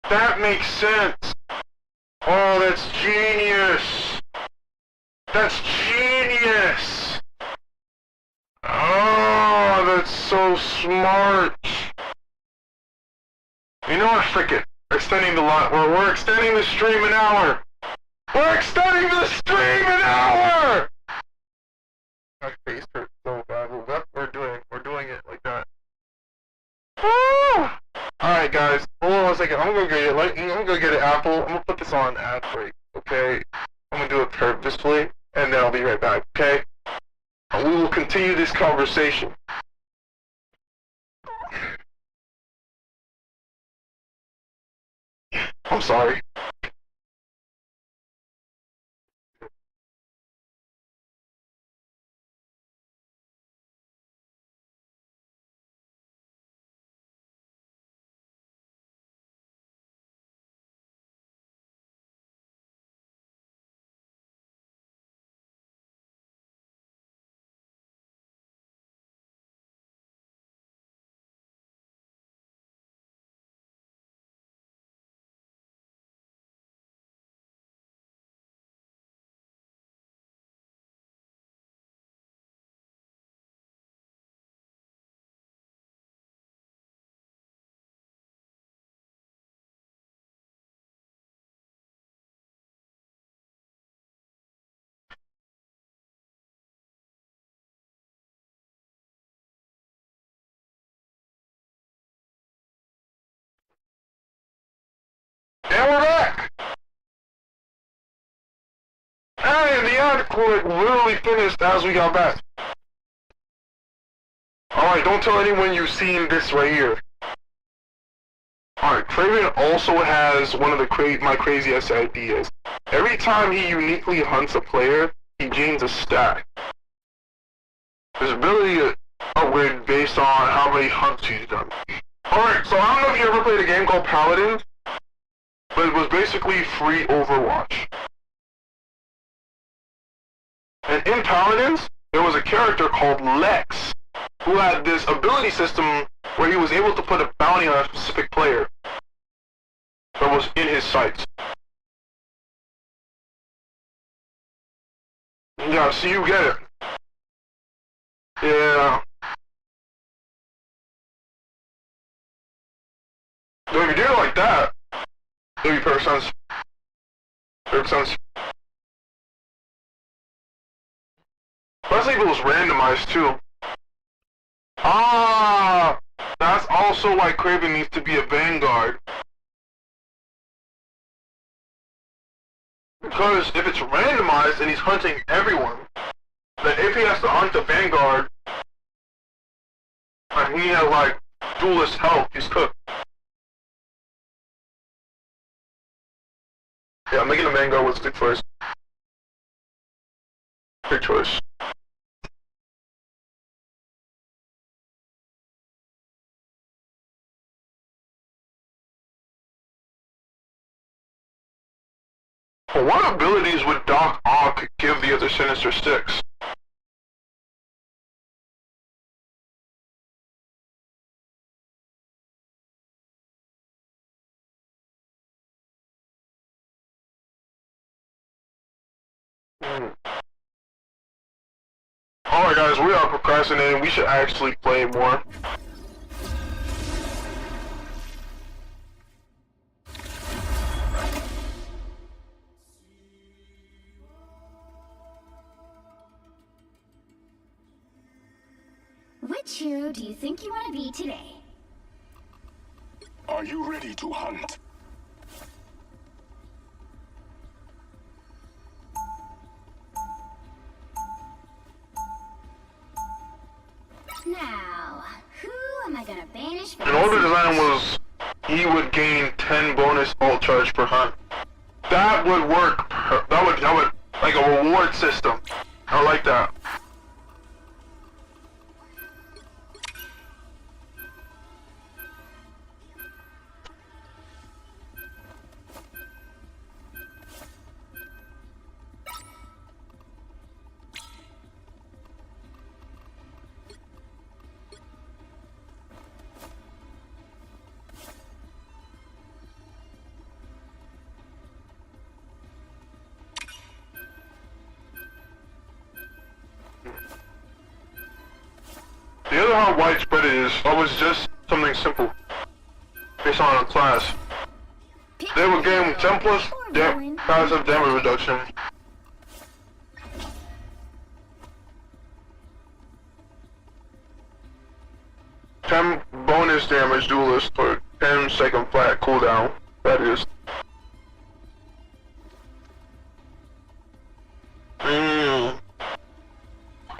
Speaker 1: That makes sense! Oh, that's genius! That's genius! Oh, that's so smart! You know what, frick it. We're extending the we're extending the stream an hour! We're extending the stream an hour! My face hurts so bad. We're doing it like that. Alright guys, hold on a second. I'm gonna go get an apple. I'm gonna put this on ad break, okay? I'm gonna do it purposefully, and then I'll be right back, okay? And we will continue this conversation. I'm sorry. And we're back! And the article literally finished as we got back. Alright, don't tell anyone you've seen this right here. Alright, Kraven also has one of my craziest ideas. Every time he uniquely hunts a player, he gains a stat. His ability is upgraded based on how many hunts he's done. Alright, so I don't know if you ever played a game called Paladins, but it was basically free Overwatch. And in Paladins, there was a character called Lex. who had this ability system where he was able to put a bounty on a specific player that was in his sights. Yeah, so you get it. Yeah. So if you do it like that, it'll be perfect sense. Perfect sense. Especially if it was randomized too. Ah, that's also why Kraven needs to be a vanguard. Because if it's randomized and he's hunting everyone, then if he has to hunt the vanguard, and he has like duelist health, he's cooked. Yeah, I'm making a vanguard with stick first. Good choice. But what abilities would Doc Ock give the other Sinister Six? Alright guys, we are procrastinating. We should actually play more.
Speaker 3: Which hero do you think you want to be today?
Speaker 2: Are you ready to hunt?
Speaker 3: Now, who am I gonna banish for
Speaker 1: An older design was he would gain 10 bonus ult charge per hunt. That would work. That would like a reward system. I like that. The other how widespread it is, that was just something simple. Based on a class. They would gain 10 plus passive damage reduction. Ten bonus damage duelist for 10-second flat cooldown. That is.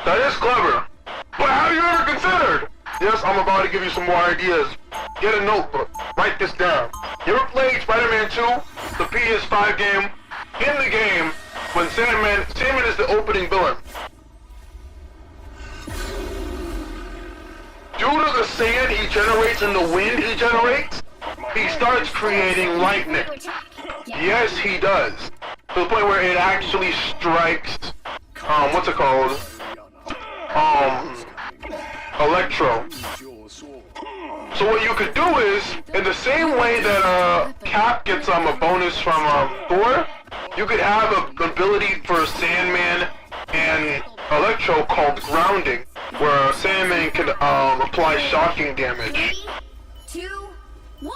Speaker 1: That is clever. But have you ever considered? Yes, I'm about to give you some more ideas. Get a notebook. Write this down. You ever played Spider-Man 2? The PS5 game? In the game, when Sandman is the opening villain. Due to the sand he generates and the wind he generates, he starts creating lightning. Yes, he does. To the point where it actually strikes, what's it called? Electro. So what you could do is, in the same way that Cap gets a bonus from Thor, you could have an ability for Sandman and Electro called grounding, where Sandman can apply shocking damage.
Speaker 3: 3, 2, 1.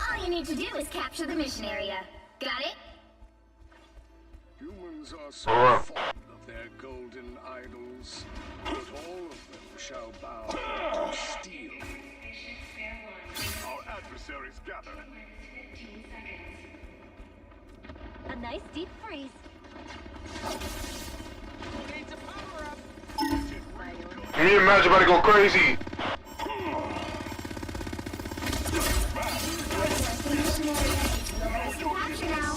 Speaker 3: All you need to do is capture the mission area. Got it?
Speaker 2: Humans are so
Speaker 1: Alright.
Speaker 2: fond of their golden idols, but all of them shall bow to steel. Our adversaries gather.
Speaker 6: A nice deep freeze.
Speaker 1: Me and Magic about to go crazy.
Speaker 3: The mission area is yours to capture now.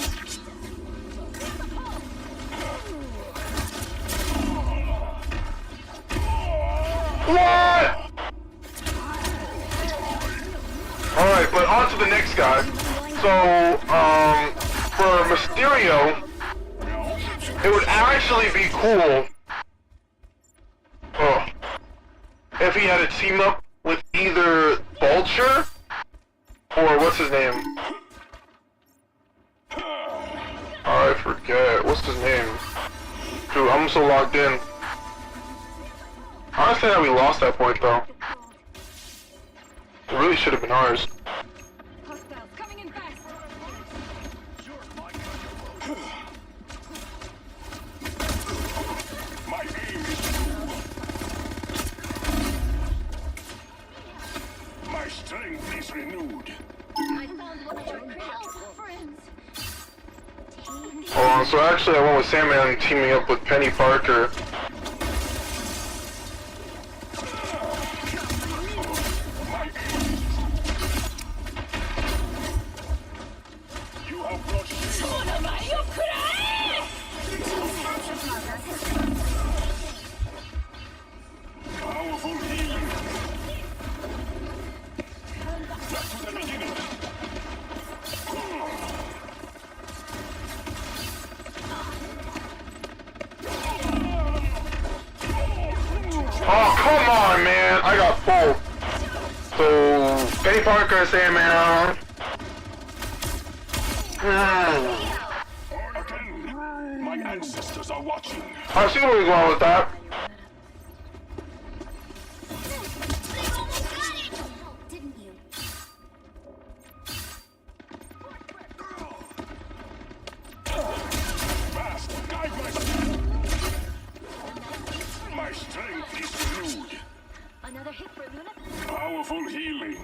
Speaker 1: What? Alright, but on to the next guy. So, for Mysterio, it would actually be cool. Oh. if he had to team up with either Vulture or what's his name? I forget. What's his name? Dude, I'm so logged in. Honestly, that we lost that point though. It really should have been ours.
Speaker 6: Hostiles coming in fast.
Speaker 2: My aim is my strength is renewed.
Speaker 6: I found one of your help, friends.
Speaker 1: Hold on, so actually I went with Sandman teaming up with Penny Parker.
Speaker 2: You have brought shame. Powerful healing. Back to the beginning.
Speaker 1: Oh, come on, man! I got pulled. So, Penny Parker, Sandman.
Speaker 2: Again, my ancestors are watching.
Speaker 1: I see where we're going with that.
Speaker 6: Didn't you?
Speaker 2: Fast, guide myself. My strength is renewed.
Speaker 6: Another hit for Luna?
Speaker 2: Powerful healing.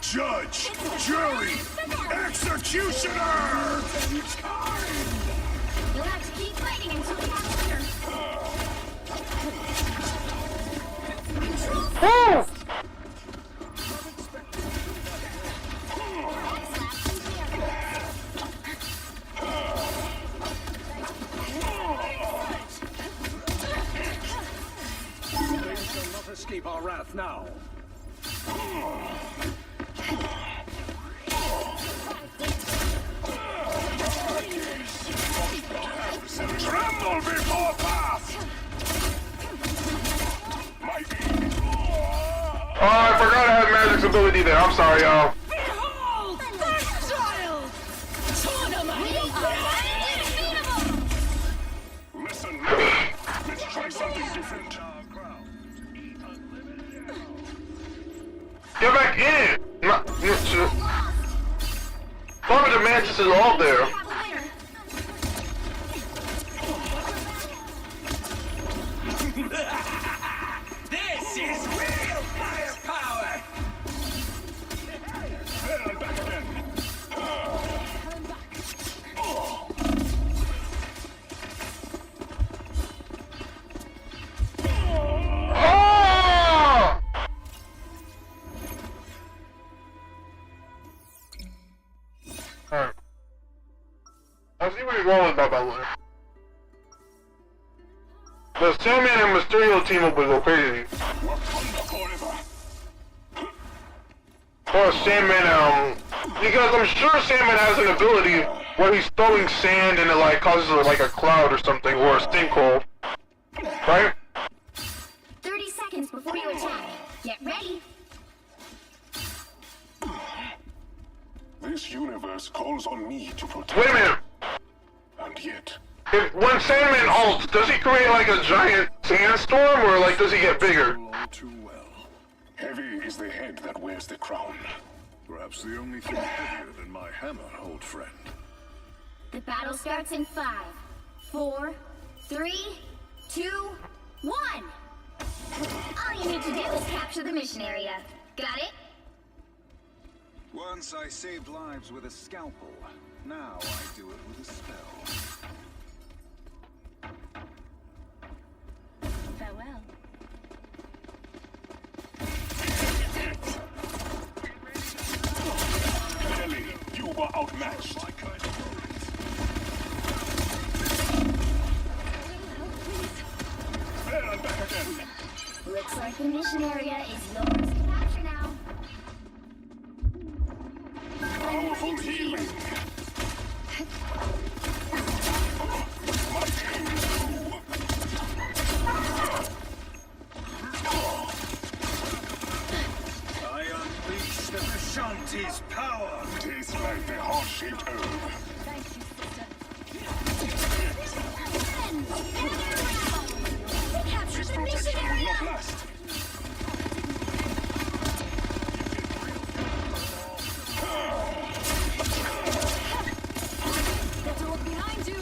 Speaker 2: Judge, jury, executioner!
Speaker 3: You'll have to keep fighting until we have winner.
Speaker 1: Woo!
Speaker 4: They shall not escape our wrath now.
Speaker 2: Tremble before path! My aim.
Speaker 1: Oh, I forgot I had Magic's ability there. I'm sorry, y'all.
Speaker 5: Behold! That child!
Speaker 2: Listen, let's try something different.
Speaker 1: Get back in! Farmer the Mantis is all there.
Speaker 3: We have a winner.
Speaker 4: This is real firepower!
Speaker 2: There and back again.
Speaker 1: Oh! Alright. I see where you're going with that, by the way. The Sandman and Mysterio team up would go crazy.
Speaker 2: Wakanda forever.
Speaker 1: Or Sandman, because I'm sure Sandman has an ability where he's throwing sand and it like causes like a cloud or something, or a sinkhole. Right?
Speaker 3: 30 seconds before you attack. Get ready.
Speaker 2: This universe calls on me to protect.
Speaker 1: Wait a minute.
Speaker 2: And yet,
Speaker 1: When Sandman ults, does he create like a giant sandstorm, or like does he get bigger?
Speaker 2: all too well. Heavy is the head that wears the crown. Perhaps the only thing heavier than my hammer, old friend.
Speaker 3: The battle starts in 5, 4, 3, 2, 1. All you need to do is capture the mission area. Got it?
Speaker 9: Once I saved lives with a scalpel. Now I do it with a spell.
Speaker 6: Farewell.
Speaker 2: Clearly, you were outmatched. There and back again.
Speaker 3: Looks like the mission area is yours to capture now.
Speaker 2: Powerful healing. My aim is true.
Speaker 6: Thank you, sister.
Speaker 3: They captured the mission area!
Speaker 6: The door behind you.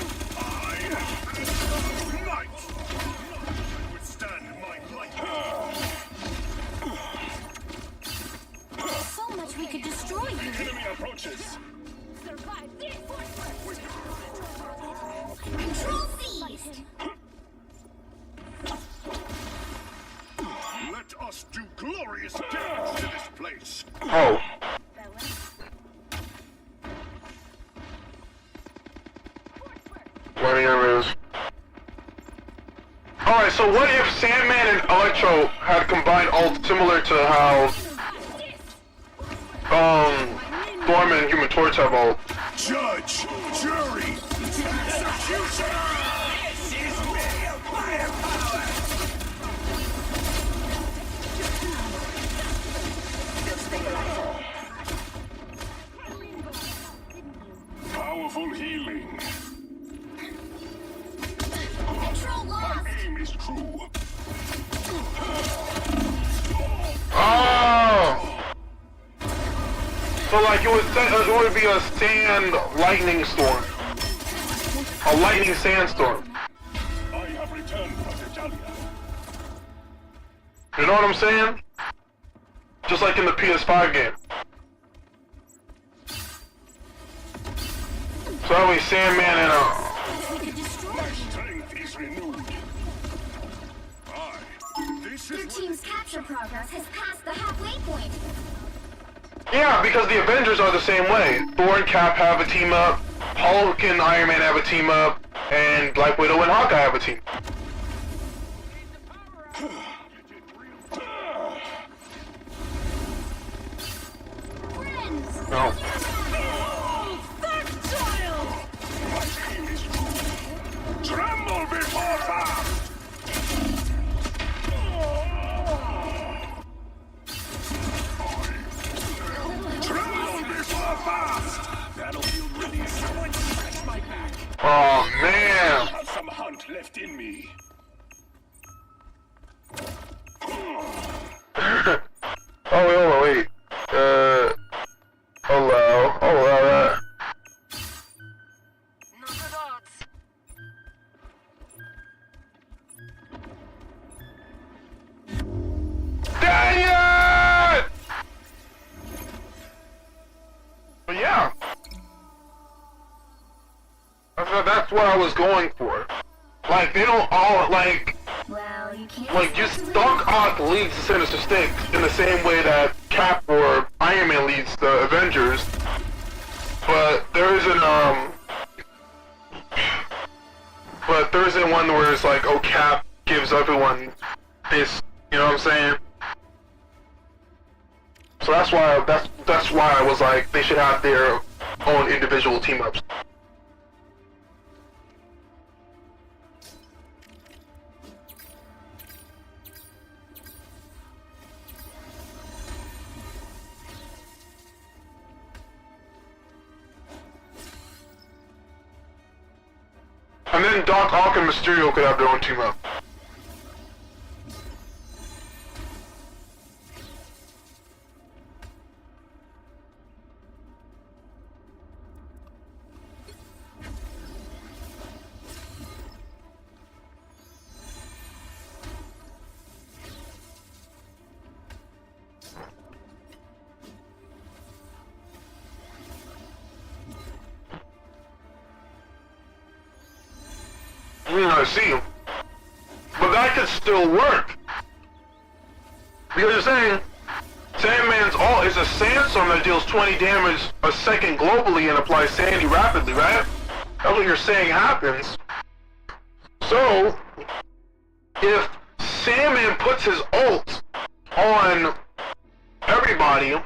Speaker 3: So much we could destroy you!
Speaker 6: Survive this.
Speaker 3: Control seized!
Speaker 2: Let us do glorious damage to this place.
Speaker 1: Oh. Learning areas. Alright, so what if Sandman and Electro had combined ult similar to how Thorman and Human Torch have ult?
Speaker 2: Judge, jury, executioner! This is real firepower! Powerful healing.
Speaker 3: Control lost!
Speaker 2: Aim is true.
Speaker 1: Oh! So like it would be a sand lightning storm. A lightning sandstorm.
Speaker 2: I have returned from Italia.
Speaker 1: You know what I'm saying? Just like in the PS5 game. So that way Sandman and
Speaker 3: We could destroy
Speaker 2: My
Speaker 3: you!
Speaker 2: strength is renewed. This
Speaker 3: Your
Speaker 2: is
Speaker 3: team's capture progress has passed the halfway point!
Speaker 1: yeah, because the Avengers are the same way. Thor and Cap have a team up, Hulk and Iron Man have a team up, and Black Widow and Hawkeye have a team.
Speaker 3: Friends!
Speaker 1: No.
Speaker 2: tremble before fast. Tremble before fast. Battlefield ready. Someone scratch my back.
Speaker 1: Oh man!
Speaker 2: I have some hunt left in me.
Speaker 1: Oh wait. Allow that.
Speaker 8: Not at odds.
Speaker 1: Dang it! But yeah. That's what I was going for. Like, they don't all, like,
Speaker 3: Well, you can't...
Speaker 1: like, just Doc Ock leads the Sinister Six in the same way that Cap or Iron Man leads the Avengers. But there isn't, one where it's like, oh, Cap gives everyone this, you know what I'm saying? So that's why I was like, they should have their own individual team-ups. And then Doc Ock and Mysterio could have their own team-up. I see. But that could still work. Because you're saying Sandman's ult is a sandstorm that deals 20 damage a second globally and applies sandy rapidly, right? That's what you're saying happens. So, if Sandman puts his ult on everybody,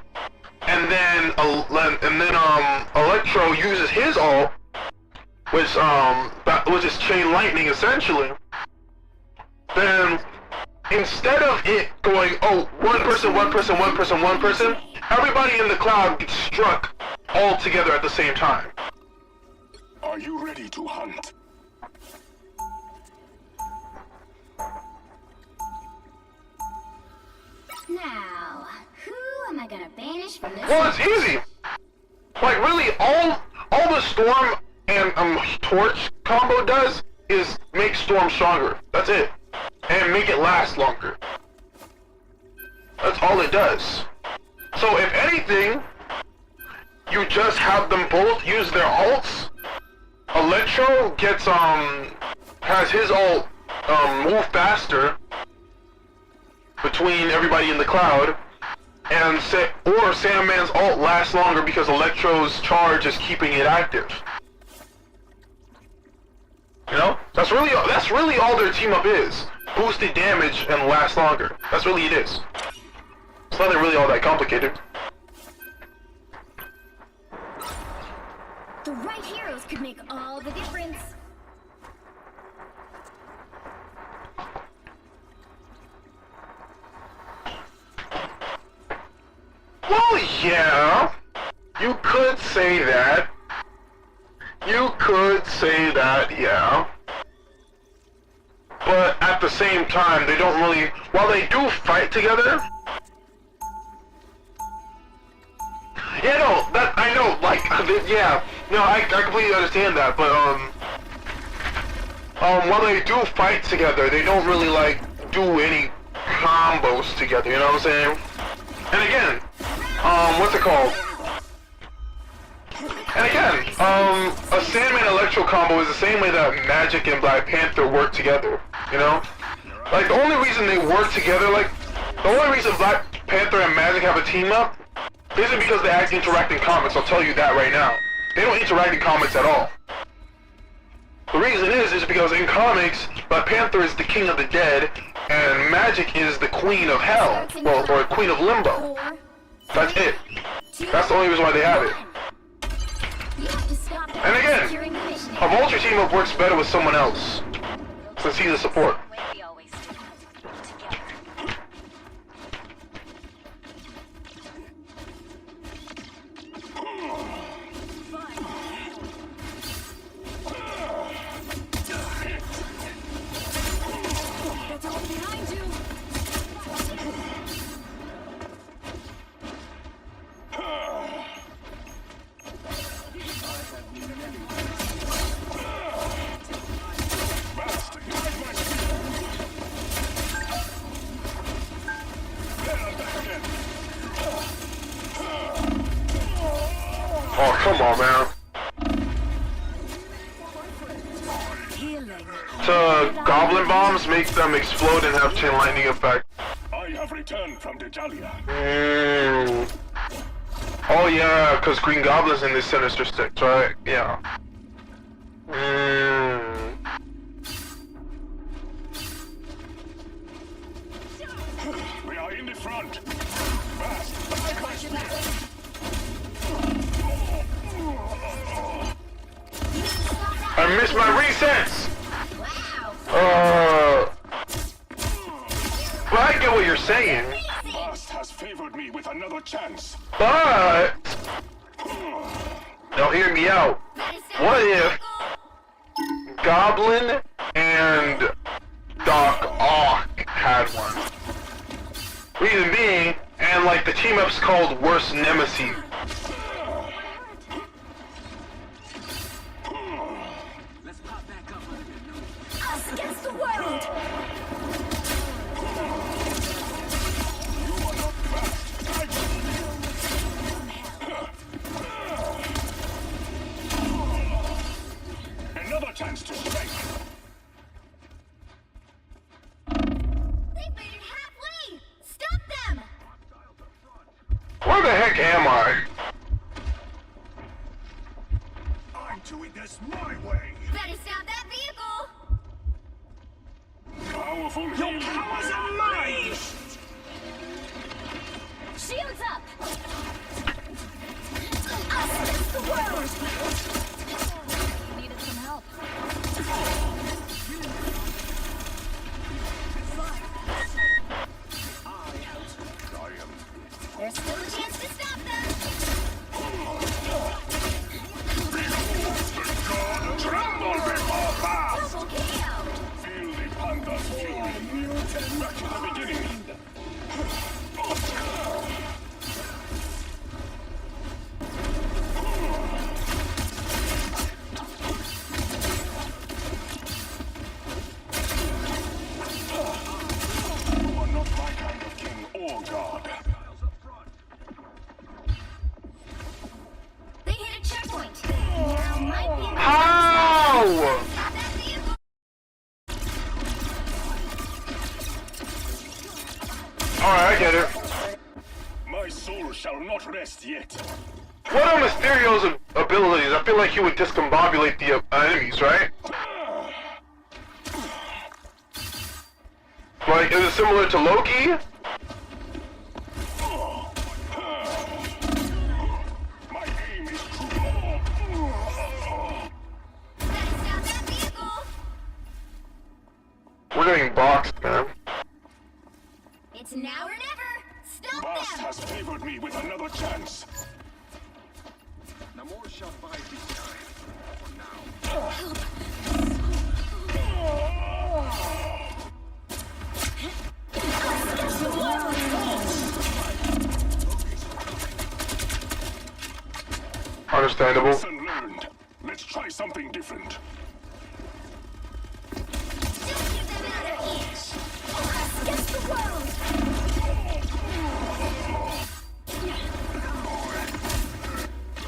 Speaker 1: and then Electro uses his ult, which is chain lightning essentially, then instead of it going, oh, one person, everybody in the cloud gets struck all together at the same time.
Speaker 2: Are you ready to hunt?
Speaker 3: Now, who am I gonna banish from this?
Speaker 1: Well, it's easy. Like really, all the Storm and Torch combo does is make Storm stronger. That's it, and make it last longer. That's all it does. So if anything, you just have them both use their ults. Electro gets has his ult move faster between everybody in the cloud, and or Sandman's ult lasts longer because Electro's charge is keeping it active. You know, that's really all their team up is: boosted damage and last longer. That's really it is. It's nothing really all that complicated.
Speaker 3: The right heroes could make all the difference.
Speaker 1: Well, yeah, you could say that. You could say that, yeah. But at the same time, they don't really. While they do fight together. Yeah, no, that I know. Like, yeah, no, I completely understand that. But while they do fight together, they don't really like do any combos together. You know what I'm saying? And again, what's it called? And again, a Sandman Electro combo is the same way that Magic and Black Panther work together, you know? Like, the only reason they work together, like, the only reason Black Panther and Magic have a team up isn't because they actually interact in comics, I'll tell you that right now. They don't interact in comics at all. The reason is because in comics, Black Panther is the king of the dead, and Magic is the queen of hell, well, or queen of limbo. That's it. That's the only reason why they have it. And again, a Vulture team up works better with someone else, since he's a support.
Speaker 6: We always do. Together.
Speaker 7: That's all behind you.
Speaker 1: Oh, come on, man.
Speaker 7: Healing.
Speaker 1: Goblin bombs make them explode and have chain lightning effect.
Speaker 2: I have returned from Dejalia.
Speaker 1: Oh yeah, because Green Goblin's in this Sinister Six, right? Yeah.
Speaker 2: We are in the front.
Speaker 1: I missed my resets!
Speaker 3: Wow.
Speaker 1: Well, I get what you're saying,
Speaker 2: Bast has favored me with another chance.
Speaker 1: but don't hear me out. What if Goblin and Doc Ock had one? Reason being, and like the team up's called Worst Nemesis.
Speaker 5: Let's pop back up under your nose.
Speaker 3: Us against the world.
Speaker 2: Another chance to strike.
Speaker 3: They made it halfway. Stop them.
Speaker 1: Where the heck am I?
Speaker 2: I'm doing this my way.
Speaker 3: Better stop that vehicle.
Speaker 2: Powerful healing. Your powers are mine.
Speaker 3: Shields up. Us against the world.
Speaker 7: Needed some help.
Speaker 3: There's still a chance to stop might be able to
Speaker 1: How?
Speaker 3: stop that vehicle.
Speaker 1: Alright, I get it.
Speaker 2: My soul shall not rest yet.
Speaker 1: What are Mysterio's abilities? I feel like he would discombobulate the enemies, right? Like, is it similar to Loki?
Speaker 2: My aim is true.
Speaker 3: Gotta stop that vehicle.
Speaker 1: We're getting boxed, man.
Speaker 3: It's now or never. Stop
Speaker 2: Bast
Speaker 3: them.
Speaker 2: has favored me with another chance.
Speaker 9: No more shall bide this time. For now.
Speaker 1: Understandable.
Speaker 2: Lesson learned. Let's try something different.
Speaker 3: Just give them another inch. Us against the world.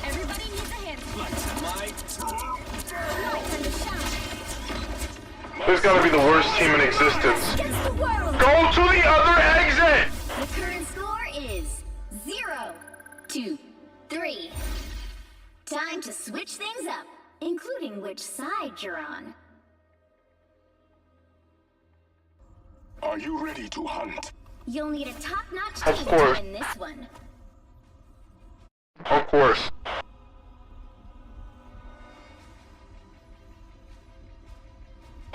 Speaker 7: Everybody needs a hand.
Speaker 5: Light.
Speaker 3: Lights under shine.
Speaker 1: This gotta be the worst team in existence.
Speaker 3: Against the world.
Speaker 1: Go to the other exit!
Speaker 3: The current score is 0-2-3. Time to switch things up, including which side you're on.
Speaker 2: Are you ready to hunt?
Speaker 3: You'll need a top-notch
Speaker 1: Of
Speaker 3: team
Speaker 1: course.
Speaker 3: to win this one.
Speaker 1: Of course.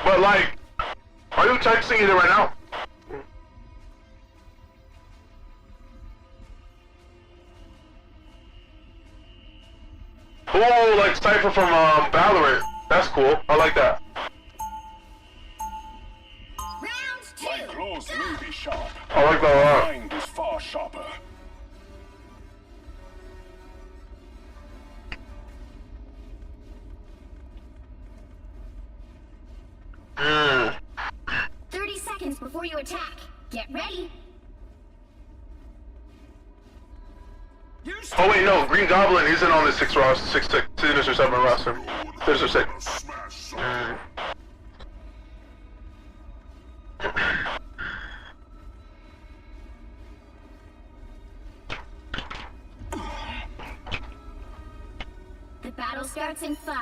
Speaker 1: But like, are you texting either right now? Ooh, like Cypher from Valorant. That's cool. I like that.
Speaker 3: Round
Speaker 2: My
Speaker 3: 2.
Speaker 2: claws
Speaker 3: Go.
Speaker 2: may be sharp.
Speaker 1: I like that a lot.
Speaker 2: Mind is far sharper.
Speaker 1: Mm.
Speaker 3: 30 seconds before you attack. Get ready.
Speaker 1: Oh wait, no. Green Goblin isn't on the 6 or 7 roster. 6 or 6. Mm.
Speaker 3: The battle starts in 5,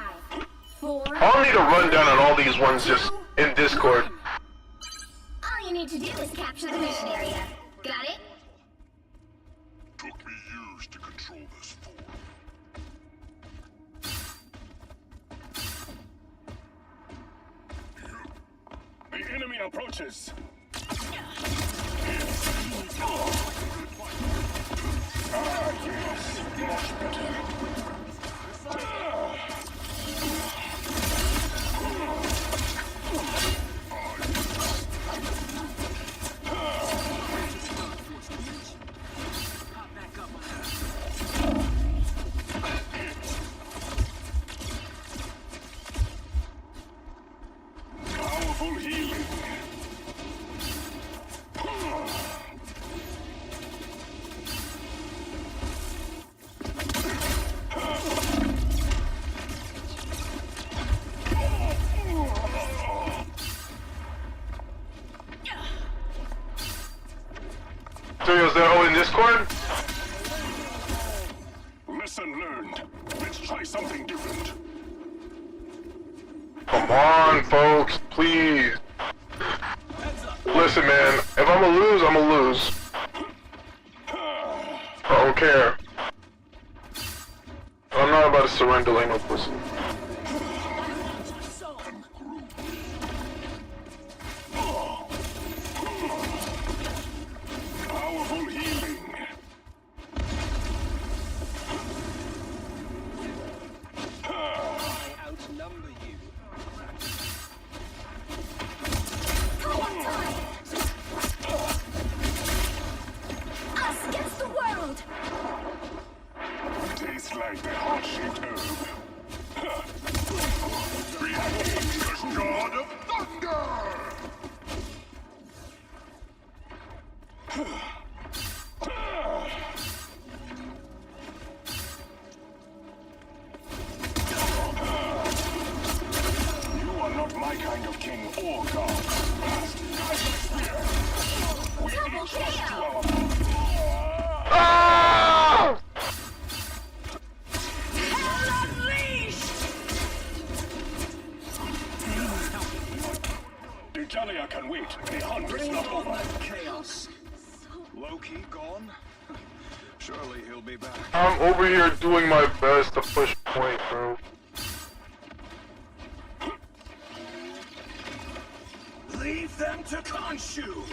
Speaker 3: 4.
Speaker 1: I'll need a rundown on all these ones just in Discord.
Speaker 3: All you need to do is capture the mission area. Got it?
Speaker 2: Took me years to control this form. The enemy approaches. Ah, yes, much better. Powerful healing.
Speaker 1: So is that all in Discord?
Speaker 2: Lesson learned. Let's try something different.
Speaker 1: Come on, folks, please. Listen, man, if I'm gonna lose, I'm gonna lose. I don't care. I'm not about to surrender like no pussy.
Speaker 2: Powerful healing.
Speaker 5: I outnumber you.
Speaker 3: Come on, time. Us against the world.
Speaker 2: Tastes like the heart-shaped herb. Shalia can wait. The hunt is not over. Chaos.
Speaker 9: Loki gone? Surely he'll be back.
Speaker 1: I'm over here doing my best to push point, bro.
Speaker 2: Leave them to Khonshu.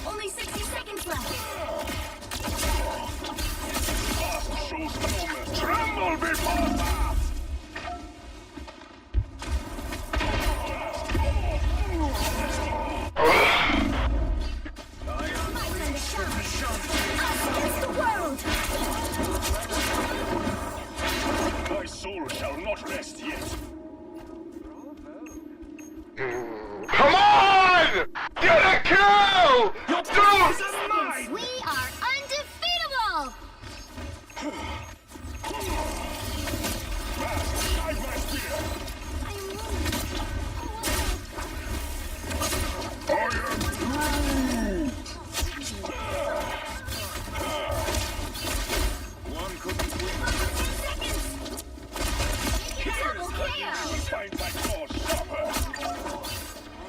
Speaker 3: Only 60 seconds left.
Speaker 2: Tremble before that!
Speaker 3: It's the world.
Speaker 2: My soul shall not rest yet.
Speaker 1: Come on! Get a kill! Dude!
Speaker 3: We are undefeatable.
Speaker 2: Guide my spear! I am Groot!
Speaker 9: One couldn't win.
Speaker 3: Double KO.
Speaker 2: Find my claws sharper!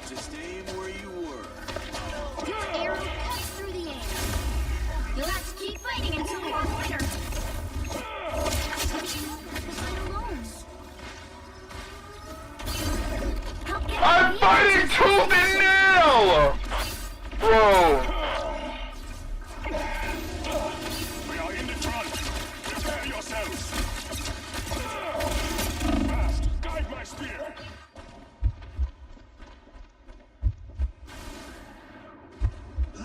Speaker 4: Just aim where you were.
Speaker 3: Arrow cuts through the air. You'll have to keep fighting until we are winner.
Speaker 1: I'm fighting tooth and nail! Bro.
Speaker 2: We are in the front. Prepare yourselves. Fast, guide my spear.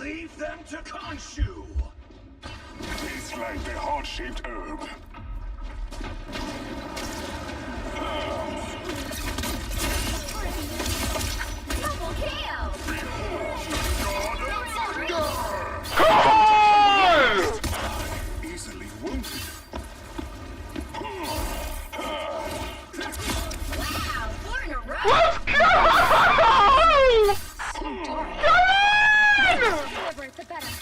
Speaker 2: Leave them to Khonshu. It's like the heart-shaped herb.
Speaker 3: Double KO.
Speaker 1: Come on!
Speaker 2: Easily wounded.
Speaker 3: Wow, 4 in a row.
Speaker 1: Let's go! Come on!
Speaker 3: Deliberate, the better.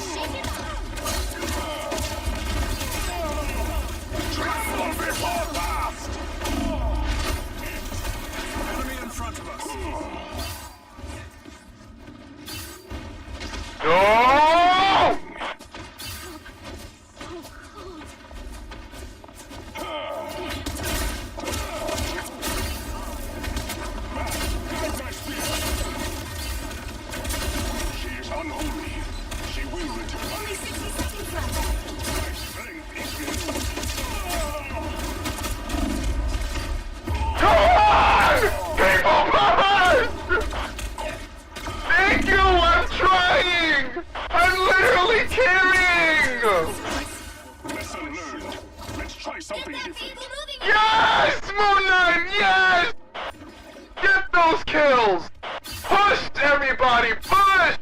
Speaker 3: Shake it
Speaker 2: Tremble before fast!
Speaker 9: Enemy in front of us.
Speaker 1: No!
Speaker 2: Guide my spear. She is unholy. She will return.
Speaker 3: Only 60 seconds left.
Speaker 2: My strength is with
Speaker 1: Come on! People first! Thank you, I'm trying! I'm literally carrying!
Speaker 2: Lesson learned. Let's try something
Speaker 3: Get that
Speaker 2: different.
Speaker 3: vehicle moving.
Speaker 1: Yes, Moon Knight, yes! Get those kills! Push, everybody, push!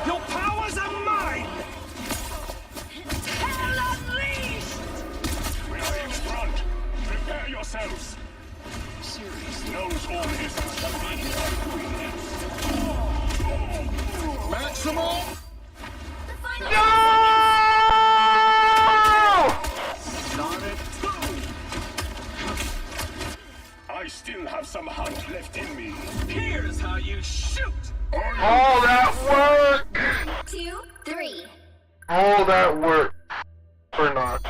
Speaker 2: Your powers are mine!
Speaker 3: Hell unleashed.
Speaker 2: We are in front. Prepare yourselves. Sirius knows all essence shall be here.
Speaker 9: Maximal!
Speaker 3: The final
Speaker 1: No!
Speaker 2: I still have some hunt left in me.
Speaker 5: Here's how you shoot!
Speaker 1: All that work!
Speaker 3: 2, 3.
Speaker 1: All that work for naught.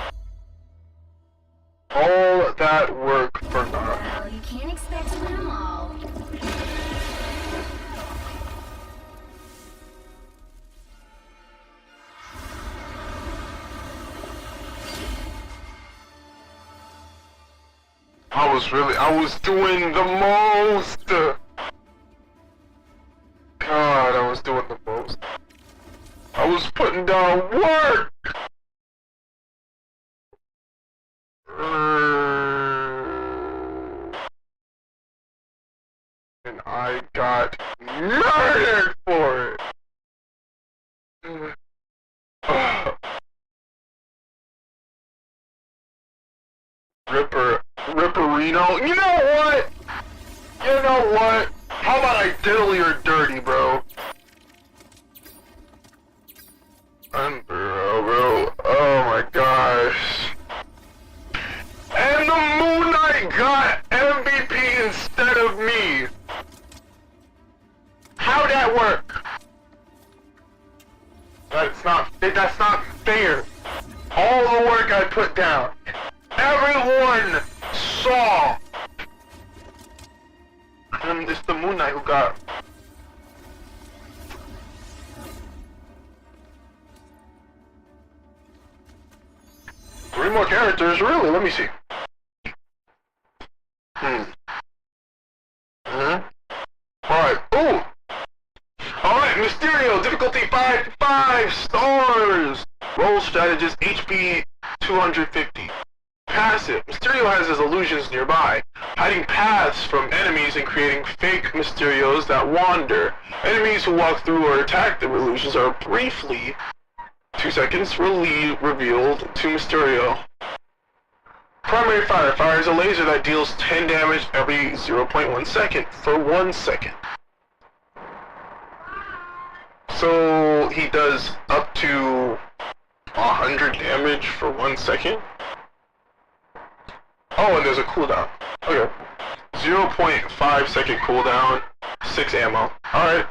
Speaker 1: All that work for naught.
Speaker 3: Well, you can't expect to win them all.
Speaker 1: I was doing the most! God, I was doing the most. I was putting down work! And I got murdered for it! You know what? You know what? How about I diddle your dirty, bro? Bro. Oh my gosh. And the Moon Knight got MVP instead of me. How'd that work? That's not fair. All the work I put down. Everyone saw. And it's the Moon Knight who got. Three more characters, really? Let me see. Alright, ooh! Alright, Mysterio, difficulty 5 stars! Roll strategist, HP 250. Passive, Mysterio has his illusions nearby, hiding paths from enemies and creating fake Mysterios that wander. Enemies who walk through or attack the illusions are briefly, 2 seconds, revealed to Mysterio. Primary fire fires a laser that deals 10 damage every 0.1 second for 1 second. So he does up to 100 damage for 1 second. Oh, and there's a cooldown. Okay. 0.5 second cooldown, 6 ammo. Alright.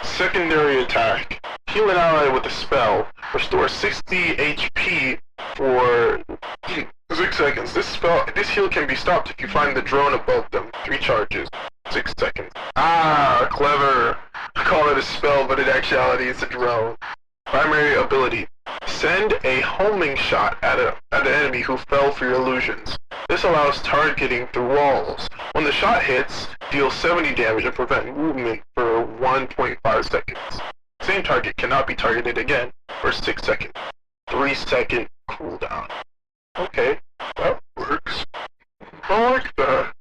Speaker 1: Secondary attack. Heal an ally with a spell. Restore 60 HP for 6 seconds. This heal can be stopped if you find the drone above them. 3 charges. 6 seconds. Ah, clever. I call it a spell, but in actuality it's a drone. Primary ability. Send a homing shot at an enemy who fell for your illusions. This allows targeting through walls. When the shot hits, deal 70 damage and prevent movement for 1.5 seconds. Same target cannot be targeted again for 6 seconds. 3 second cooldown. Okay, that works. I like that.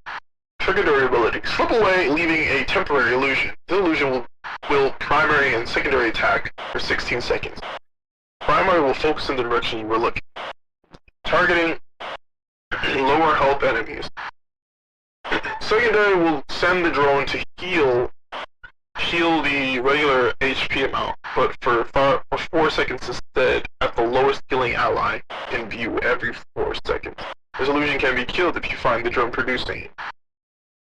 Speaker 1: Secondary ability. Slip away, leaving a temporary illusion. The illusion will primary and secondary attack for 16 seconds. Primary will focus in the direction you were looking. Targeting lower health enemies. Secondary will send the drone to heal the regular HP amount, but for 4 seconds instead, at the lowest healing ally in view every 4 seconds. This illusion can be killed if you find the drone producing it.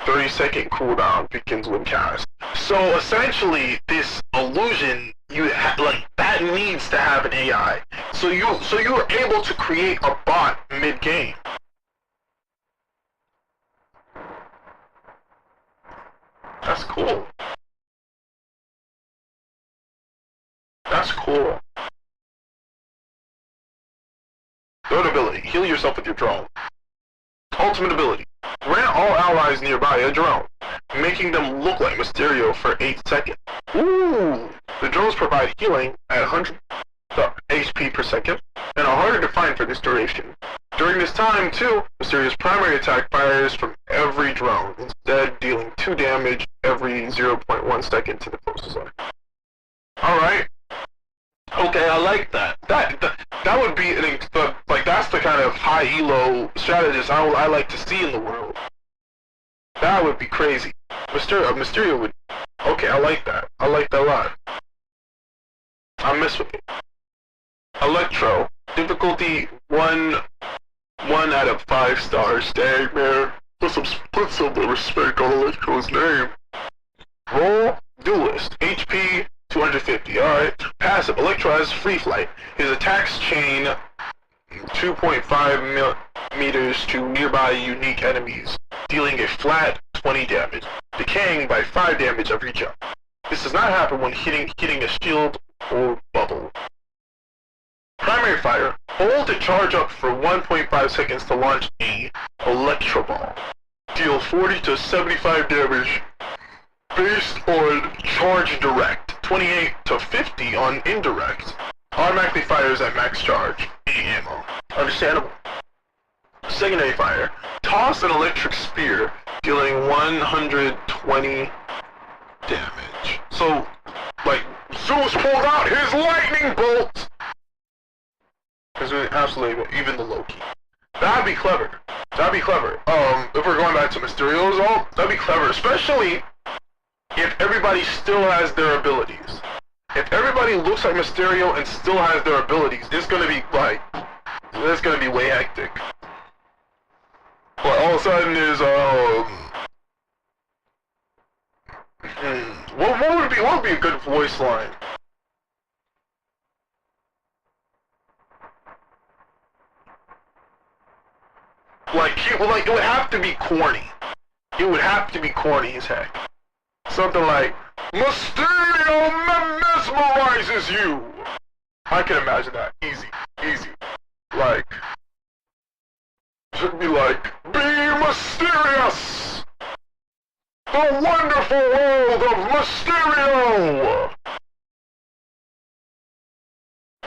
Speaker 1: 30-second cooldown begins when cast. So essentially, this illusion that needs to have an AI. So you're able to create a bot mid-game. That's cool. That's cool. Third ability, heal yourself with your drone. Ultimate ability, grant all allies nearby a drone, making them look like Mysterio for 8 seconds. Ooh! The drones provide healing at 100 HP per second, and are harder to find for this duration. During this time, too, Mysterio's primary attack fires from every drone, instead dealing 2 damage every 0.1 second to the closest one. Alright. Okay, I like that. That would be that's the kind of high elo strategist I like to see in the world. That would be crazy. Mysterio would. Okay, I like that. I like that a lot. I mess with it. Electro, difficulty 1 out of 5 stars. Dang man, put some respect on Electro's name. Roll duelist, HP 250. Alright. Passive, Electro has free flight. His attacks chain 2.5 meters to nearby unique enemies, dealing a flat 20 damage, decaying by 5 damage every jump. This does not happen when hitting a shield or bubble. Primary fire, hold to charge up for 1.5 seconds to launch a Electro Ball. Deal 40 to 75 damage based on charge direct, 28 to 50 on indirect. Automatically fires at max charge, 80 ammo. Understandable. Secondary fire, toss an electric spear, dealing 120 damage. So, like, Zeus pulled out his lightning bolt! Because absolutely, even the Loki. That'd be clever. That'd be clever. If we're going back to Mysterio's ult, that'd be clever, especially if everybody still has their abilities. If everybody looks like Mysterio and still has their abilities, it's gonna be like, it's gonna be way hectic. But all of a sudden is what would be a good voice line? Like it would have to be corny. It would have to be corny as heck. Something like, Mysterio mesmerizes you! I can imagine that. Easy. Easy. Like, should be like, be mysterious! The wonderful world of Mysterio!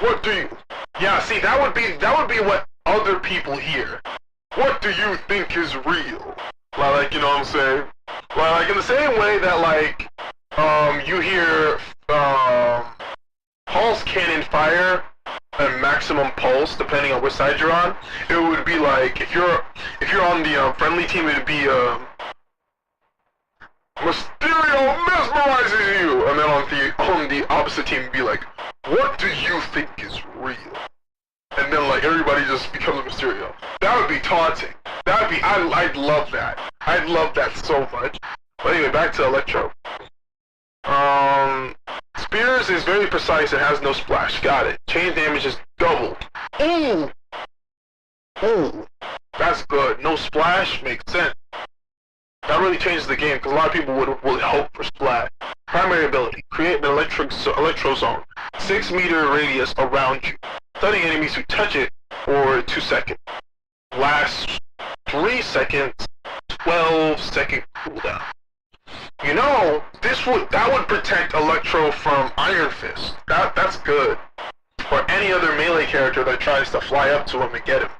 Speaker 1: What do you... Yeah, see, that would be what other people hear. What do you think is real? Like, you know what I'm saying? Like, in the same way that, like, you hear, pulse cannon fire and maximum pulse, depending on which side you're on, it would be like, if you're on the, friendly team, it would be, Mysterio mesmerizes you! And then on the opposite team, it'd be like, what do you think is real? And then, like, everybody just becomes a Mysterio. That would be taunting. That'd be, I'd love that. I'd love that so much. But anyway, back to Electro. Spears is very precise and has no splash. Got it. Chain damage is doubled. Ooh! Ooh! That's good. No splash makes sense. That really changes the game, because a lot of people would hope for splash. Primary ability. Create an electro zone. 6 meter radius around you. Stunning enemies who touch it for 2 seconds. Lasts 3 seconds, 12-second cooldown. You know, that would protect Electro from Iron Fist. That's good. Or any other melee character that tries to fly up to him and get him.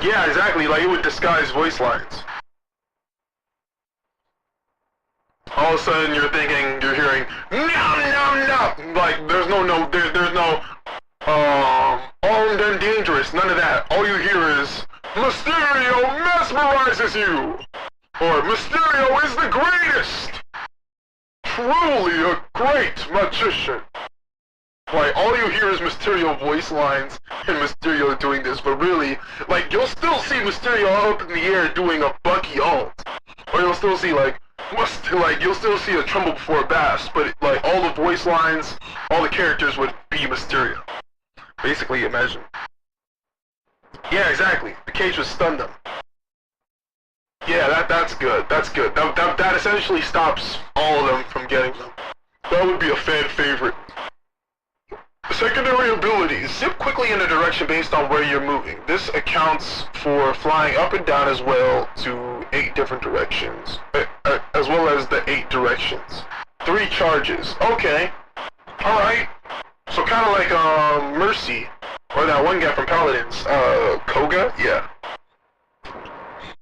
Speaker 1: Yeah, exactly, like it would disguise voice lines. All of a sudden you're hearing, no, no, no! Like, there's no, armed and dangerous, none of that. All you hear is, Mysterio mesmerizes you! Or, Mysterio is the greatest! Truly a great magician! Like, all you hear is Mysterio voice lines and Mysterio doing this, but really, like, you'll still see Mysterio up in the air doing a Bucky ult. Or you'll still see, like, you'll still see a Tremble Before a Bass, but, like, all the voice lines, all the characters would be Mysterio. Basically, imagine. Yeah, exactly. The cage would stun them. Yeah, that's good. That's good. That essentially stops all of them from getting them. That would be a fan favorite. Secondary abilities. Zip quickly in a direction based on where you're moving. This accounts for flying up and down as well to 8 different directions. As well as the 8 directions. 3 charges. Okay. Alright. So kind of like, Mercy. Or that one guy from Paladins. Koga? Yeah.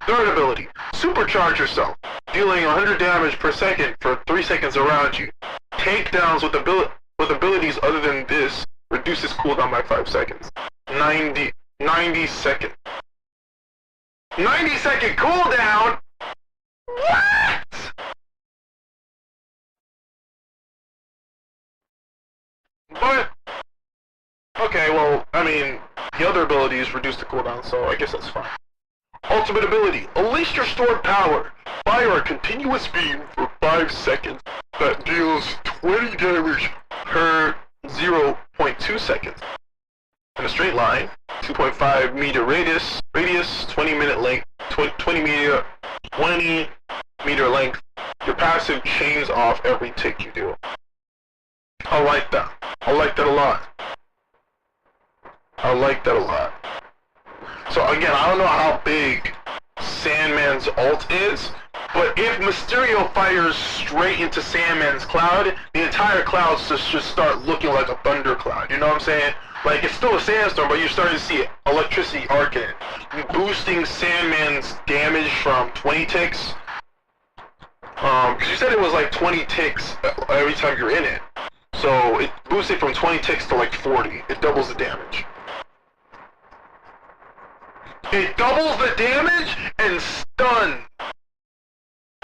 Speaker 1: Third ability. Supercharge yourself. Dealing 100 damage per second for 3 seconds around you. Takedowns with abilities other than this reduces cooldown by 5 seconds. 90 second. 90-second cooldown? What? But, okay, well, I mean, the other abilities reduce the cooldown, so I guess that's fine. Ultimate ability. Unleash your stored power. Fire a continuous beam for 5 seconds that deals 20 damage per 0.2 seconds. In a straight line, 2.5 meter radius, 20 meter length. Your passive chains off every tick you do. I like that. I like that a lot. I like that a lot. So again, I don't know how big Sandman's ult is, but if Mysterio fires straight into Sandman's cloud, the entire cloud just start looking like a thundercloud. You know what I'm saying? Like, it's still a sandstorm, but you're starting to see electricity arc in it. Boosting Sandman's damage from 20 ticks. Because you said it was like 20 ticks every time you're in it. So it boosts it from 20 ticks to like 40. It doubles the damage. It doubles the damage and stun.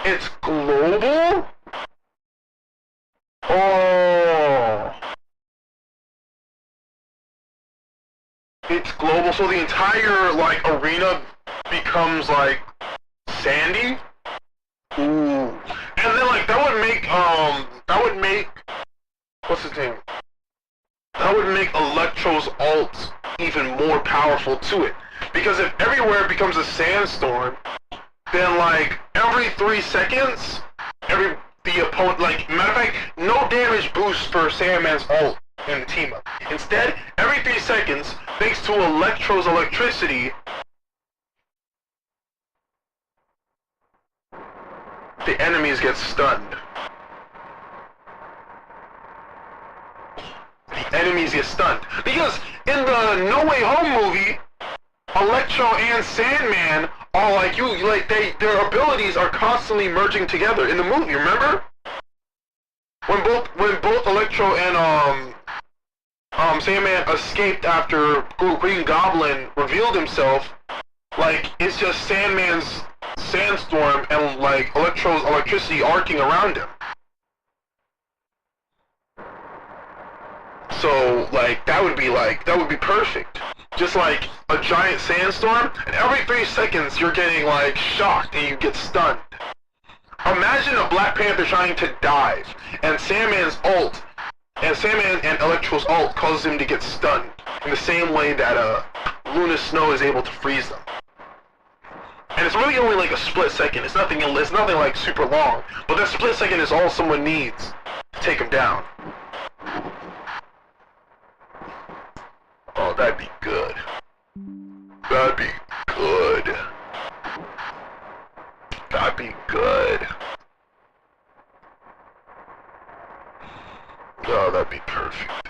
Speaker 1: It's global? Oh. It's global, so the entire, like, arena becomes, like, sandy? Ooh. And then, like, that would make, what's his name? That would make Electro's ult even more powerful to it. Because if everywhere becomes a sandstorm, then, like, every 3 seconds, the opponent, like, matter of fact, no damage boost for Sandman's ult in the team-up. Instead, every 3 seconds, thanks to Electro's electricity, the enemies get stunned. The enemies get stunned. Because in the No Way Home movie, Electro and Sandman are like their abilities are constantly merging together in the movie, remember? When both Electro and Sandman escaped after Green Goblin revealed himself, like, it's just Sandman's sandstorm and, like, Electro's electricity arcing around him. So, like, that would be perfect. Just like a giant sandstorm, and every 3 seconds you're getting, like, shocked and you get stunned. Imagine a Black Panther trying to dive, and Sandman's ult, and Sandman and Electro's ult causes him to get stunned, in the same way that Luna Snow is able to freeze them. And it's really only like a split second. It's nothing like super long, but that split second is all someone needs to take him down. Oh, that'd be good. That'd be good. That'd be good. Oh, that'd be perfect.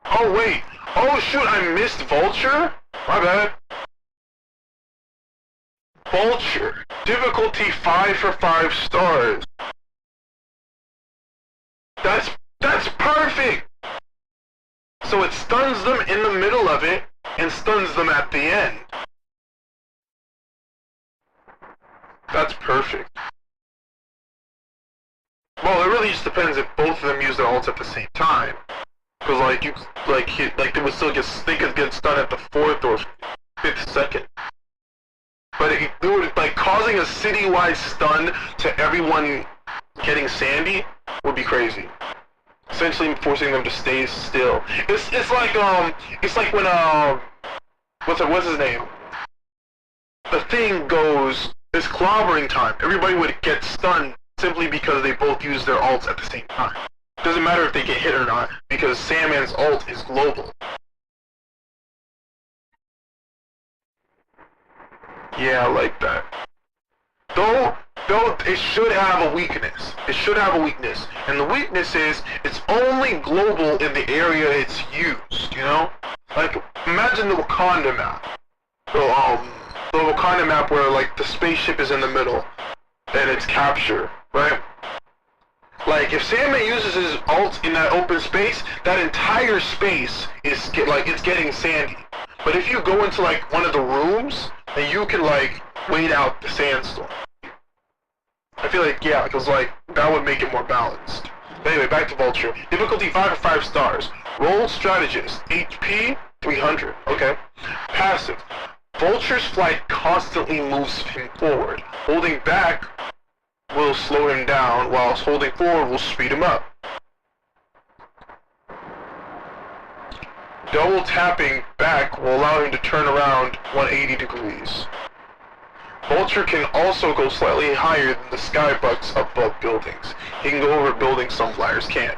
Speaker 1: Oh, wait. Oh, shoot, I missed Vulture? My bad. Vulture. Difficulty 5 for 5 stars. That's perfect! So it stuns them in the middle of it, and stuns them at the end. That's perfect. Well, it really just depends if both of them use their ults at the same time. Cause they could get stunned at the 4th or 5th second. But it would, like, causing a citywide stun to everyone getting sandy would be crazy. Essentially forcing them to stay still. It's like when what's his name? The Thing goes, it's clobbering time. Everybody would get stunned simply because they both use their ults at the same time. Doesn't matter if they get hit or not, because Sandman's ult is global. Yeah, I like that. Though it should have a weakness. It should have a weakness. And the weakness is, it's only global in the area it's used, you know? Like, imagine the Wakanda map. The Wakanda map where, like, the spaceship is in the middle, and it's capture, right? Like, if Sandman uses his ult in that open space, that entire space is, it's getting sandy. But if you go into, like, one of the rooms, then you can, like, wait out the sandstorm. I feel like, yeah, because, like, that would make it more balanced. But anyway, back to Vulture. Difficulty 5 of 5 stars. Roll Strategist. HP 300. Okay. Passive. Vulture's flight constantly moves him forward. Holding back will slow him down, whilst holding forward will speed him up. Double tapping back will allow him to turn around 180 degrees. Vulture can also go slightly higher than the skybugs above buildings. He can go over buildings some flyers can't.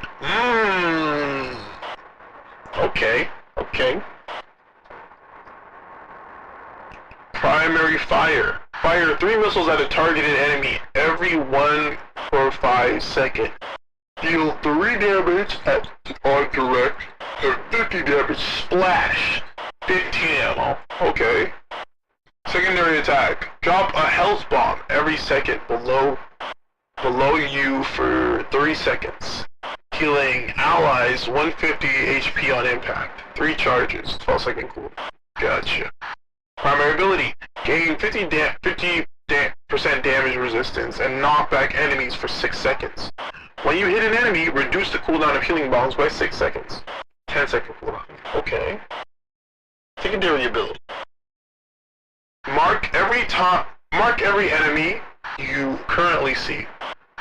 Speaker 1: Okay. Primary fire. Fire 3 missiles at a targeted enemy every 1.5 seconds. Deal 3 damage on direct, and 50 damage splash. 15 ammo. Okay. Secondary attack. Drop a health bomb every second below you for 3 seconds. Healing allies 150 HP on impact. 3 charges. 12-second cooldown. Gotcha. Primary ability, gain 50% damage resistance and knock back enemies for 6 seconds. When you hit an enemy, reduce the cooldown of healing bombs by 6 seconds. 10-second cooldown. Okay. Secondary ability. Mark every enemy you currently see.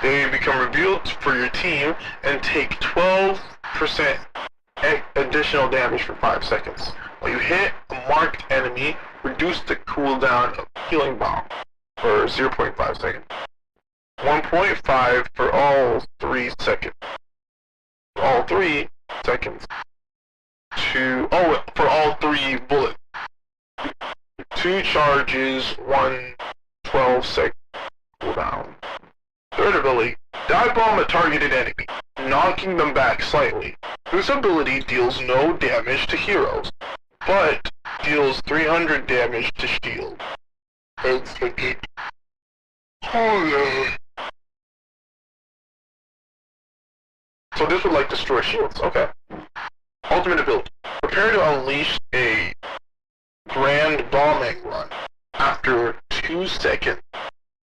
Speaker 1: They become revealed for your team and take 12% additional damage for 5 seconds. When you hit a marked enemy, reduce the cooldown of healing bomb for 0.5 seconds. 1.5 for all 3 seconds. For all 3 seconds. For all 3 bullets. 2 charges, 1 12-second cooldown. Third ability, dive bomb a targeted enemy, knocking them back slightly. This ability deals no damage to heroes, but deals 300 damage to shield. So this would like destroy shields, okay. Ultimate ability, prepare to unleash a grand bombing run after 2 seconds.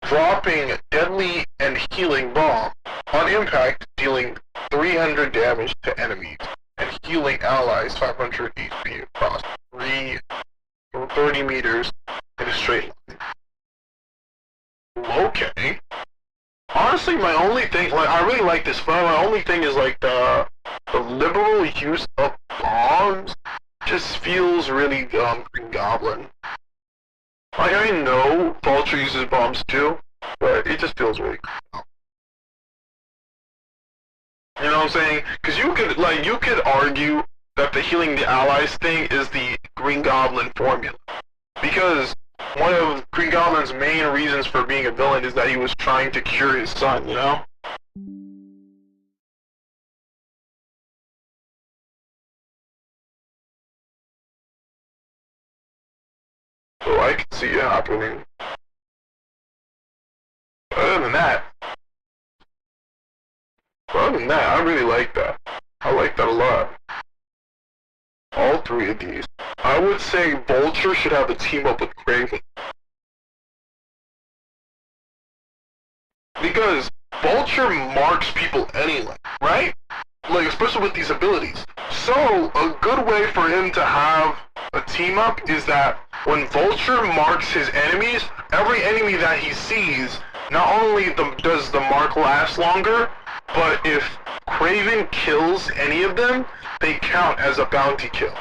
Speaker 1: Dropping deadly and healing bomb on impact, dealing 300 damage to enemies and healing allies 500 HP across 30 meters in a straight line. Okay. Honestly, my only thing, like, I really like this, but my only thing is like the liberal use of bombs just feels really Green Goblin. Like, I know Vulture uses bombs too, but it just feels really cool. You know what I'm saying? Because you could argue that the healing the allies thing is the Green Goblin formula. Because one of Green Goblin's main reasons for being a villain is that he was trying to cure his son, you know? So I can see it happening. Other than that, I really like that. I like that a lot. All 3 of these. I would say Vulture should have a team up with Craven. Because Vulture marks people anyway, right? Like, especially with these abilities. So, a good way for him to have a team up is that when Vulture marks his enemies, every enemy that he sees, not only does the mark last longer, but if Craven kills any of them, they count as a bounty kill.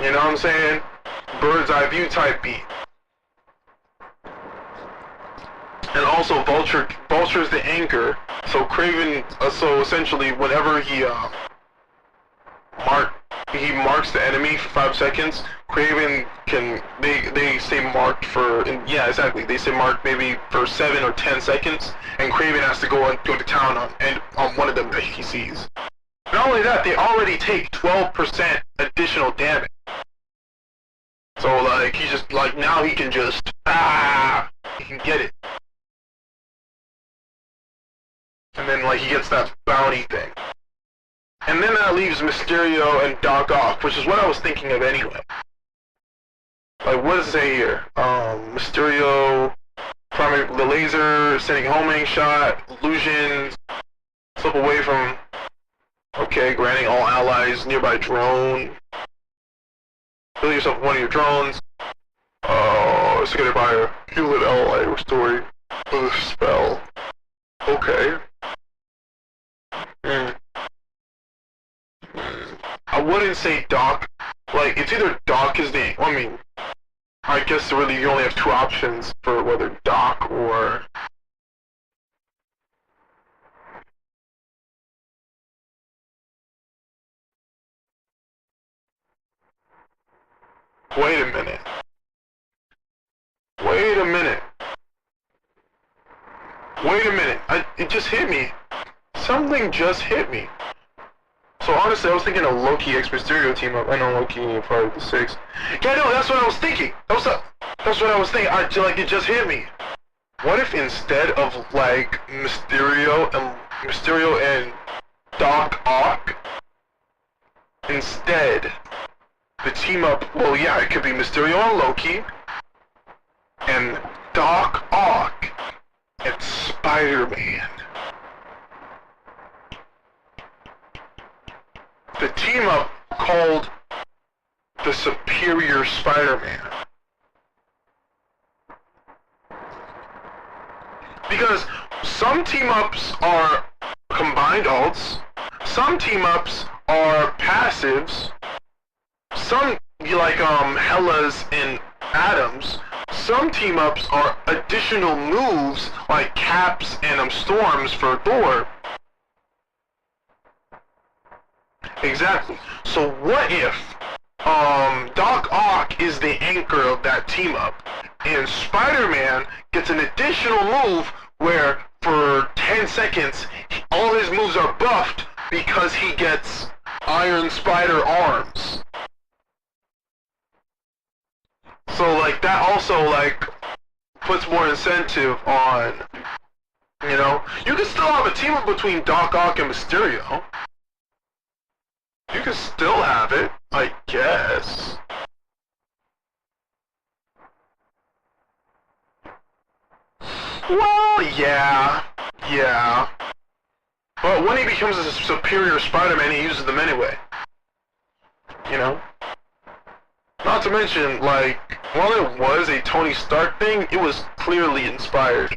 Speaker 1: You know what I'm saying? Bird's eye view type beat. And also Vulture's the anchor, so Craven, so essentially whenever he marks the enemy for 5 seconds, Craven can, they say marked for, yeah, exactly, they say marked maybe for 7 or 10 seconds, and Craven has to go to town on one of them that he sees. Not only that, they already take 12% additional damage. So like, he just, like, now he can just, he can get it. And then like, he gets that bounty thing. And then that leaves Mysterio and Doc Ock, which is what I was thinking of anyway. Like, what does it say here? Mysterio, the laser, sending homing shot, illusions, slip away from, okay, granting all allies nearby drone. Build yourself one of your drones. Executed by a healed ally restoring with a spell. Okay. I wouldn't say Doc. Like, it's either Doc is the, I mean, I guess really you only have 2 options for whether Doc or... Wait a minute. Wait a minute. Wait a minute. It just hit me. Something just hit me. So honestly, I was thinking a Loki X Mysterio team up. I know Loki probably the 6. Yeah, no, that's what I was thinking. That's what I was thinking. Like, it just hit me. What if instead of like Mysterio and Doc Ock, instead the team up, well, yeah, it could be Mysterio and Loki, and Doc Ock and Spider-Man. The team up called the Superior Spider-Man. Because some team-ups are combined alts, some team-ups are passives, some, like, Hellas and Adams, some team-ups are additional moves, like Caps and, Storms for Thor. Exactly. So what if, Doc Ock is the anchor of that team-up, and Spider-Man gets an additional move where, for 10 seconds, all his moves are buffed because he gets Iron Spider arms. So, like, that also, like, puts more incentive on, you know? You can still have a team-up between Doc Ock and Mysterio. You can still have it, I guess. Well, yeah. But when he becomes a Superior Spider-Man, he uses them anyway. You know? Not to mention, like, while it was a Tony Stark thing, it was clearly inspired.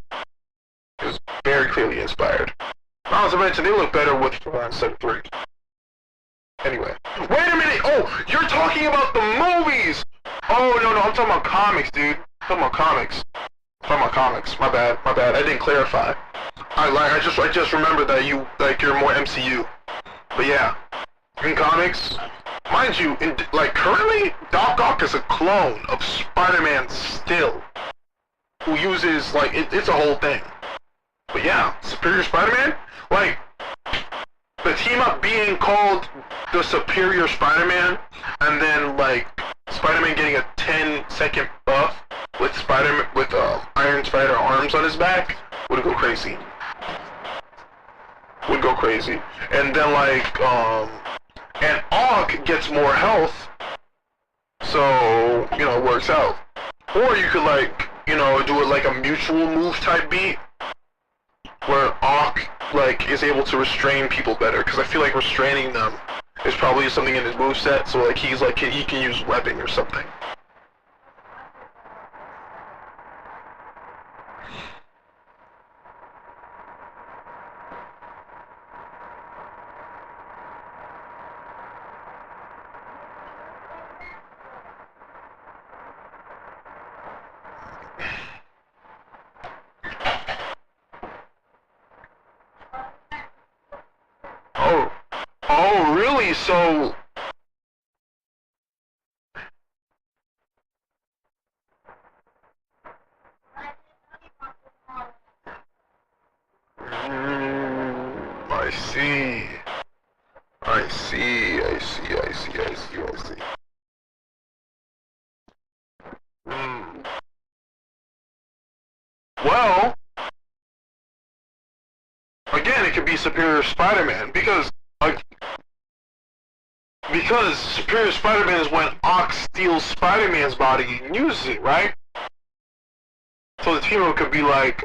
Speaker 1: It was very clearly inspired. Not to mention, they look better with 4 instead of 3. Anyway. Wait a minute! Oh, you're talking about the movies! Oh, no, I'm talking about comics, dude. I'm talking about comics. My bad. I didn't clarify. I just remembered that you're more MCU. But yeah, in comics, mind you, currently, Doc Ock is a clone of Spider-Man still, who uses, like, it's a whole thing. But yeah, Superior Spider-Man, like, the team up being called the Superior Spider-Man, and then, like, Spider-Man getting a 10-second buff with Iron Spider arms on his back would go crazy. And then, like, and Ock gets more health, so, you know, it works out. Or you could, like, you know, do it like a mutual move type beat, where Ock, like, is able to restrain people better, because I feel like restraining them is probably something in his moveset, so, like, he can use webbing or something. Oh, really? So... I see. Well... Again, it could be Superior Spider-Man, because Superior Spider-Man is when Ock steals Spider-Man's body and uses it, right? So the team-up could be like,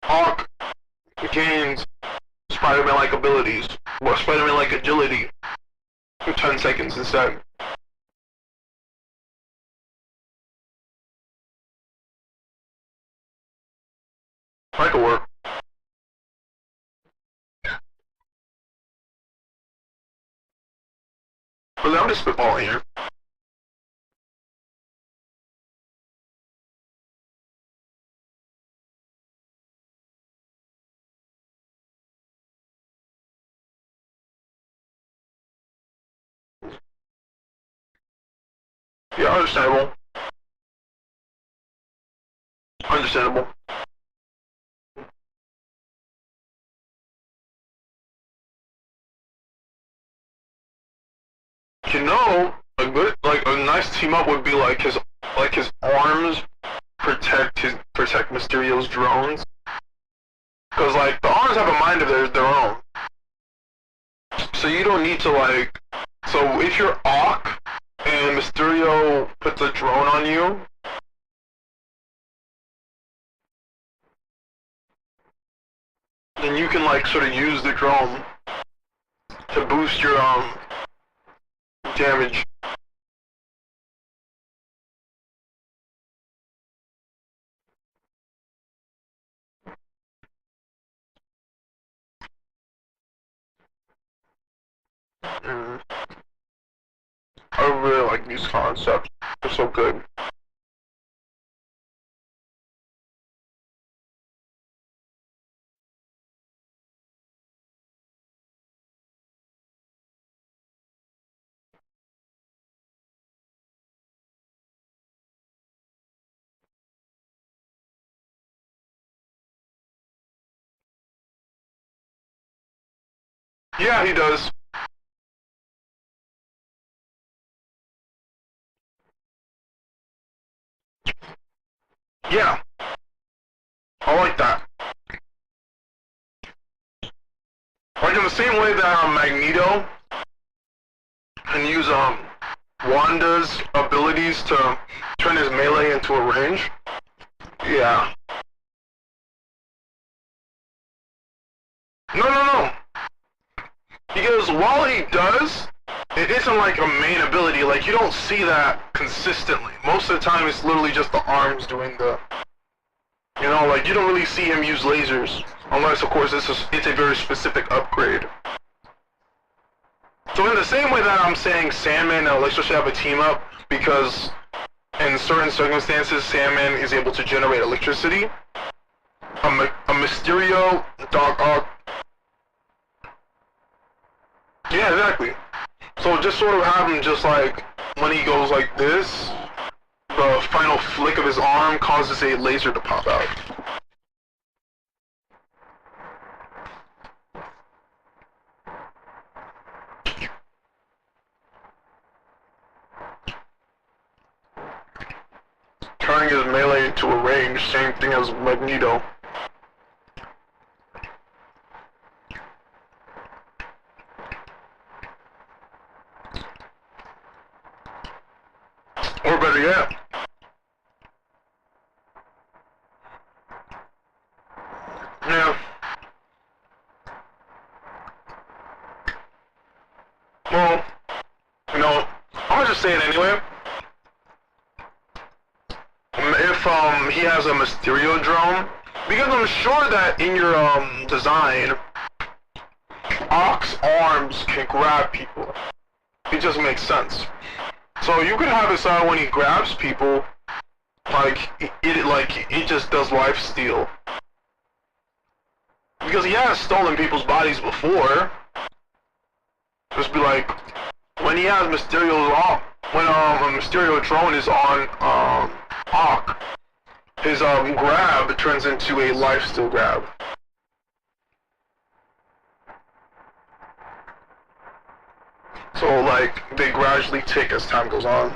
Speaker 1: Ock gains Spider-Man-like abilities, or Spider-Man-like agility, for 10 seconds instead. That could work. But I'm just spitballing here. Yeah, understandable. Understandable. You know, a nice team up would be like his arms protect Mysterio's drones. Cause like the arms have a mind of their own. So you don't need to like. So if you're Ock and Mysterio puts a drone on you, then you can like sort of use the drone to boost your damage. Mm. I really like these concepts. They're so good. Yeah, he does. Yeah, I like that. Like in the same way that Magneto can use Wanda's abilities to turn his melee into a range. Yeah. No. Because while he does, it isn't like a main ability. Like you don't see that consistently. Most of the time, it's literally just the arms doing the. You know, like you don't really see him use lasers, unless of course it's a very specific upgrade. So in the same way that I'm saying Sandman and Electro should have a team up, because in certain circumstances Sandman is able to generate electricity, a Mysterio, Doc Ock. Yeah, exactly. So just sort of have him just like, when he goes like this, the final flick of his arm causes a laser to pop out. Turning his melee into a range, same thing as Magneto. Or better yet, yeah. Well, you know, I'm gonna just say it anyway. If he has a Mysterio drone, because I'm sure that in your design, Ock's arms can grab people. It just makes sense. So you could have it so when he grabs people, like it just does lifesteal. Because he has stolen people's bodies before. Just be like, when he has Mysterio's off, when a Mysterio drone is on Ock, his grab turns into a lifesteal grab. So like they gradually tick as time goes on.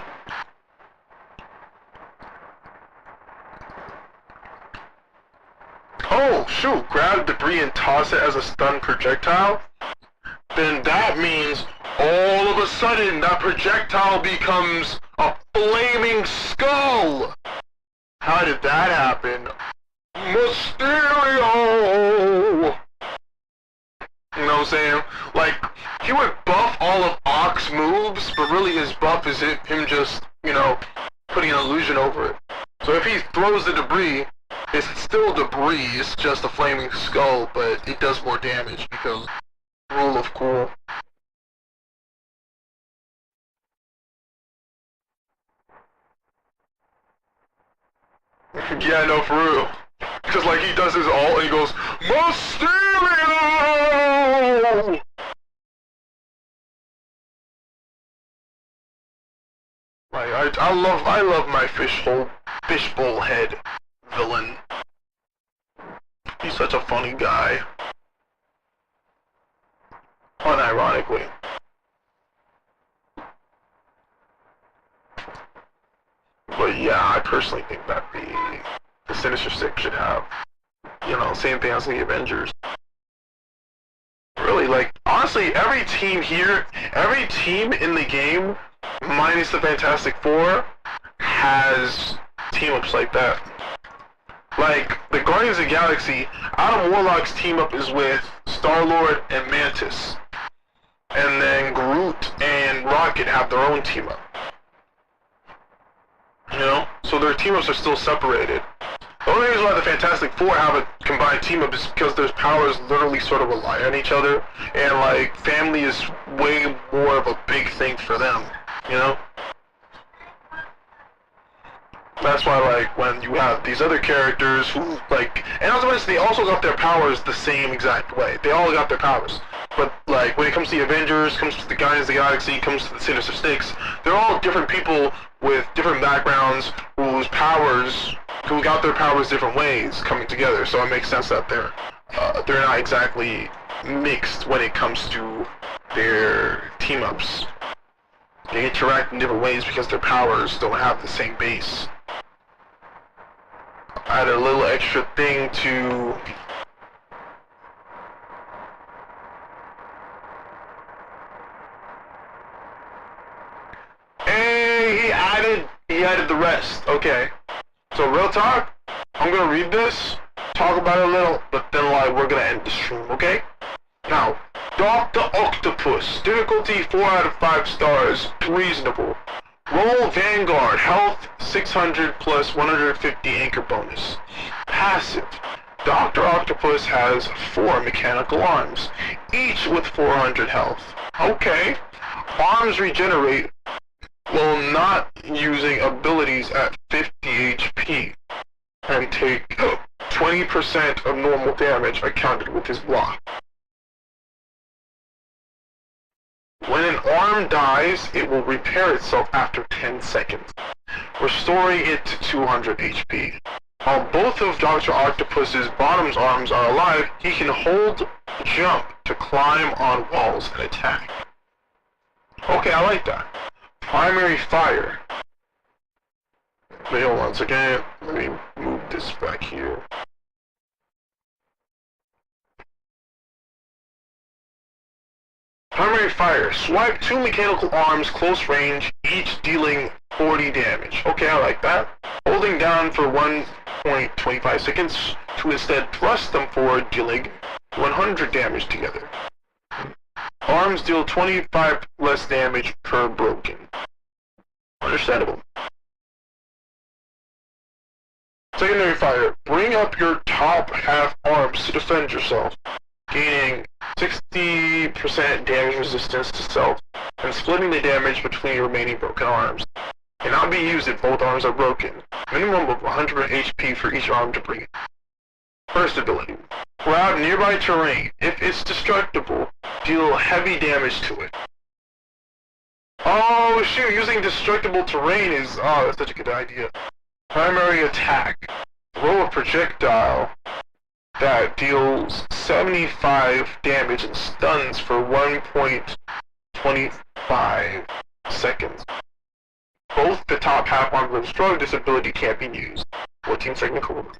Speaker 1: Oh shoot, grab debris and toss it as a stun projectile? Then that means all of a sudden that projectile becomes a flaming skull! How did that happen? Mysterio! You know what I'm saying? Like, he would buff all of Ock's moves, but really his buff is him just, you know, putting an illusion over it. So if he throws the debris, it's still debris, it's just a flaming skull, but it does more damage because rule of cool. Yeah, no, for real. Because like he does his ult and he goes, Mysterio! Like I love my fishbowl head villain. He's such a funny guy. Unironically. But yeah, I personally think that the Sinister Six should have, you know, same thing as the Avengers. Really, like, honestly, honestly, every team here, every team in the game, minus the Fantastic Four, has team-ups like that. Like, the Guardians of the Galaxy, Adam Warlock's team-up is with Star-Lord and Mantis. And then Groot and Rocket have their own team-up. You know? So their team-ups are still separated. The only reason why the Fantastic Four have a combined team-up is because their powers literally sort of rely on each other. And, like, family is way more of a big thing for them. You know? That's why, like, when you have these other characters who, like, and also they also got their powers the same exact way. They all got their powers. But, like, when it comes to the Avengers, comes to the Guardians of the Galaxy, comes to the Sinister Six, they're all different people with different backgrounds who got their powers different ways coming together. So it makes sense that they're not exactly mixed when it comes to their team-ups. They interact in different ways because their powers don't have the same base. I added a little extra thing to... Hey, he added the rest. Okay. So real talk, I'm gonna read this, talk about it a little, but then like we're gonna end the stream, okay? Now, Dr. Octopus, difficulty 4 out of 5 stars, reasonable. Roll Vanguard, health 600 plus 150 anchor bonus. Passive. Dr. Octopus has 4 mechanical arms, each with 400 health. Okay. Arms regenerate while not using abilities at 50 HP, and take 20% of normal damage accounted with his block. When an arm dies, it will repair itself after 10 seconds, restoring it to 200 HP. While both of Dr. Octopus's bottom's arms are alive, he can hold jump to climb on walls and attack. Okay, I like that. Primary fire. Wait, hold on a second. Let me move this back here. Primary fire. Swipe 2 mechanical arms close range, each dealing 40 damage. Okay, I like that. Holding down for 1.25 seconds to instead thrust them forward, dealing 100 damage together. Arms deal 25 less damage per broken. Understandable. Secondary fire. Bring up your top half arms to defend yourself, gaining 60% damage resistance to self, and splitting the damage between your remaining broken arms. Cannot be used if both arms are broken. Minimum of 100 HP for each arm to bring it. First ability. Grab nearby terrain. If it's destructible, deal heavy damage to it. Oh shoot, using destructible terrain is, oh, that's such a good idea. Primary attack. Throw a projectile that deals 75 damage and stuns for 1.25 seconds. Both the top half arms are destroyed, this ability can't be used. 14-second cooldown.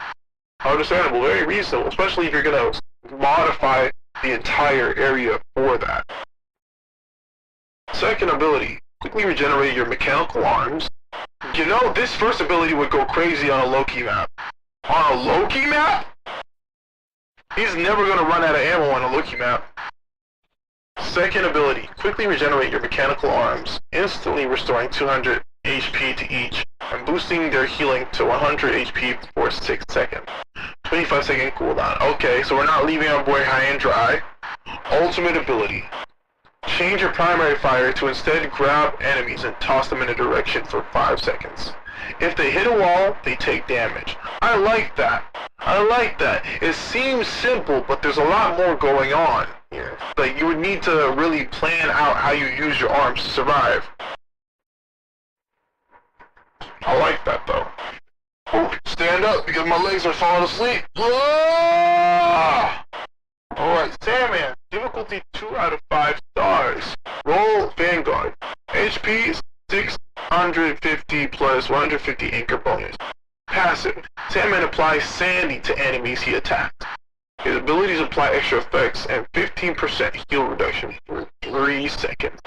Speaker 1: Understandable, very reasonable, especially if you're gonna modify the entire area for that. Second ability, quickly regenerate your mechanical arms. You know, this first ability would go crazy on a Loki map. On a Loki map? He's never gonna run out of ammo on a Loki map. Second ability, quickly regenerate your mechanical arms, instantly restoring 200 HP to each, and boosting their healing to 100 HP for 6 seconds. 25-second cooldown. Okay, so we're not leaving our boy high and dry. Ultimate ability. Change your primary fire to instead grab enemies and toss them in a direction for 5 seconds. If they hit a wall, they take damage. I like that. I like that. It seems simple, but there's a lot more going on here. Like, you would need to really plan out how you use your arms to survive. I like that, though. Oh, stand up because my legs are falling asleep. Ah! Alright, Sandman. Difficulty 2 out of 5 stars. Roll Vanguard. HP 650 plus 150 anchor bonus. Passive. Sandman applies Sandy to enemies he attacks. His abilities apply extra effects and 15% heal reduction for 3 seconds.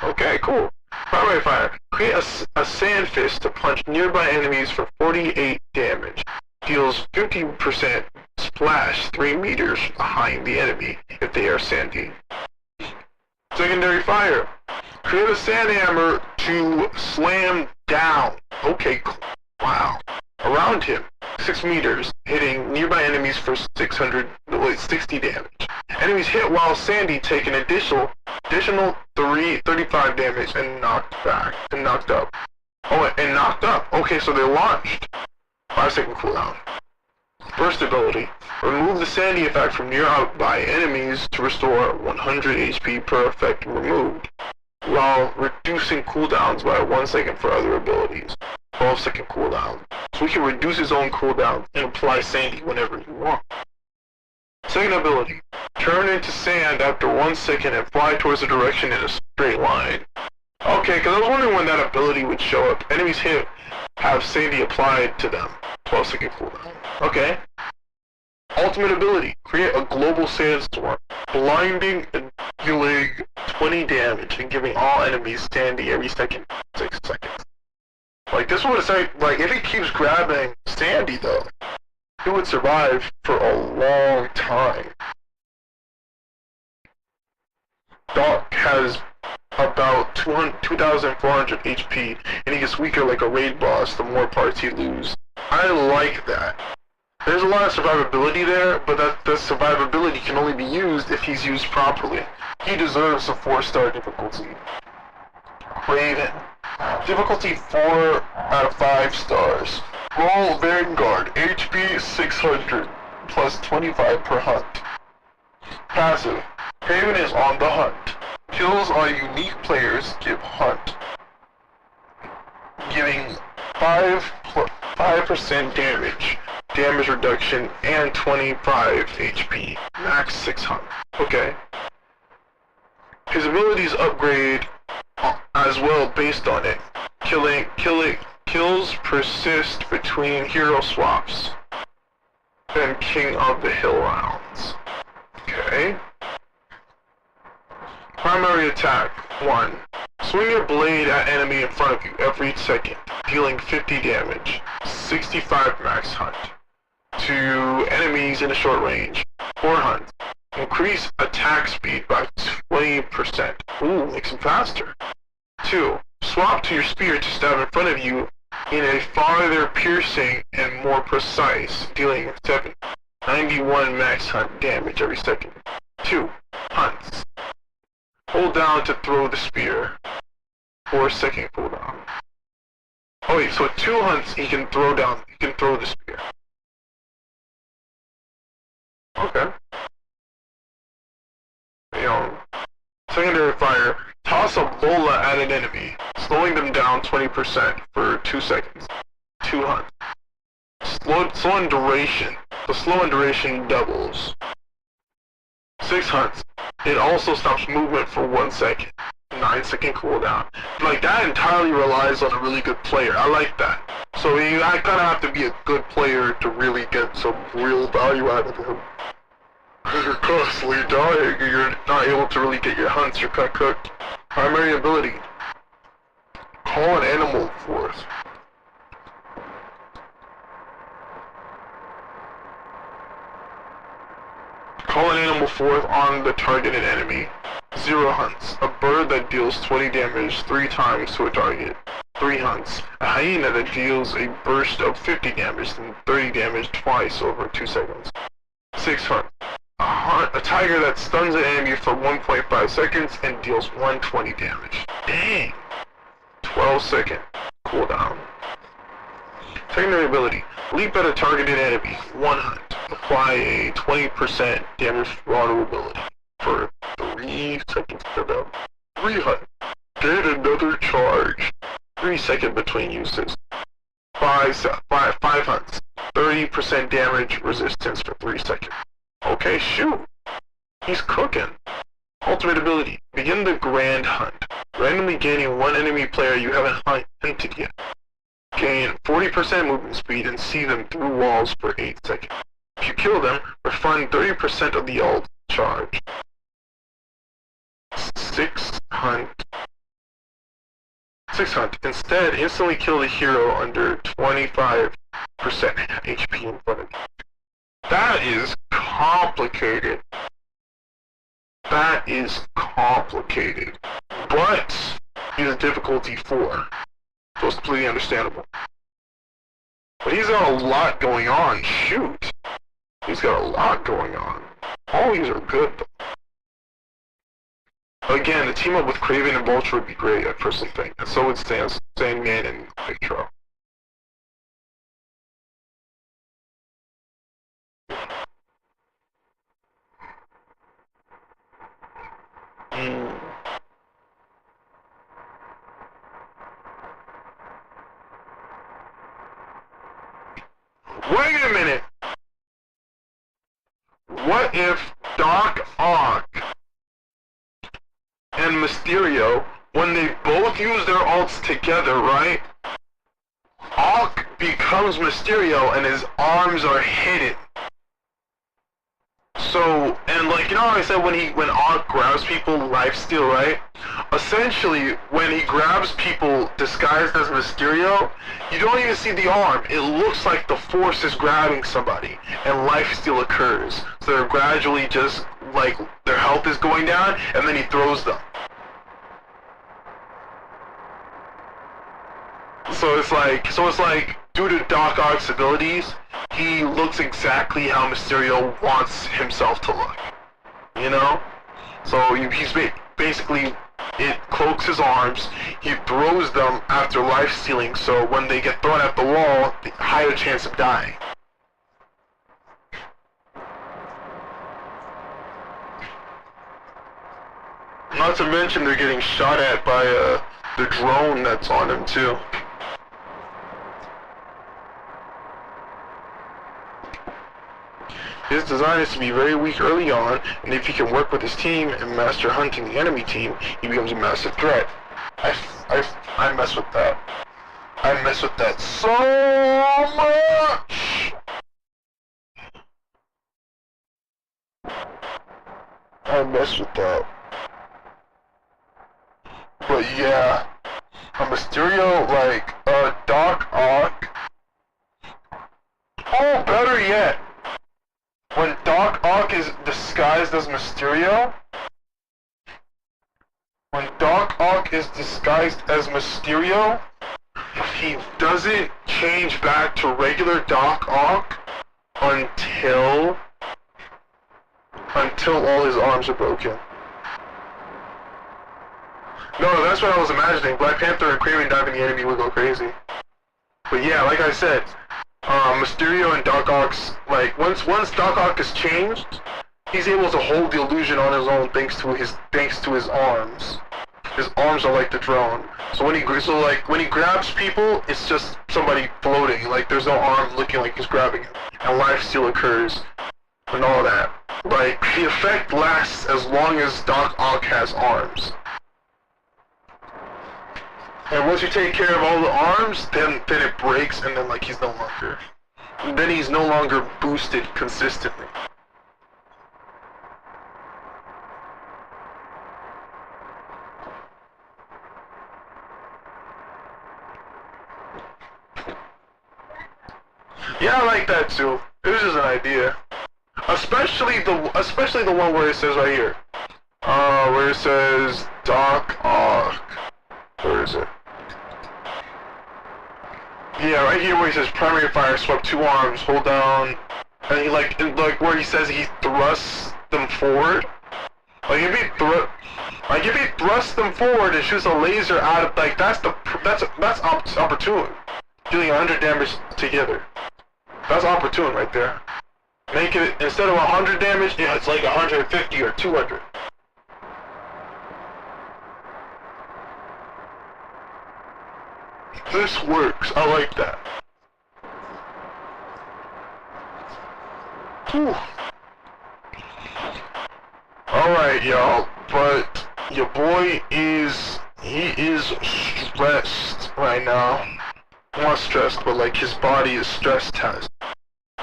Speaker 1: Okay, cool. Primary fire. Create a sand fist to punch nearby enemies for 48 damage. Deals 50% splash 3 meters behind the enemy if they are sandy. Secondary fire. Create a sand hammer to slam down. Okay, cool. Wow. Around him, 6 meters, hitting nearby enemies for 60 damage. Enemies hit while sandy take an additional 35 damage and knocked up. Oh, and knocked up. Okay, so they're launched. 5-second cooldown. Burst ability. Remove the sandy effect from nearby enemies to restore 100 HP per effect removed, while reducing cooldowns by 1 second for other abilities. 12-second cooldown. So we can reduce his own cooldown and apply sandy whenever we want. Second ability. Turn into sand after 1 second and fly towards the direction in a straight line. Okay, because I was wondering when that ability would show up. Enemies hit have sandy applied to them. 12-second cooldown. Okay. Ultimate ability. Create a global sandstorm, blinding and dealing 20 damage and giving all enemies sandy every second. 6 seconds. Like, this would say, like, if he keeps grabbing sandy, though, he would survive for a long time. Doc has about 2,400 HP, and he gets weaker like a raid boss the more parts he loses. I like that. There's a lot of survivability there, but that survivability can only be used if he's used properly. He deserves a 4-star difficulty. Raven. Difficulty 4 out of 5 stars. Roll Vanguard, HP 600, plus 25 per hunt. Passive. Haven is on the hunt. Kills on unique players give hunt, giving 5% damage reduction, and 25 HP. Max 600. Okay. His abilities upgrade as well based on it. Kills persist between hero swaps and King of the Hill rounds. Okay. Primary attack. 1. Swing your blade at enemy in front of you every second, dealing 50 damage. 65 max hunt. To enemies in a short range. 4 hunt. Increase attack speed by 20%. Ooh, makes them faster. 2. Swap to your spear to stab in front of you in a farther piercing and more precise, dealing 91 max hunt damage every second. 2. Hunts. Hold down to throw the spear. 4-second cooldown. Oh wait, so 2 hunts he can throw the spear. Okay. Secondary fire. Toss a bola at an enemy, slowing them down 20% for 2 seconds. 2 hunts. Slow in duration. The slow in duration doubles. 6 hunts. It also stops movement for 1 second. 9-second cooldown. Like, that entirely relies on a really good player. I like that. So I kind of have to be a good player to really get some real value out of him. Because you're constantly dying and you're not able to really get your hunts. You're kind of cooked. Primary ability. Call an animal forth. Call an animal forth on the targeted enemy. 0 hunts. A bird that deals 20 damage 3 times to a target. 3 hunts. A hyena that deals a burst of 50 damage and 30 damage twice over 2 seconds. 6 hunts. A tiger that stuns an enemy for 1.5 seconds and deals 120 damage. Dang! 12-second cooldown. Secondary ability. Leap at a targeted enemy. 1 hunt. Apply a 20% damage vulnerability for 3 seconds to them. 3 hunt. Get another charge. 3 seconds between uses. 5 hunts. 30% damage resistance for 3 seconds. Okay, shoot. He's cooking. Ultimate ability. Begin the Grand Hunt. Randomly gaining 1 enemy player you haven't hunted yet. Gain 40% movement speed and see them through walls for 8 seconds. you kill them, refund 30% of the ult charge. 600. Instead, instantly kill the hero under 25% HP in front of you. That is complicated. That is complicated. But he's a difficulty 4. So it's completely understandable. But he's got a lot going on. Shoot. He's got a lot going on. All these are good, though. Again, the team up with Kraven and Vulture would be great, I personally think. And so would Sandman and Victro. Wait a minute! What if Doc Ock and Mysterio, when they both use their ults together, right? Ock becomes Mysterio and his arms are hidden. So, and like, you know how I said when Ock grabs people, lifesteal, right? Essentially, when he grabs people disguised as Mysterio, you don't even see the arm. It looks like the Force is grabbing somebody, and lifesteal occurs. So they're gradually just, like, their health is going down, and then he throws them. So it's like, due to Doc Ock's abilities, he looks exactly how Mysterio wants himself to look. You know? So he's basically, it cloaks his arms, he throws them after life stealing, so when they get thrown at the wall, the higher chance of dying. Not to mention they're getting shot at by the drone that's on him too. His design is to be very weak early on, and if he can work with his team and master hunting the enemy team, he becomes a massive threat. I mess with that. I mess with that so much! I mess with that. But yeah, a Mysterio, like, Doc Ock. Oh, better yet! When Doc Ock is disguised as Mysterio, he doesn't change back to regular Doc Ock until all his arms are broken. No, that's what I was imagining. Black Panther and Kraven diving the enemy would go crazy. But yeah, like I said, Mysterio and Doc Ock's, like, once Doc Ock is changed, he's able to hold the illusion on his own thanks to his arms. His arms are like the drone. So when he grabs people, it's just somebody floating. Like, there's no arm looking like he's grabbing him. And life steal occurs and all that. Like, the effect lasts as long as Doc Ock has arms. And once you take care of all the arms, then it breaks, and then, like, he's no longer. Then he's no longer boosted consistently. Yeah, I like that too. It was just an idea. Especially the one where it says right here. Where it says Doc Ock. Where is it? Yeah, right here where he says primary fire, swipe 2 arms, hold down, and he like where he says he thrusts them forward. Like if he thrusts them forward and shoots a laser out of, like, that's opportune. Dealing 100 damage together. That's opportune right there. Make it, instead of 100 damage, yeah, it's like 150 or 200. This works. I like that. Whew. Alright, y'all. But your boy is stressed right now. Not stressed, but like his body is stress test.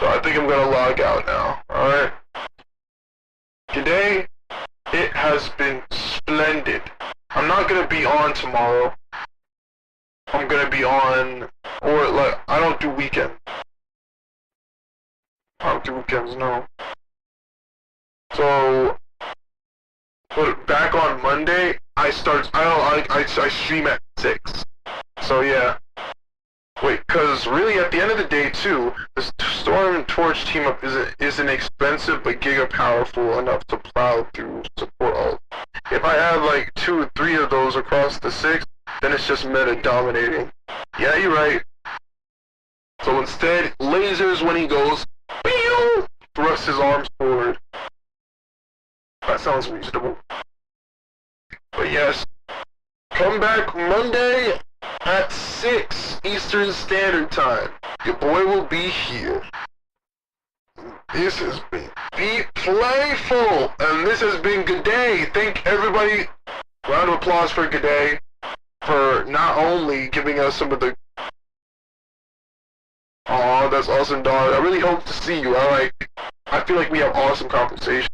Speaker 1: So I think I'm gonna log out now. Alright? Today, it has been splendid. I'm not gonna be on tomorrow. I'm gonna be on, or like, I don't do weekends. I don't do weekends, no. So, but back on Monday, I stream at 6. So yeah. Wait, cause really at the end of the day too, the Storm and Torch team up isn't expensive but giga powerful enough to plow through support ult. If I add like 2 or 3 of those across the 6, then it's just meta dominating. Yeah, you're right. So instead, lasers when he goes, pew! Thrusts his arms forward. That sounds reasonable. But yes, come back Monday at 6 Eastern Standard Time. Your boy will be here. This has been Be Playful, and this has been Good Day. Thank everybody. Round of applause for Good Day for not only giving us some of the. Aw, that's awesome, dog. I really hope to see you. I feel like we have awesome conversation.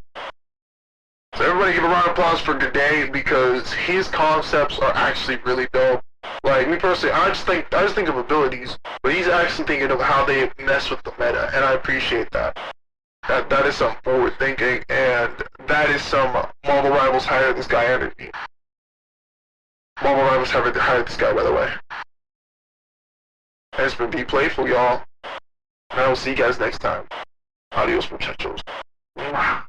Speaker 1: So everybody give a round of applause for Good Day because his concepts are actually really dope. Like me personally, I just think of abilities, but he's actually thinking of how they mess with the meta, and I appreciate that. That is some forward thinking, and that is some Marvel Rivals hired this guy energy. Marvel Rivals hired this guy, by the way. And it's been Be Playful, y'all. And I will see you guys next time. Adios, muchachos. Mwah.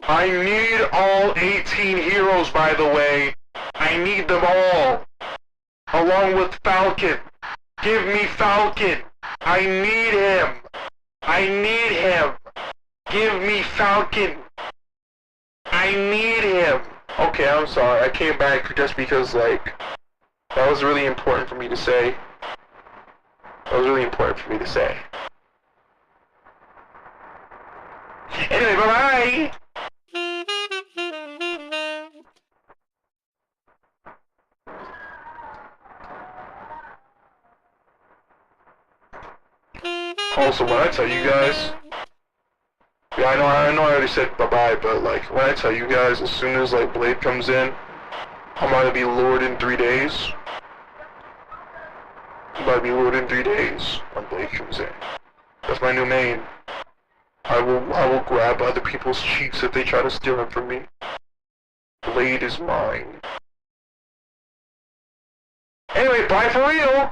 Speaker 1: I need all 18 heroes, by the way. I need them all. Along with Falcon. Give me Falcon. I need him. I need him. Give me Falcon. I need him. Okay, I'm sorry. I came back just because, like, that was really important for me to say. That was really important for me to say. Anyway, bye-bye! Also, when I tell you guys, yeah, I know I already said bye-bye, but like, when I tell you guys, as soon as like Blade comes in, I'm gonna be Lord in 3 days. I'm about to be Lord in 3 days when Blade comes in. That's my new main. I will grab other people's cheeks if they try to steal them from me. Blade is mine. Anyway, bye for real!